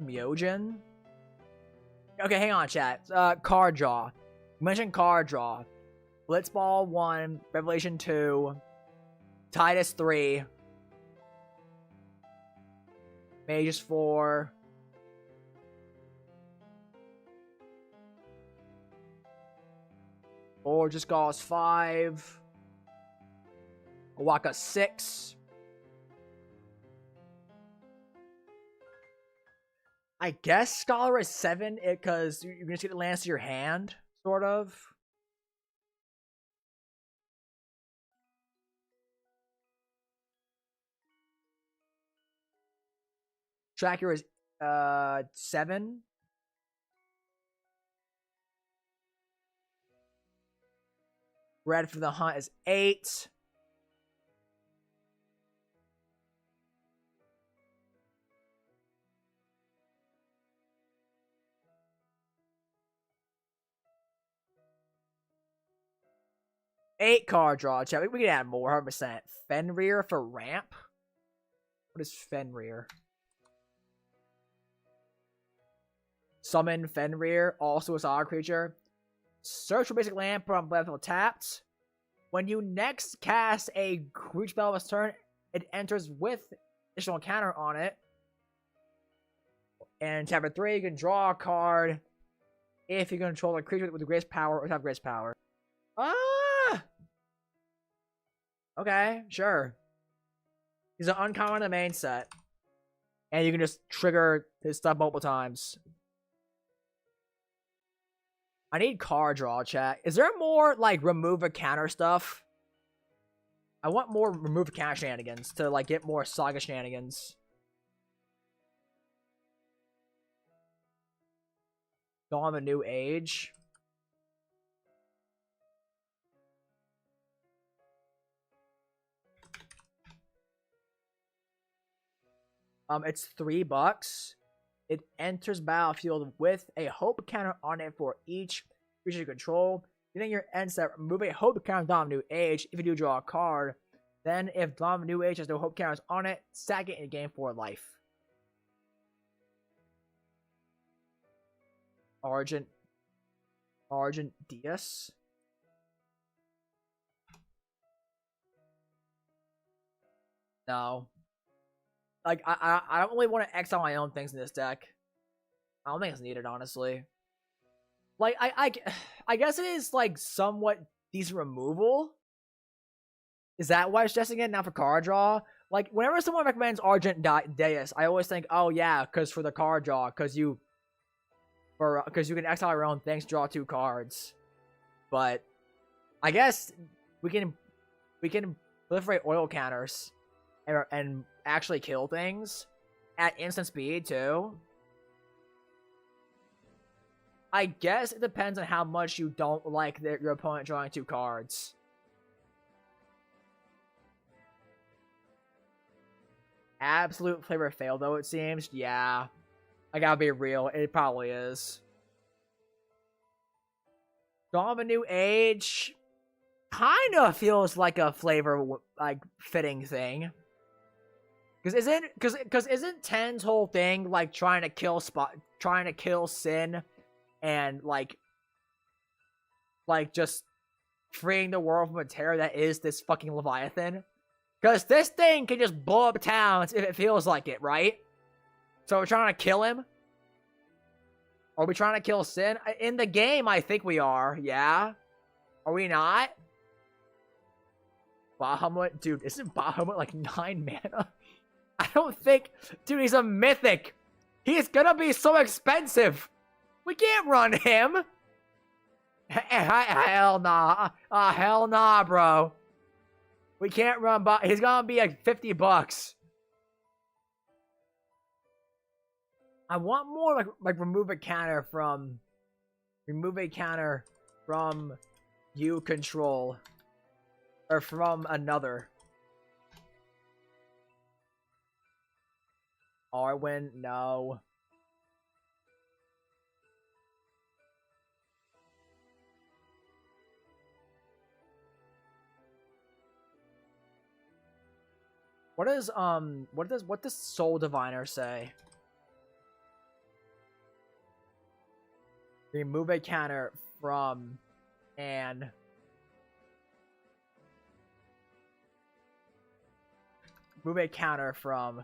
Myojin? Okay, hang on, chat. Card draw. You mentioned card draw. Blitzball 1, Revelation 2, Tidus 3, Magus 4, Gorgeous Gauze 5, Waka 6. I guess Scholar is 7 because you're gonna see the lands to your hand, sort of. Tracker is 7. Red for the Hunt is 8. Eight card draw. Chat. We can add more, 100%. Fenrir for ramp. What is Fenrir? Summon Fenrir, also a solid creature. Search for basic land, put on battlefield tapped. When you next cast a creature spell of its turn, it enters with additional counter on it. And chapter 3, you can draw a card if you control a creature with the greatest power or have greatest power. Okay, sure. He's an uncommon in the main set. And you can just trigger his stuff multiple times. I need card draw, chat. Is there more, like, remove a counter stuff? I want more remove a counter shenanigans to, like, get more Saga shenanigans. Dawn of a New Age. It's $3. It enters battlefield with a hope counter on it for each creature you control. During your end step, remove a hope counter Dawn of New Age if you do draw a card. Then, if Dawn of New Age has no hope counters on it, sack it in game for life. Argent Dias. No. Like, I don't really want to exile my own things in this deck. I don't think it's needed, honestly. Like, I guess it is, like, somewhat decent removal. Is that why I'm stressing it? Now for card draw? Like, whenever someone recommends Argent Deus, I always think, oh, yeah, because for the card draw, because you can exile your own things, draw 2 cards. But I guess we can proliferate oil counters and actually kill things at instant speed too. I guess it depends on how much you don't like your opponent drawing 2 cards. Absolute flavor fail though, it seems. Yeah. I gotta be real, it probably is. Dawn of a New Age kind of feels like a flavor like fitting thing. Because isn't Ten's whole thing like trying to kill Sin and like just freeing the world from a terror that is this fucking Leviathan? Because this thing can just blow up towns if it feels like it, right? So we're trying to kill him? Are we trying to kill Sin? In the game, I think we are, yeah? Are we not? Bahamut? Dude, isn't Bahamut like 9 mana? I don't think... Dude, he's a mythic! He's gonna be so expensive! We can't run him! Hell nah. Hell nah, bro. We can't run by. He's gonna be like $50. I want more like remove a counter from you control or from another. Arwen, no. What does Soul Diviner say? Remove a counter from and move a counter from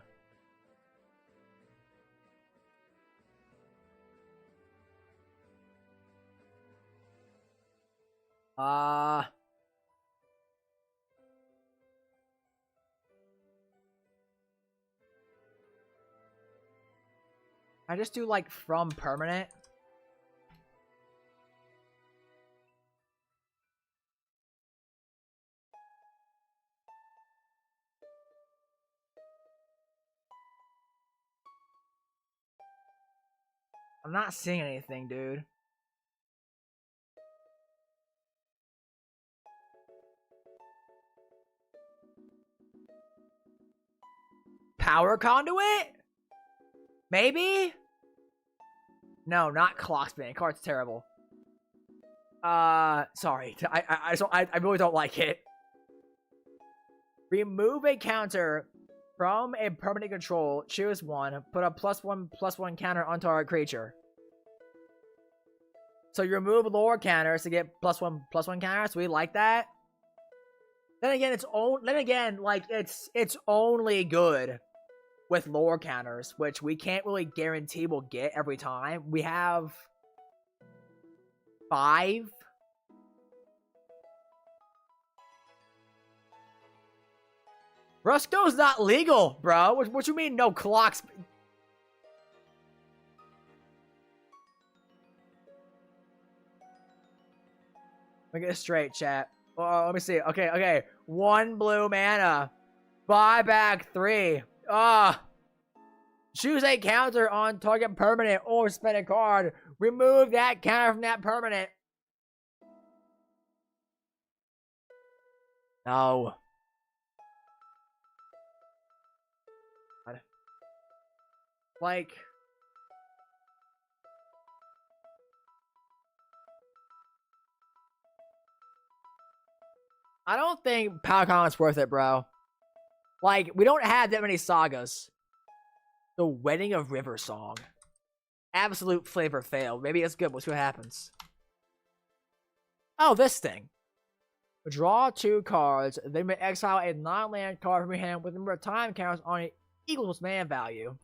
I just do like from permanent. I'm not seeing anything, dude. Power conduit? Maybe? No, not clock spinning. Card's terrible. Sorry. I really don't like it. Remove a counter from a permanent control. Choose one. Put a +1/+1 counter on target creature. So you remove lore counters to get +1/+1 counters. We like that. Then again, it's only good with lore counters, which we can't really guarantee we'll get every time. We have 5. Rusco's not legal, bro. What you mean no clocks? Let me get this straight, chat. Oh, let me see. Okay. 1 blue mana. Buy back 3. Choose a counter on target permanent or spend a card. Remove that counter from that permanent. No. Like, I don't think Precons worth it, bro. Like, we don't have that many sagas. The Wedding of River Song. Absolute flavor fail. Maybe it's good. We'll see what happens. Oh, this thing. Draw 2 cards. Then may exile a non-land card from your hand with the number of time counters on it equals mana value.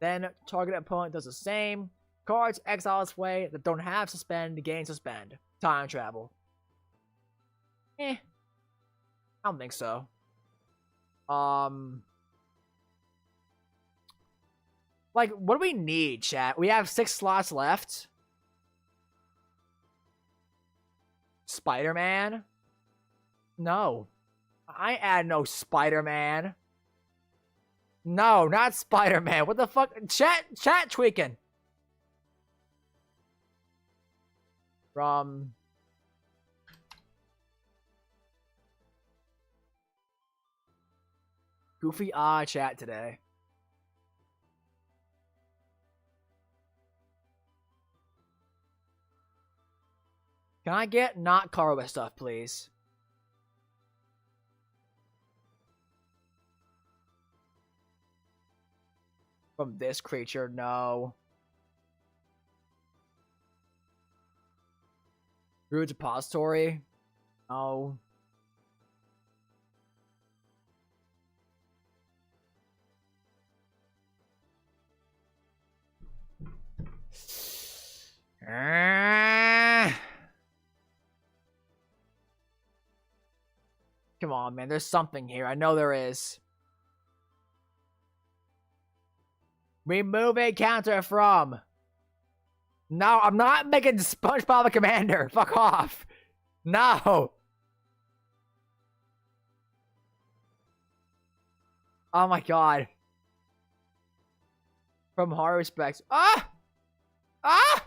Then target opponent does the same. Cards exile this way that don't have suspend gain suspend. Time travel. I don't think so. Like, what do we need, chat? We have 6 slots left. Spider-Man? No. I add no Spider-Man. No, not Spider-Man. What the fuck? Chat tweaking. From... Goofy chat today. Can I get not Karwa stuff, please? From this creature, no. Druid Depository? No. Come on, man. There's something here. I know there is. Remove a counter from No, I'm not making SpongeBob a commander. Fuck off. No. Oh my god. From hard respects. Ah! Ah!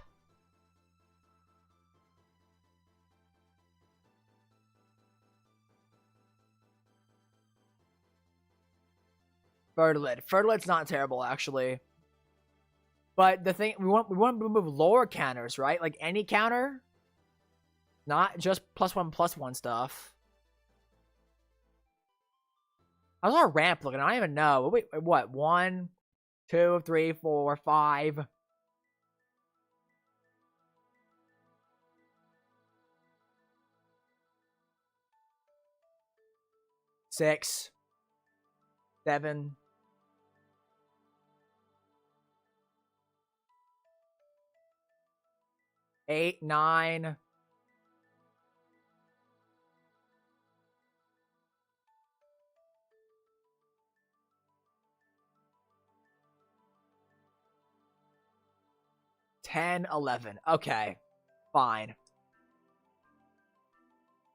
Fertilid. Fertilid's not terrible, actually. But the thing, we want to remove lower counters, right? Like any counter. Not just +1/+1 stuff. How's our ramp looking? I don't even know. Wait, what? 1, 2, 3, 4, 5. 6, 7. 8, 9. 10, 11. Okay. Fine.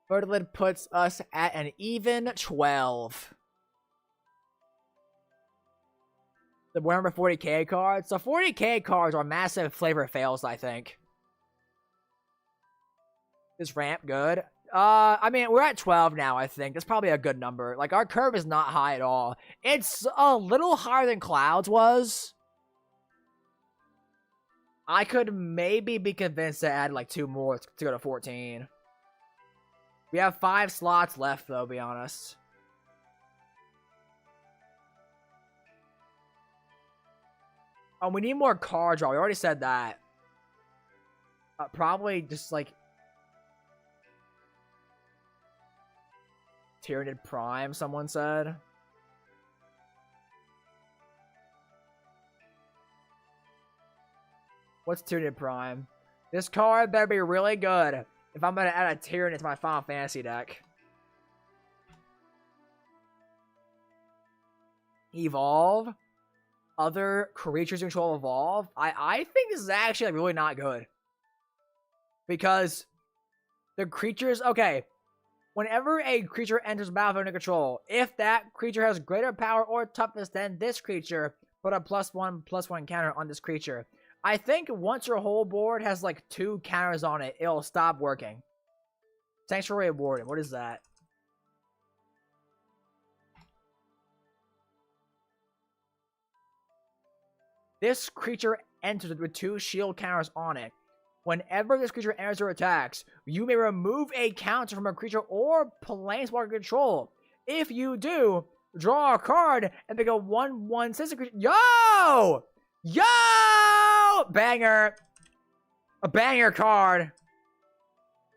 Fertilid puts us at an even 12. The 40k cards. So 40k cards are massive flavor fails, I think. Is ramp good? I mean, we're at 12 now, I think. That's probably a good number. Like, our curve is not high at all. It's a little higher than Cloud's was. I could maybe be convinced to add, like, 2 more to go to 14. We have 5 slots left, though, to be honest. Oh, we need more card draw. We already said that. Probably just, like... Tyranid Prime, someone said. What's Tyranid Prime? This card better be really good if I'm going to add a Tyrannid to my Final Fantasy deck. Evolve. Other creatures in control evolve. I think this is actually like, really not good. Because the creatures... Okay. Whenever a creature enters the battlefield under control, if that creature has greater power or toughness than this creature, put a +1/+1 counter on this creature. I think once your whole board has like 2 counters on it, it'll stop working. Sanctuary Warden, what is that? This creature enters with 2 shield counters on it. Whenever this creature enters or attacks, you may remove a counter from a creature or planeswalker control. If you do, draw a card and pick a 1/1 sister creature. Yo! Yo! Banger! A banger card.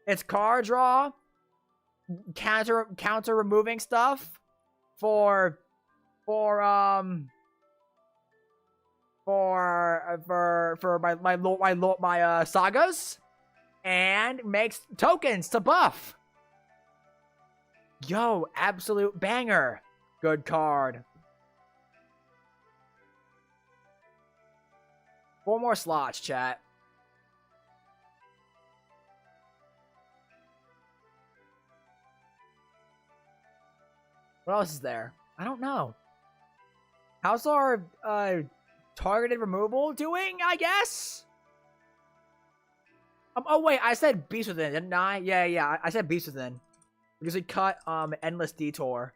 It's card draw, counter removing stuff for my sagas, and makes tokens to buff. Yo, absolute banger. Good card. 4 more slots, chat. What else is there? I don't know. How's our targeted removal doing, I guess? Oh wait, I said Beast Within, didn't I? Yeah, I said Beast Within. Because we cut Endless Detour.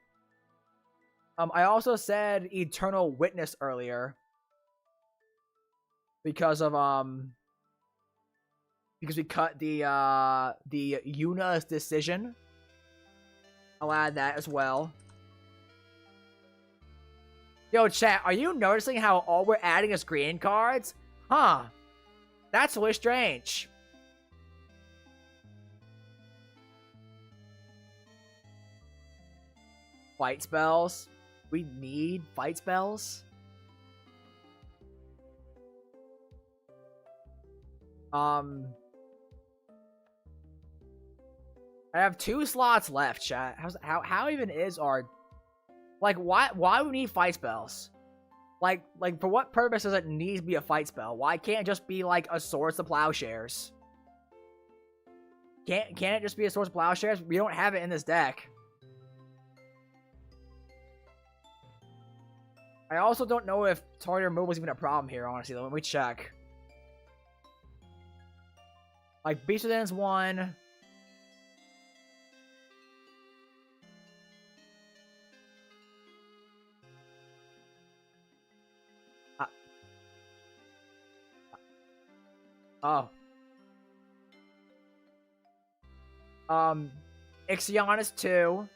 I also said Eternal Witness earlier. Because of because we cut the Yuna's Decision. I'll add that as well. Yo, chat, are you noticing how all we're adding is green cards? Huh. That's really strange. Fight spells? We need fight spells? I have 2 slots left, chat. How even is our... Like, why do we need fight spells? Like for what purpose does it need to be a fight spell? Why can't it just be like a Swords to Plowshares? Can't it just be a Swords to Plowshares? We don't have it in this deck. I also don't know if target removal is even a problem here, honestly. Let me check. Like, Beast Within's one. Oh. Ixion is 2.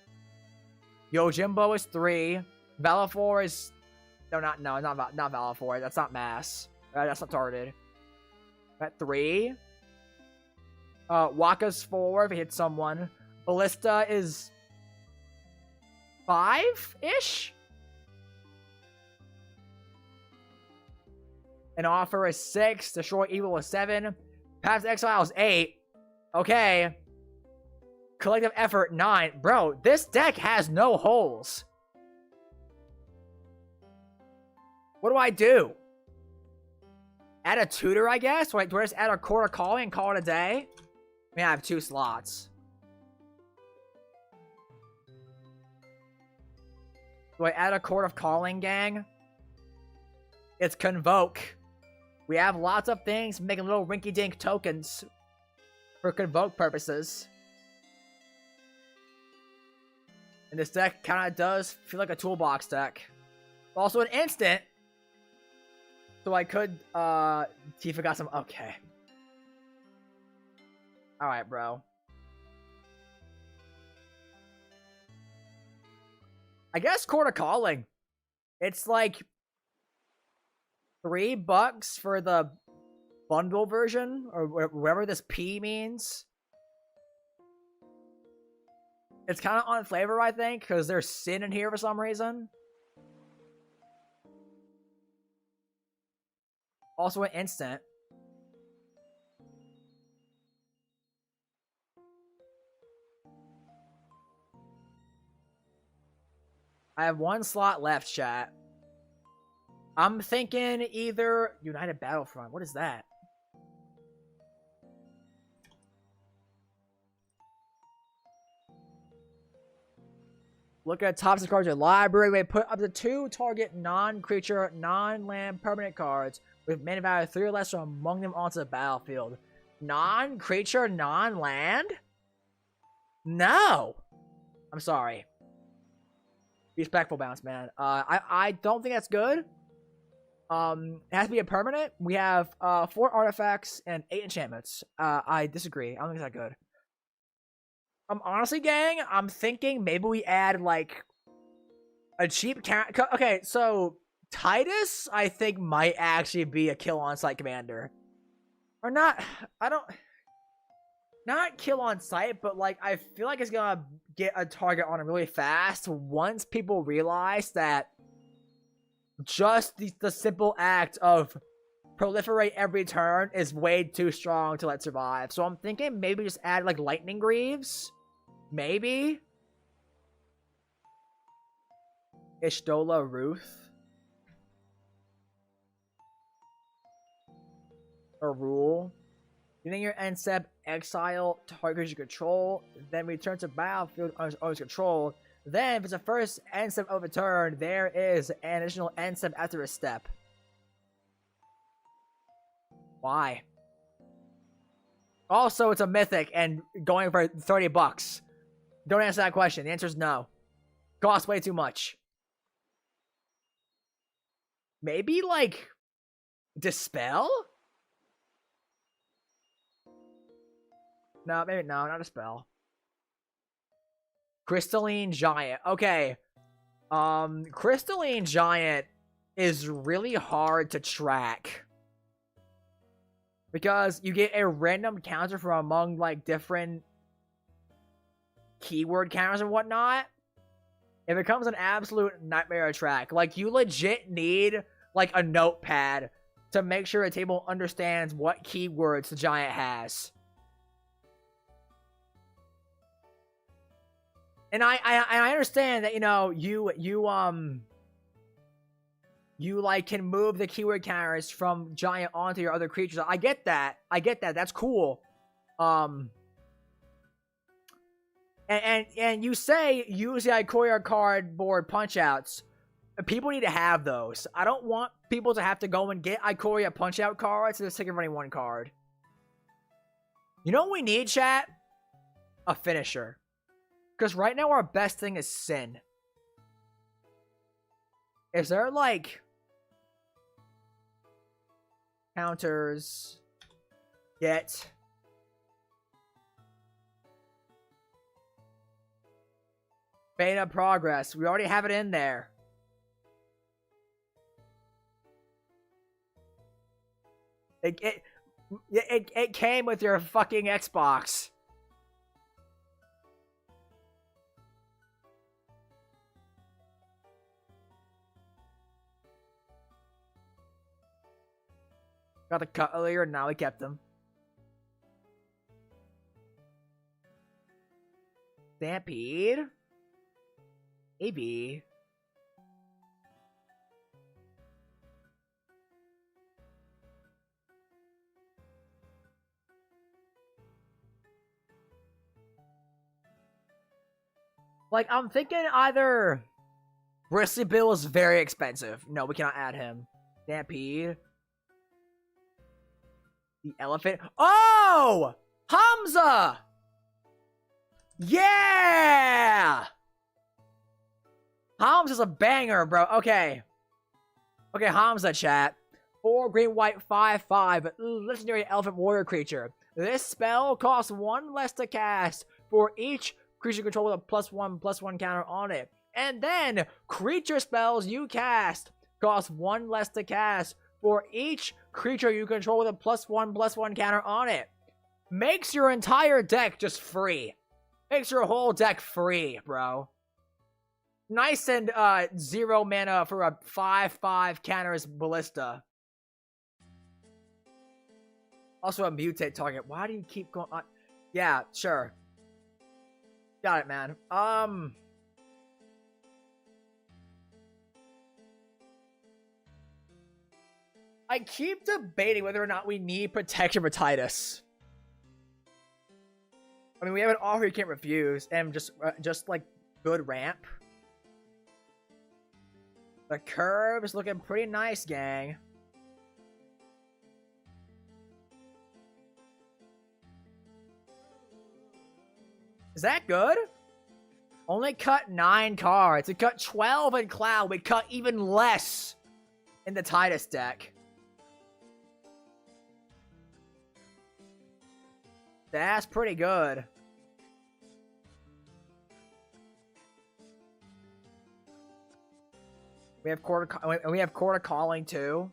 Yojimbo is 3. Valifor is... No, not Valifor. That's not Mass. That's not targeted. At 3. Waka's 4 if it hits someone. Ballista is 5-ish? An Offer is 6. Destroy Evil is 7. Path to Exile is 8. Okay. Collective Effort 9. Bro, this deck has no holes. What do I do? Add a tutor, I guess? Wait, do I just add a Court of Calling and call it a day? I mean, I have 2 slots. Do I add a Court of Calling, gang? It's Convoke. We have lots of things making little rinky-dink tokens for Convoke purposes. And this deck kind of does feel like a toolbox deck. Also an instant. So I could, Tifa got some, okay. Alright, bro. I guess Court of Calling. It's like $3 for the bundle version, or whatever this P means. It's kind of on flavor, I think, because there's Sin in here for some reason. Also an instant. I have 1 slot left, chat. I'm thinking either United Battlefront. What is that? Look at top 6 cards in your library. We put up to 2 target non-creature, non-land permanent cards with mana value 3 or less from among them onto the battlefield. Non-creature, non-land? No! I'm sorry. Respectful bounce, man. I don't think that's good. It has to be a permanent. We have 4 artifacts and 8 enchantments. I disagree. I don't think it's that good. Honestly, gang, I'm thinking maybe we add, like, a cheap okay, so Tidus, I think, might actually be a kill on sight commander. Or not, not kill on sight, but, like, I feel like it's gonna get a target on it really fast once people realize that just the simple act of proliferate every turn is way too strong to let survive. So I'm thinking maybe just add, like, Lightning Greaves. Maybe. Ishtola Ruth. A rule. Using your end step, exile target you control, then return to battlefield under control. Then, if it's the first end step of a turn, there is an additional end step after a step. Why? Also, it's a mythic and going for $30. Don't answer that question. The answer is no. Costs way too much. Maybe, like, Dispel? No, maybe no, not Dispel. Crystalline Giant. Okay. Crystalline Giant is really hard to track. Because you get a random counter from among, like, different keyword counters and whatnot. It becomes an absolute nightmare to track. Like, you legit need, like, a notepad to make sure a table understands what keywords the giant has. And I understand that, you know, you like can move the keyword counters from giant onto your other creatures. I get that. That's cool. And you say use the Ikoria cardboard punch outs. People need to have those. I don't want people to have to go and get Ikoria punch out cards to just take running one card. You know what we need, chat? A finisher. Because right now our best thing is Sin. Is there like counters, get beta progress? We already have it in there. It came with your fucking Xbox. Got the cut earlier, now we kept them. Stampede? Maybe. Like, I'm thinking either Bristly Bill is very expensive. No, we cannot add him. Stampede. The elephant. Oh! Hamza! Yeah! Hamza's a banger, bro. Okay. Okay, Hamza, chat. 4 green, white, 5/5. Legendary elephant warrior creature. This spell costs 1 less to cast for each creature control with a +1/+1 counter on it. And then, creature spells you cast cost 1 less to cast for each creature you control with a +1/+1 counter on it. Makes your entire deck just free. Makes your whole deck free, bro. Nice and 0 mana for a 5/5 counters Ballista. Also a mutate target. Why do you keep going on? Yeah, sure. Got it, man. I keep debating whether or not we need protection for Tidus. I mean, we have an offer you can't refuse, and just like good ramp. The curve is looking pretty nice, gang. Is that good? Only cut 9 cards. We cut 12 in Cloud. We cut even less in the Tidus deck. That's pretty good. We have Quarter Calling too.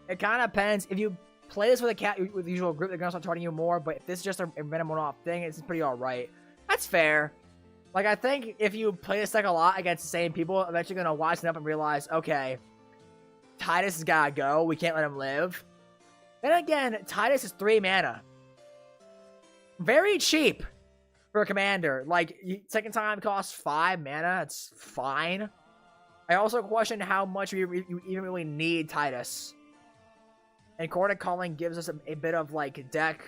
It kind of depends. If you play this with the usual group, they're gonna start targeting you more. But if this is just a random one-off thing, it's pretty alright. That's fair. Like, I think if you play this deck a lot against the same people, eventually you're gonna wisen up and realize, okay, Tidus has gotta go. We can't let him live. Then again, Tidus is 3 mana. Very cheap for a commander. Like, second time costs 5 mana. It's fine. I also question how much you even really need Tidus. And Quarter Calling gives us a bit of, like, deck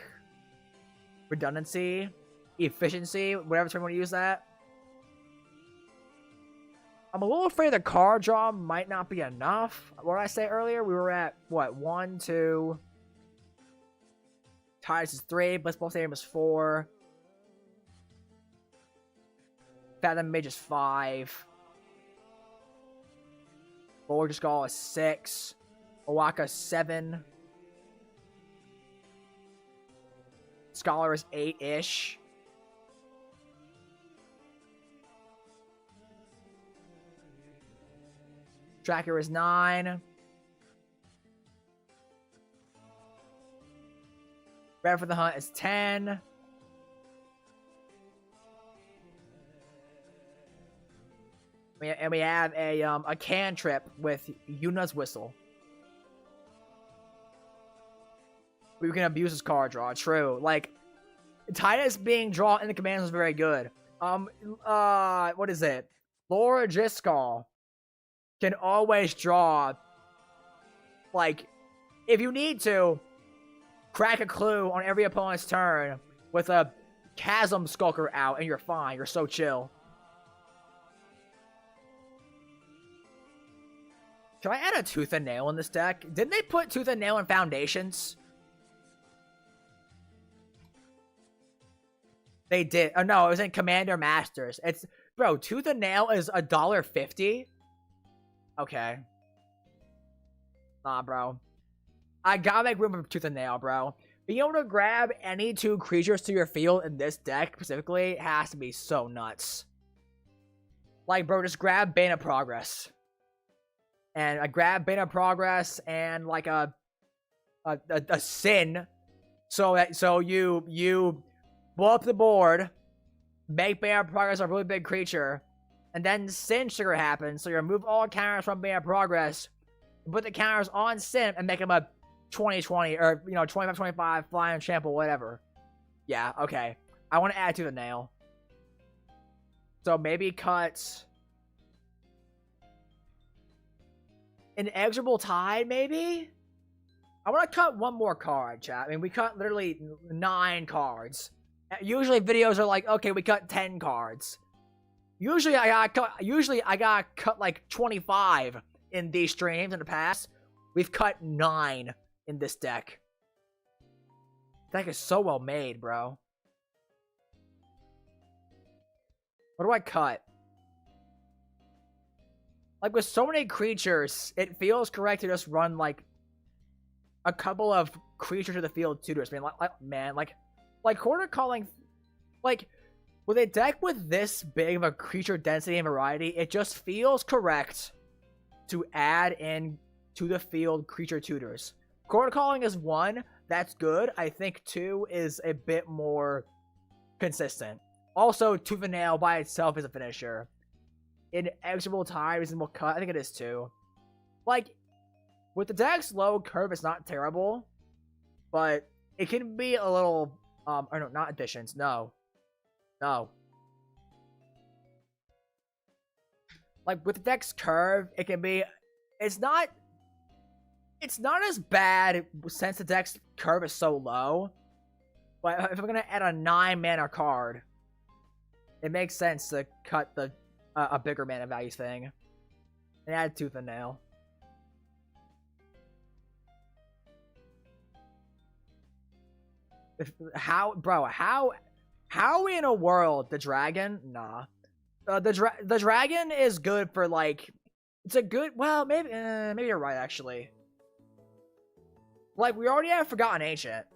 redundancy, efficiency, whatever term you want to use that. I'm a little afraid the card draw might not be enough. What did I say earlier? We were at, what, 1, 2... Tidus is 3, Blissful Stadium is 4. Fathom Mage is 5. Gorgeous Gall is 6. Owaka 7. Scholar is 8-ish. Tracker is 9. Red for the Hunt is 10. And we have a cantrip with Yuna's Whistle. We can abuse his card draw. True. Like, Tidus being drawn in the commands was very good. What is it? Laura Driscoll can always draw, like, if you need to, crack a clue on every opponent's turn with a Chasm Skulker out, and you're fine. You're so chill. Can I add a Tooth and Nail in this deck? Didn't they put Tooth and Nail in Foundations? They did. Oh, no, it was in Commander Masters. It's... Bro, Tooth and Nail is $1.50? Okay. Nah, bro. I gotta make room for Tooth and Nail, bro. Being able to grab any 2 creatures to your field in this deck, specifically, has to be so nuts. Like, bro, just grab Bane of Progress. And I grab Bane of Progress and, like, a Sin. So you blow up the board, make Bane of Progress a really big creature, and then Sin trigger happens, so you remove all counters from Bane of Progress, put the counters on Sin, and make him a 20-20, or, you know, 25-25, flying champ or whatever. Yeah, okay. I want to add to the nail. So maybe cut... Inexorable Tide, maybe? I want to cut one more card, chat. I mean, we cut literally 9 cards. Usually videos are like, okay, we cut 10 cards. Usually I got cut like 25 in these streams in the past. We've cut 9 in this deck. Deck is so well made, bro. What do I cut? Like, with so many creatures, it feels correct to just run, like, a couple of creatures to the field, too. Like, Quarter Calling, like, with a deck with this big of a creature density and variety, it just feels correct to add in to the field creature tutors. Quarter Calling is 1, that's good. I think 2 is a bit more consistent. Also, Tooth and Nail by itself is a finisher. Inexorable Tide, Reasonable Cut, I think it is too. Like, with the deck's low curve, it's not terrible, but it can be a little, or no, not additions, no. Like, with the deck's curve, it can be, it's not as bad since the deck's curve is so low, but if I'm gonna add a 9 mana card, it makes sense to cut the a bigger mana value thing and add Tooth and Nail. How in a world the dragon? Nah, the dragon is good for, like, it's a good, well, maybe you're right, actually. Like, we already have Forgotten Ancient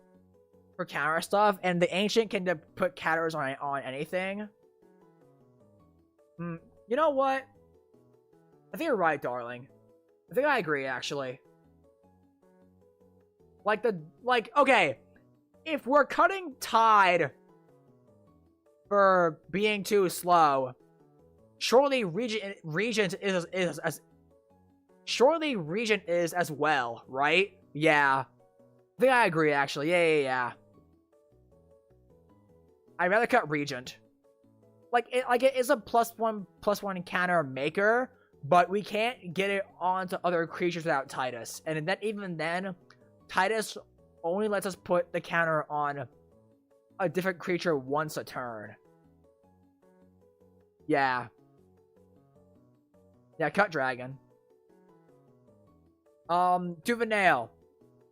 for counter stuff, and the Ancient can put counters on anything. You know what? I think you're right, darling. I think I agree, actually. Okay, if we're cutting Tide for being too slow, surely Regent is as well, right? Yeah. I think I agree, actually. Yeah. I'd rather cut Regent. It is a +1/+1 counter maker, but we can't get it onto other creatures without Tidus. And then even then, Tidus only lets us put the counter on a different creature once a turn. Yeah. Yeah, cut Dragon. Tooth and Nail.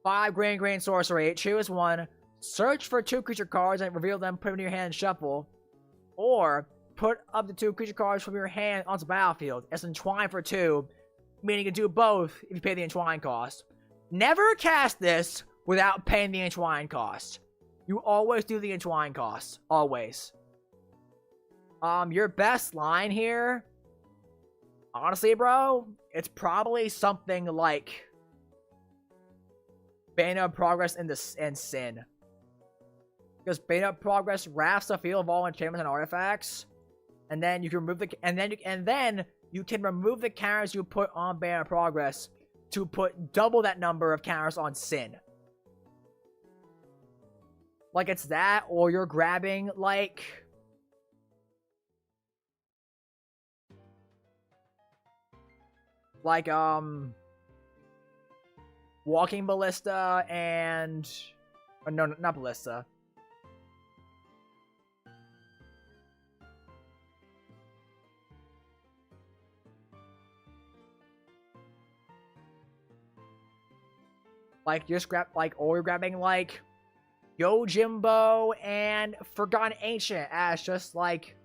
5 green sorcery. Choose 1. Search for 2 creature cards and reveal them, put them in your hand and shuffle. Or put up to 2 creature cards from your hand onto the battlefield. It's entwined for 2, meaning you can do both if you pay the entwine cost. Never cast this without paying the entwine cost. You always do the entwine cost. Always. Your best line here, honestly, bro, it's probably something like Bane of Progress and Sin. Because Bane of Progress rafts the field of all enchantments and artifacts, and then you can remove you can remove the counters you put on Bane of Progress to put double that number of counters on Sin. Like, it's that, or you're grabbing, like, Like, Walking Ballista and... Oh, no, not Ballista. Like, just grab, like, or grabbing, like, Yojimbo and Forgotten Ancient as just, like,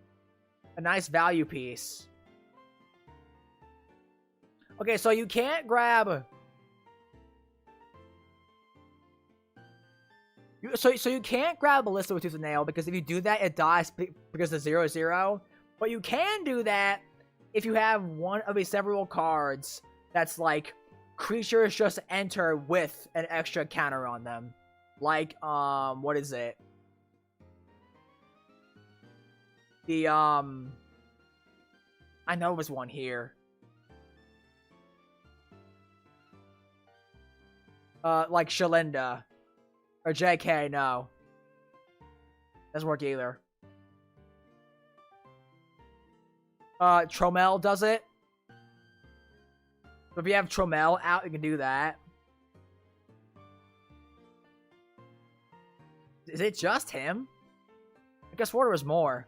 a nice value piece. Okay, so you can't grab... So you can't grab Ballista with Tooth and Nail, because if you do that, it dies because of 0/0. But you can do that if you have one of these several cards that's like creatures just enter with an extra counter on them. Like, what is it? The, I know there's one here. Like Shalinda. Or JK, no. Doesn't work either. Tromel does it. So if you have Tromel out, you can do that. Is it just him? I guess there was more.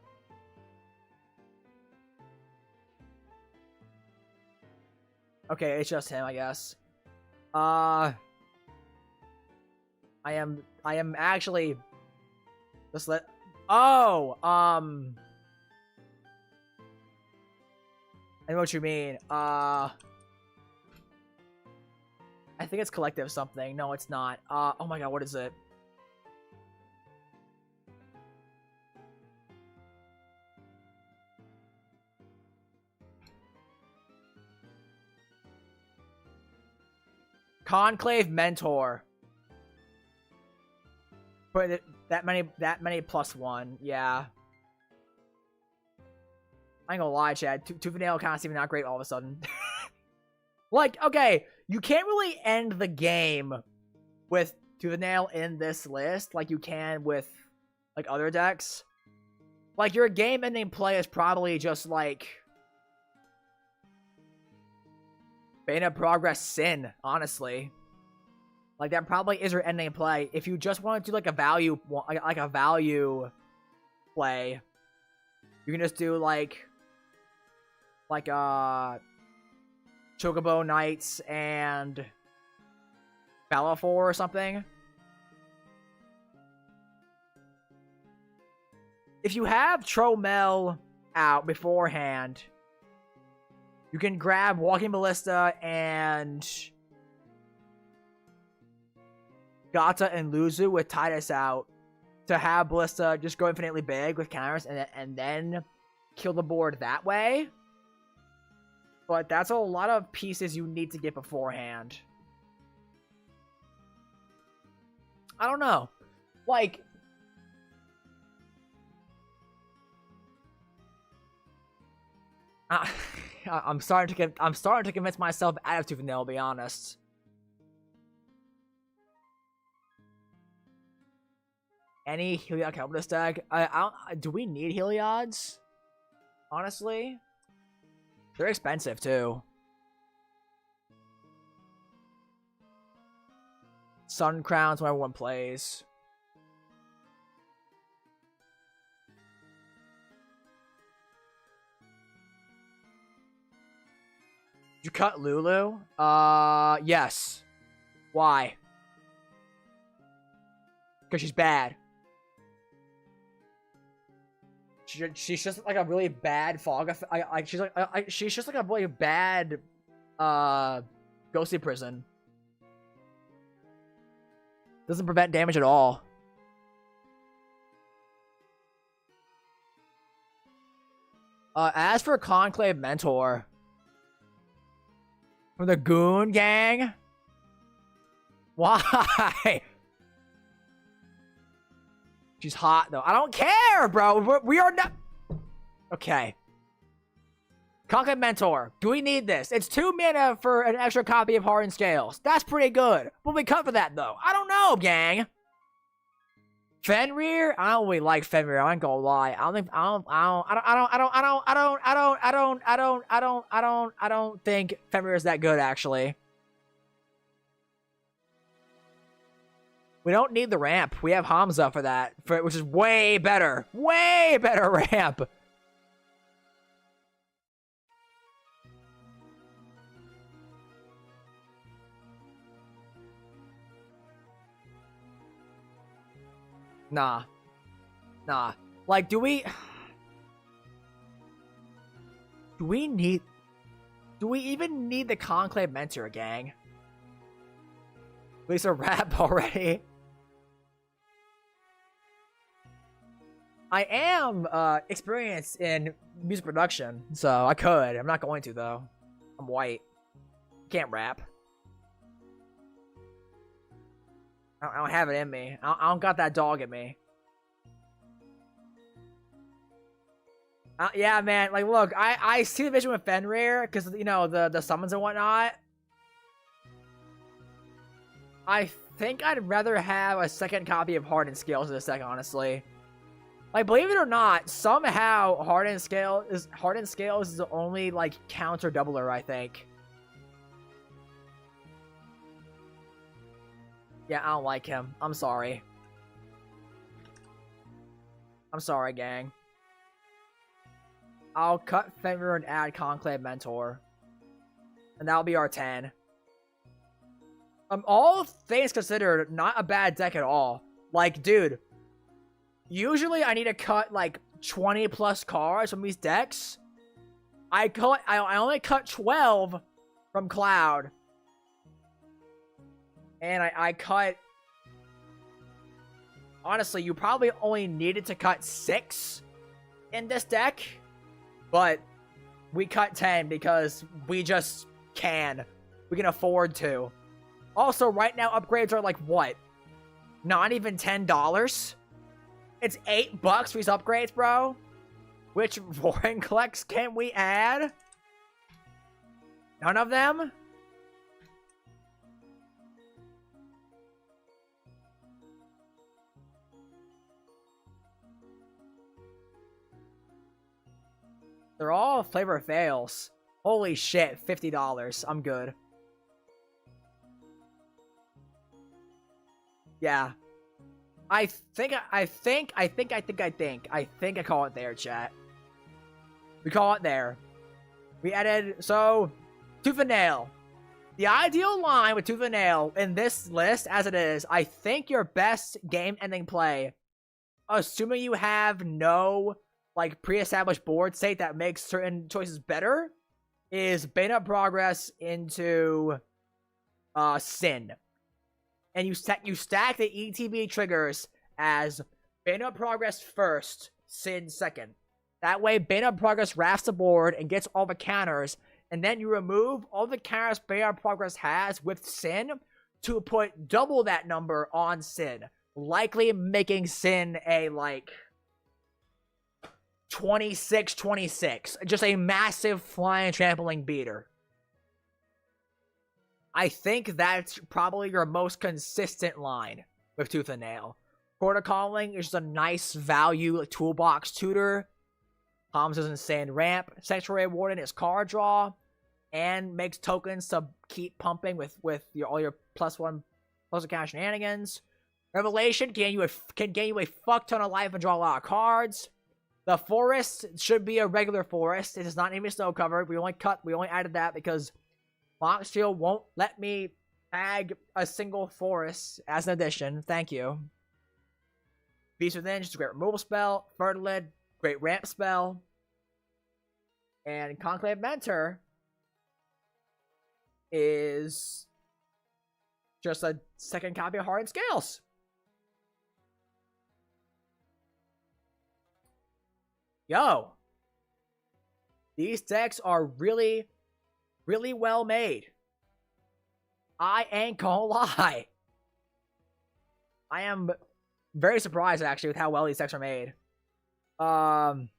Okay, it's just him, I guess. I am actually... Just let... Oh! I know what you mean. I think it's collective something. No, it's not. Oh my god, what is it? Conclave Mentor. Put it that many +1, yeah. I ain't gonna lie, Chad. Tooth and Nail kind of seeming not great all of a sudden. Like, okay, you can't really end the game with Tooth and Nail in this list like you can with like other decks. Like, your game-ending play is probably just like Bane of Progress Sin, honestly. Like, that probably is your ending play. If you just want to do, like, a value play, you can just do, like Chocobo Knights and Bellafor or something. If you have Tromel out beforehand, you can grab Walking Ballista and Gata and Luzu with Tidus out to have Ballista just go infinitely big with counters and then kill the board that way. But that's a lot of pieces you need to get beforehand. I don't know. Like, I'm starting to convince myself out of Tooth and Nail, to be honest. Any Heliod help this deck? Do we need Heliods? Honestly, they're expensive too. Sun Crowns when everyone plays. Did you cut Lulu? Yes. Why? Because she's bad. She's just like a really bad fog. She's just like a really bad ghostly prison. Doesn't prevent damage at all. As for Conclave Mentor from the Goon Gang, why? She's hot, though. I don't care, bro. We are not... Okay. Conclave Mentor. Do we need this? It's 2 mana for an extra copy of Hardened Scales. That's pretty good. Will we cut for that, though? I don't know, gang. Fenrir? I don't really like Fenrir. I ain't gonna lie. I don't think Fenrir is that good, actually. We don't need the ramp. We have Hamza for that, which is way better. Way better ramp. Nah. Like, do we even need the Conclave Mentor, gang? At least a rap already. I am experienced in music production, so I could. I'm not going to, though. I'm white. Can't rap. I don't have it in me. I don't got that dog in me. Yeah, man. Like, look, I see the vision with Fenrir because, you know, the summons and whatnot. I think I'd rather have a second copy of Hardened Scales in a second, honestly. Like, believe it or not, somehow Hardened Scales is the only, like, counter doubler, I think. Yeah, I don't like him. I'm sorry. I'm sorry, gang. I'll cut Fenrir and add Conclave Mentor. And that'll be our 10. All things considered, not a bad deck at all. Like, dude, usually I need to cut, like, 20 plus cards from these decks. I only cut 12 from Cloud. And I cut... Honestly, you probably only needed to cut 6 in this deck. But we cut 10 because we just can. We can afford to. Also, right now, upgrades are like, what? Not even $10? It's $8 for these upgrades, bro? Which Roaring Collects can we add? None of them? They're all flavor fails. Holy shit, $50. I'm good. Yeah. I think I call it there, chat. We call it there. We added, so, Tooth and Nail. The ideal line with Tooth and Nail in this list, as it is, I think your best game-ending play, assuming you have no, like, pre-established board state that makes certain choices better, is Bane Up Progress into Sin. And you stack the ETB triggers as Bane Up Progress first, Sin second. That way, Bane Up Progress rafts the board and gets all the counters, and then you remove all the counters Bane Up Progress has with Sin to put double that number on Sin. Likely making Sin a, like, 26-26. Just a massive flying trampling beater. I think that's probably your most consistent line with Tooth and Nail. Quarter Calling is just a nice value toolbox tutor. Hamza's insane ramp. Sanctuary Warden is card draw. And makes tokens to keep pumping with all your +1 plus account shenanigans. Revelation can gain you a fuck ton of life and draw a lot of cards. The forest should be a regular forest. It is not even snow covered. We only added that because Moxfield won't let me tag a single forest as an addition. Thank you. Beast Within, just a great removal spell. Fertilid, great ramp spell. And Conclave Mentor is just a second copy of Hardened Scales. Yo. These decks are really, really well made. I ain't gonna lie. I am very surprised, actually, with how well these decks are made. That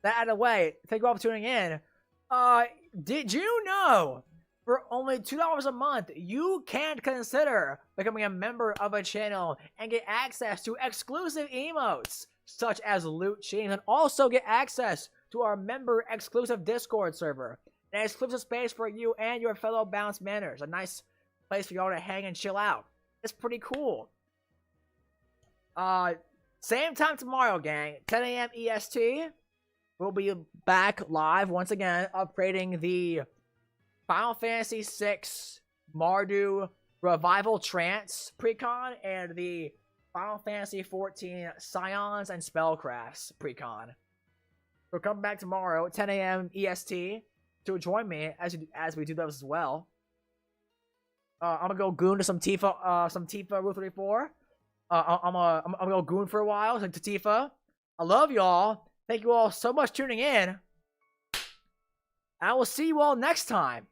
out of the way, thank you all for tuning in. Did you know For only $2 a month, you can consider becoming a member of a channel and get access to exclusive emotes, such as loot chains, and also get access to our member exclusive Discord server. An exclusive space for you and your fellow Bounce Manners. A nice place for y'all to hang and chill out. It's pretty cool. Same time tomorrow, gang. 10 a.m. EST. We'll be back live once again, upgrading the Final Fantasy VI Mardu Revival Trance Precon and the Final Fantasy XIV Scions and Spellcrafts Precon. So come back tomorrow at 10 a.m. EST to join me as we do those as well. I'm gonna go goon to some Tifa Rule 34. I'm gonna go goon for a while to Tifa. I love y'all. Thank you all so much for tuning in. I will see you all next time.